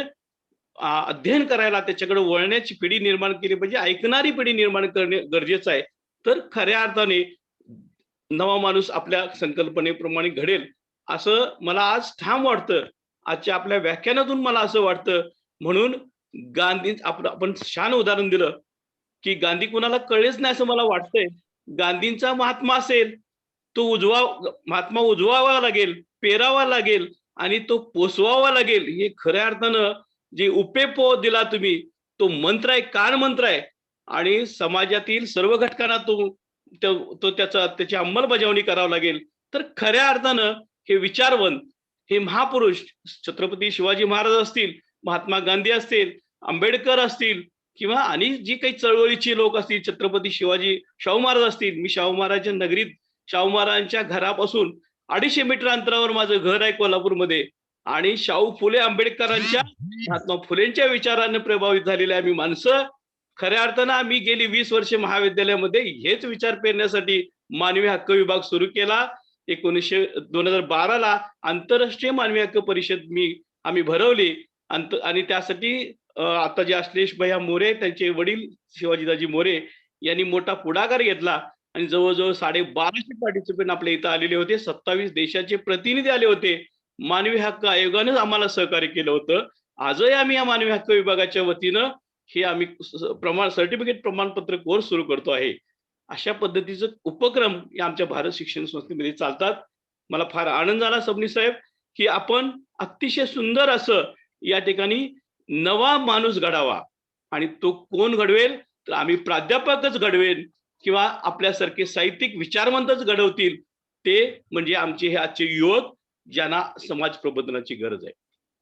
अध्ययन करायला, त्याच्याकडे वळण्याची पिढी निर्माण केली पाहिजे, ऐकणारी पिढी निर्माण करणे गरजेचं आहे. तर खऱ्या अर्थाने नवा माणूस आपल्या संकल्पनेप्रमाणे घडेल असं मला आज ठाम वाटतं. आजच्या आपल्या व्याख्यानातून मला असं वाटतं. म्हणून गांधी, आपण छान उदाहरण दिलं की गांधी कुणाला कळलेच नाही असं मला वाटतंय. गांधींचा महात्मा असेल, तो महात्मा उजवावा लागेल, पेरावा लागेल आणि तो पोचवावा लागेल. हे खऱ्या अर्थानं जे उपेपो दिला तुम्ही, तो मंत्र आहे, कान मंत्र आहे आणि समाजातील सर्व घटकांना त्याची अंमलबजावणी करावी लागेल. तर खऱ्या अर्थानं हे विचारवंत, हे महापुरुष, छत्रपती शिवाजी महाराज असतील, महात्मा गांधी असतील, आंबेडकर असतील किंवा आणि जी काही चळवळीची लोक असतील, छत्रपती शाहू महाराज असतील. मी शाहू महाराजांच्या नगरीत, शाहू महाराजांच्या घरापासून 250 मीटर अंतरावर माझं घर आहे कोल्हापूरमध्ये आणि शाहू फुले आंबेडकरांच्या, महात्मा फुलेंच्या विचाराने प्रभावित झालेले आम्ही माणसं. खऱ्या अर्थानं आम्ही गेली 20 वर्षे महाविद्यालयामध्ये हेच विचार पेरण्यासाठी मानवी हक्क विभाग सुरू केला. 2012ला आंतरराष्ट्रीय मानवी हक्क परिषद आम्ही भरवली आणि त्यासाठी आता जे अश्लेष भैया मोरे, त्यांचे वडील शिवाजीदाजी मोरे यांनी मोठा पुढाकार घेतला आणि जवळजवळ 1250 पार्टिसिपंट आपल्या इथं आलेले होते. 27 देशाचे प्रतिनिधी आले होते. मानवी हक्क आयोगाने आम्हाला सहकार्य केलं होतं. आजही आम्ही या मानवी हक्क विभागाच्या वतीनं हे आम्ही सर्टिफिकेट प्रमाणपत्र कोर्स सुरू करतो आहे. अशा पद्धतीचे उपक्रम या आमच्या भारत शिक्षण संस्थेमध्ये चालतात. मला फार आनंद झाला सबनीस साहेब की आपण अतिशय सुंदर असं या ठिकाणी नवा माणूस घडावा. आणि तो कोण घडवेल तर आम्ही प्राध्यापकच घडवेल किंवा आपल्यासारखे साहित्यिक विचारवंतच घडवतील. ते म्हणजे आमचे हे आजचे युवक, ज्यांना समाज प्रबोधनाची गरज आहे.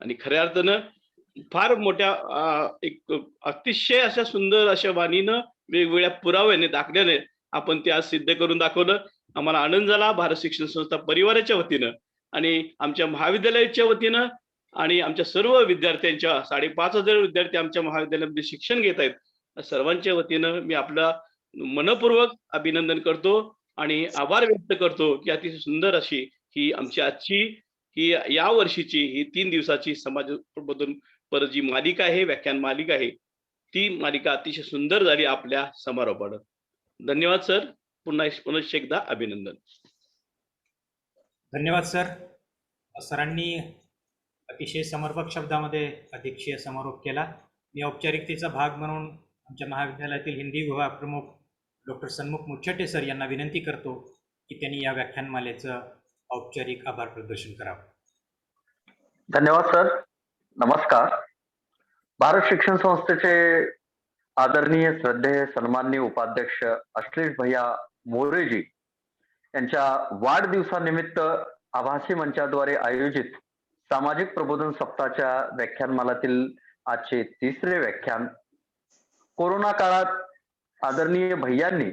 आणि खऱ्या अर्थानं फार मोठ्या एक अतिशय अशा सुंदर अशा वाणीनं वेगवेगळ्या पुराव्याने दाखल्याने आपण ते आज सिद्ध करून दाखवलं. आम्हाला आनंद झाला भारत शिक्षण संस्था परिवाराच्या वतीनं आणि आमच्या महाविद्यालयाच्या वतीनं आणि आमच्या सर्व विद्यार्थ्यांच्या 5,500 विद्यार्थी आमच्या महाविद्यालयामध्ये शिक्षण घेत आहेत. सर्वांच्या वतीनं मी आपला मनपूर्वक अभिनंदन करतो आणि आभार व्यक्त करतो की अतिशय सुंदर अशी ही आमची आजची ही या वर्षीची ही 3 दिवसाची समाज प्रबोधन पर जी मालिका आहे, व्याख्यान मालिका आहे, ती मालिका अतिशय सुंदर झाली आपल्या समारोपानं. धन्यवाद सर. पुन्हा एकदा अभिनंदन. धन्यवाद सर. सरांनी अतिशय समर्पक शब्दामध्ये अध्यक्षीय समारोप केला. मी औपचारिकतेचा भाग म्हणून आमच्या महाविद्यालयातील हिंदी विभाग प्रमुख डॉक्टर सन्मुख मुच्छटे सर यांना विनंती करतो की त्यांनी या व्याख्यानमालेचं औपचारिक आभार प्रदर्शन करावं. धन्यवाद सर. नमस्कार. भारत शिक्षण संस्थेचे आदरणीय श्रद्धेय सन्माननीय उपाध्यक्ष अश्लेष भैया मोरेजी यांच्या वाढदिवसानिमित्त आभासी मंचाद्वारे आयोजित सामाजिक प्रबोधन सप्ताहाच्या व्याख्यानमालातील आजचे 3रे व्याख्यान. कोरोना काळात आदरणीय भैयांनी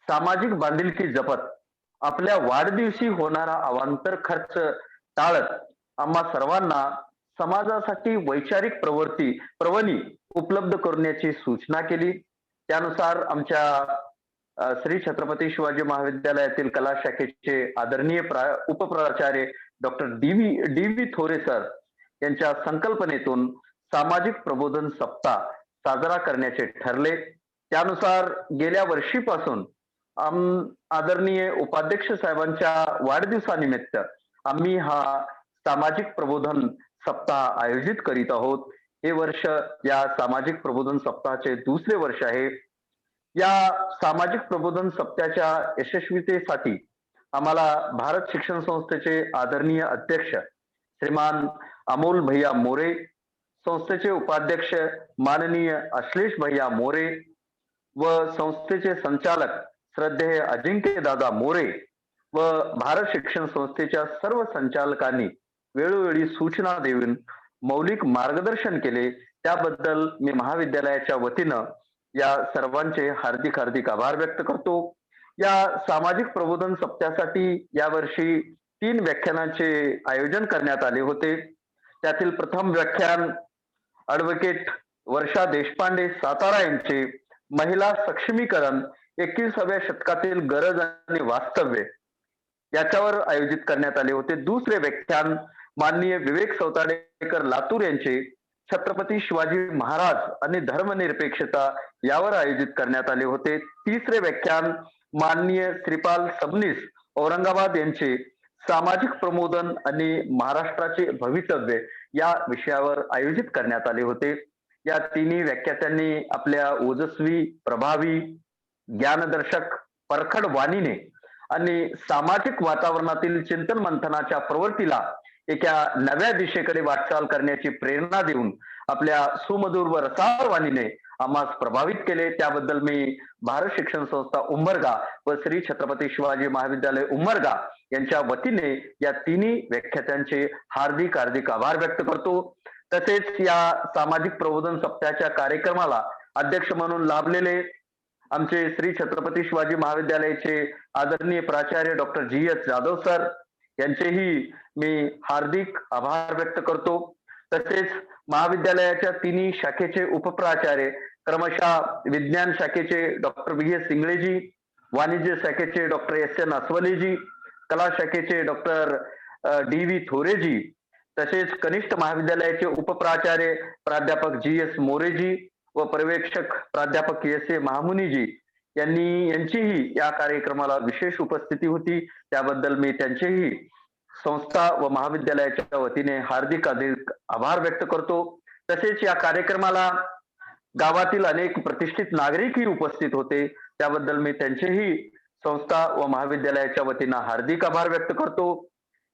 सामाजिक बांधिलकी जपत आपल्या वाढदिवशी होणारा अवांतर खर्च टाळत आम्हा सर्वांना समाजासाठी वैचारिक प्रवणी उपलब्ध करण्याची सूचना केली. त्यानुसार आमच्या श्री छत्रपती शिवाजी महाविद्यालयातील कला शाखेचे आदरणीय उपप्राचार्य डॉक्टर डी.व्ही. थोरे सर यांच्या संकल्पनेतून सामाजिक प्रबोधन सप्ताह साजरा करण्याचे ठरले. त्यानुसार गेल्या वर्षीपासून आदरणीय उपाध्यक्ष साहेबांच्या वाढदिवसानिमित्त आम्ही हा सामाजिक प्रबोधन सप्ताह आयोजित करीत आहोत. हे वर्ष या सामाजिक प्रबोधन सप्ताहाचे 2रे वर्ष आहे. या सामाजिक प्रबोधन सप्ताहाच्या यशस्वीतेसाठी आम्हाला भारत शिक्षण संस्थेचे आदरणीय अध्यक्ष श्रीमान अमोल भैया मोरे, संस्थेचे उपाध्यक्ष माननीय अश्लेष भैया मोरे व संस्थेचे संचालक श्रद्धेय अजिंक्य दादा मोरे व भारत शिक्षण संस्थेच्या सर्व संचालकांनी वेळोवेळी सूचना देऊन मौलिक मार्गदर्शन केले. त्याबद्दल मी महाविद्यालयाच्या वतीनं या सर्वांचे हार्दिक आभार व्यक्त करतो. या सामाजिक प्रबोधन सप्ताहासाठी यावर्षी 3 व्याख्यानांचे आयोजन करण्यात आले होते. त्यातील प्रथम व्याख्यान ॲडव्होकेट वर्षा देशपांडे सातारा यांचे महिला सक्षमीकरण 21व्या शतकातील गरज आणि वास्तव्य याच्यावर आयोजित करण्यात आले होते. 2रे व्याख्यान माननीय विवेक सौताडेकर लातूर यांचे छत्रपती शिवाजी महाराज आणि धर्मनिरपेक्षता यावर आयोजित करण्यात आले होते. 3रे व्याख्यान माननीय श्रीपाल सबनीस औरंगाबाद यांचे सामाजिक प्रबोधन आणि महाराष्ट्राचे भवितव्य या विषयावर आयोजित करण्यात आले होते. या 3 व्याख्यात्यांनी आपल्या ओजस्वी, प्रभावी, ज्ञानदर्शक, परखड वाणीने आणि सामाजिक वातावरणातील चिंतन मंथनाच्या प्रवृत्तीला एका नव्या दिशेकडे वाटचाल करण्याची प्रेरणा देऊन आपल्या सुमधुर व रसाळ वाणीने आम्हास प्रभावित केले. त्याबद्दल मी भारत शिक्षण संस्था उंबरगा व श्री छत्रपती शिवाजी महाविद्यालय उंबरगा यांच्या वतीने या 3 व्याख्यात्यांचे हार्दिक आभार व्यक्त करतो. तसेच या सामाजिक प्रबोधन सप्ताहाच्या कार्यक्रमाला अध्यक्ष म्हणून लाभलेले आमचे श्री छत्रपती शिवाजी महाविद्यालयाचे आदरणीय प्राचार्य डॉक्टर जी.एस. जाधव सर यांचेही मी हार्दिक आभार व्यक्त करतो. तसेच महाविद्यालयाच्या 3 शाखेचे उपप्राचार्य क्रमशः विज्ञान शाखेचे डॉक्टर बी.एस. इंगळेजी, वाणिज्य शाखेचे डॉक्टर एस.एन. अस्वलेजी, कला शाखेचे डॉक्टर डी.व्ही. थोरेजी, तसेच कनिष्ठ महाविद्यालयाचे उपप्राचार्य प्राध्यापक जी.एस. मोरेजी व पर्यवेक्षक प्राध्यापक एस.ए. महामुनीजी यांचीही या कार्यक्रमाला विशेष उपस्थिती होती. त्याबद्दल मी त्यांचेही संस्था व महाविद्यालयाच्या वतीने हार्दिक आभार व्यक्त करतो. तसेच या कार्यक्रमाला गावातील अनेक प्रतिष्ठित नागरिकही उपस्थित होते. त्याबद्दल मी त्यांचेही संस्था व महाविद्यालयाच्या वतीने हार्दिक आभार व्यक्त करतो.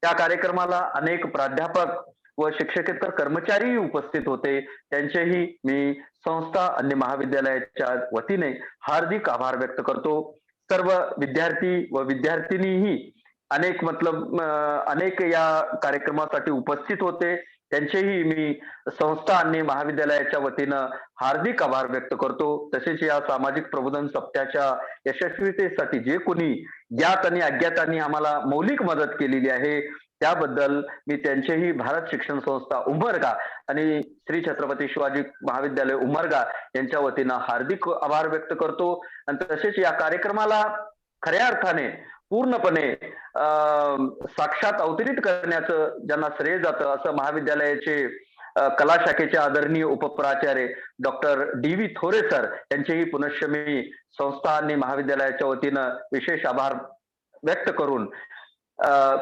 या कार्यक्रमाला अनेक प्राध्यापक व शिक्षकेतर कर्मचारी उपस्थित होते. त्यांचेही मी संस्था आणि महाविद्यालयाच्या वतीने हार्दिक आभार व्यक्त करतो. सर्व विद्यार्थी व विद्यार्थिनीही अनेक या कार्यक्रमासाठी उपस्थित होते. त्यांचेही मी संस्था आणि महाविद्यालयाच्या वतीनं हार्दिक आभार व्यक्त करतो. तसेच या सामाजिक प्रबोधन सप्ताहाच्या यशस्वीतेसाठी जे कोणी ज्ञात आणि अज्ञातांनी आम्हाला मौलिक मदत केलेली आहे त्याबद्दल मी त्यांचेही भारत शिक्षण संस्था उमरगा आणि श्री छत्रपती शिवाजी महाविद्यालय उमरगा यांच्या वतीनं हार्दिक आभार व्यक्त करतो. आणि तसेच या कार्यक्रमाला खऱ्या अर्थाने पूर्णपणे साक्षात अवतरित करण्याचं ज्यांना श्रेय जातं असं महाविद्यालयाचे कला शाखेचे आदरणीय उपप्राचार्य डॉक्टर डी.व्ही. थोरे सर यांचेही पुनश्च मी संस्था आणि महाविद्यालयाच्या वतीनं विशेष आभार व्यक्त करून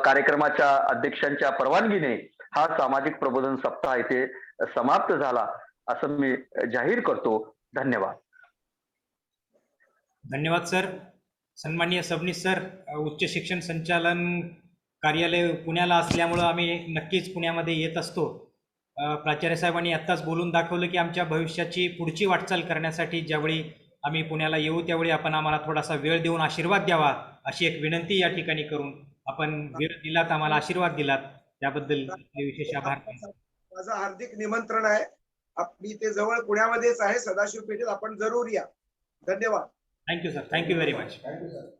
कार्यक्रमाच्या अध्यक्षांच्या परवानगीने हा सामाजिक प्रबोधन सप्ताह इथे समाप्त झाला असं मी जाहीर करतो. धन्यवाद. धन्यवाद सर. सन्माननीय सबनीस सर, उच्च शिक्षण संचालन कार्यालय पुण्याला असल्यामुळं आम्ही नक्कीच पुण्यामध्ये येत असतो. प्राचार्य साहेबांनी आत्ताच बोलून दाखवलं की आमच्या भविष्याची पुढची वाटचाल करण्यासाठी ज्यावेळी आम्ही पुण्याला येऊ त्यावेळी आपण आम्हाला थोडासा वेळ देऊन आशीर्वाद द्यावा अशी एक विनंती या ठिकाणी करून आपण वेळ दिलात, आम्हाला आशीर्वाद दिलात, त्याबद्दल विशेष आभार. माझं हार्दिक निमंत्रण आहे. आपली इथे जवळ पुण्यामध्येच आहे, सदाशिव पेठेत. आपण जरूर या. धन्यवाद. Thank you sir. Thank you very much. Thank you sir.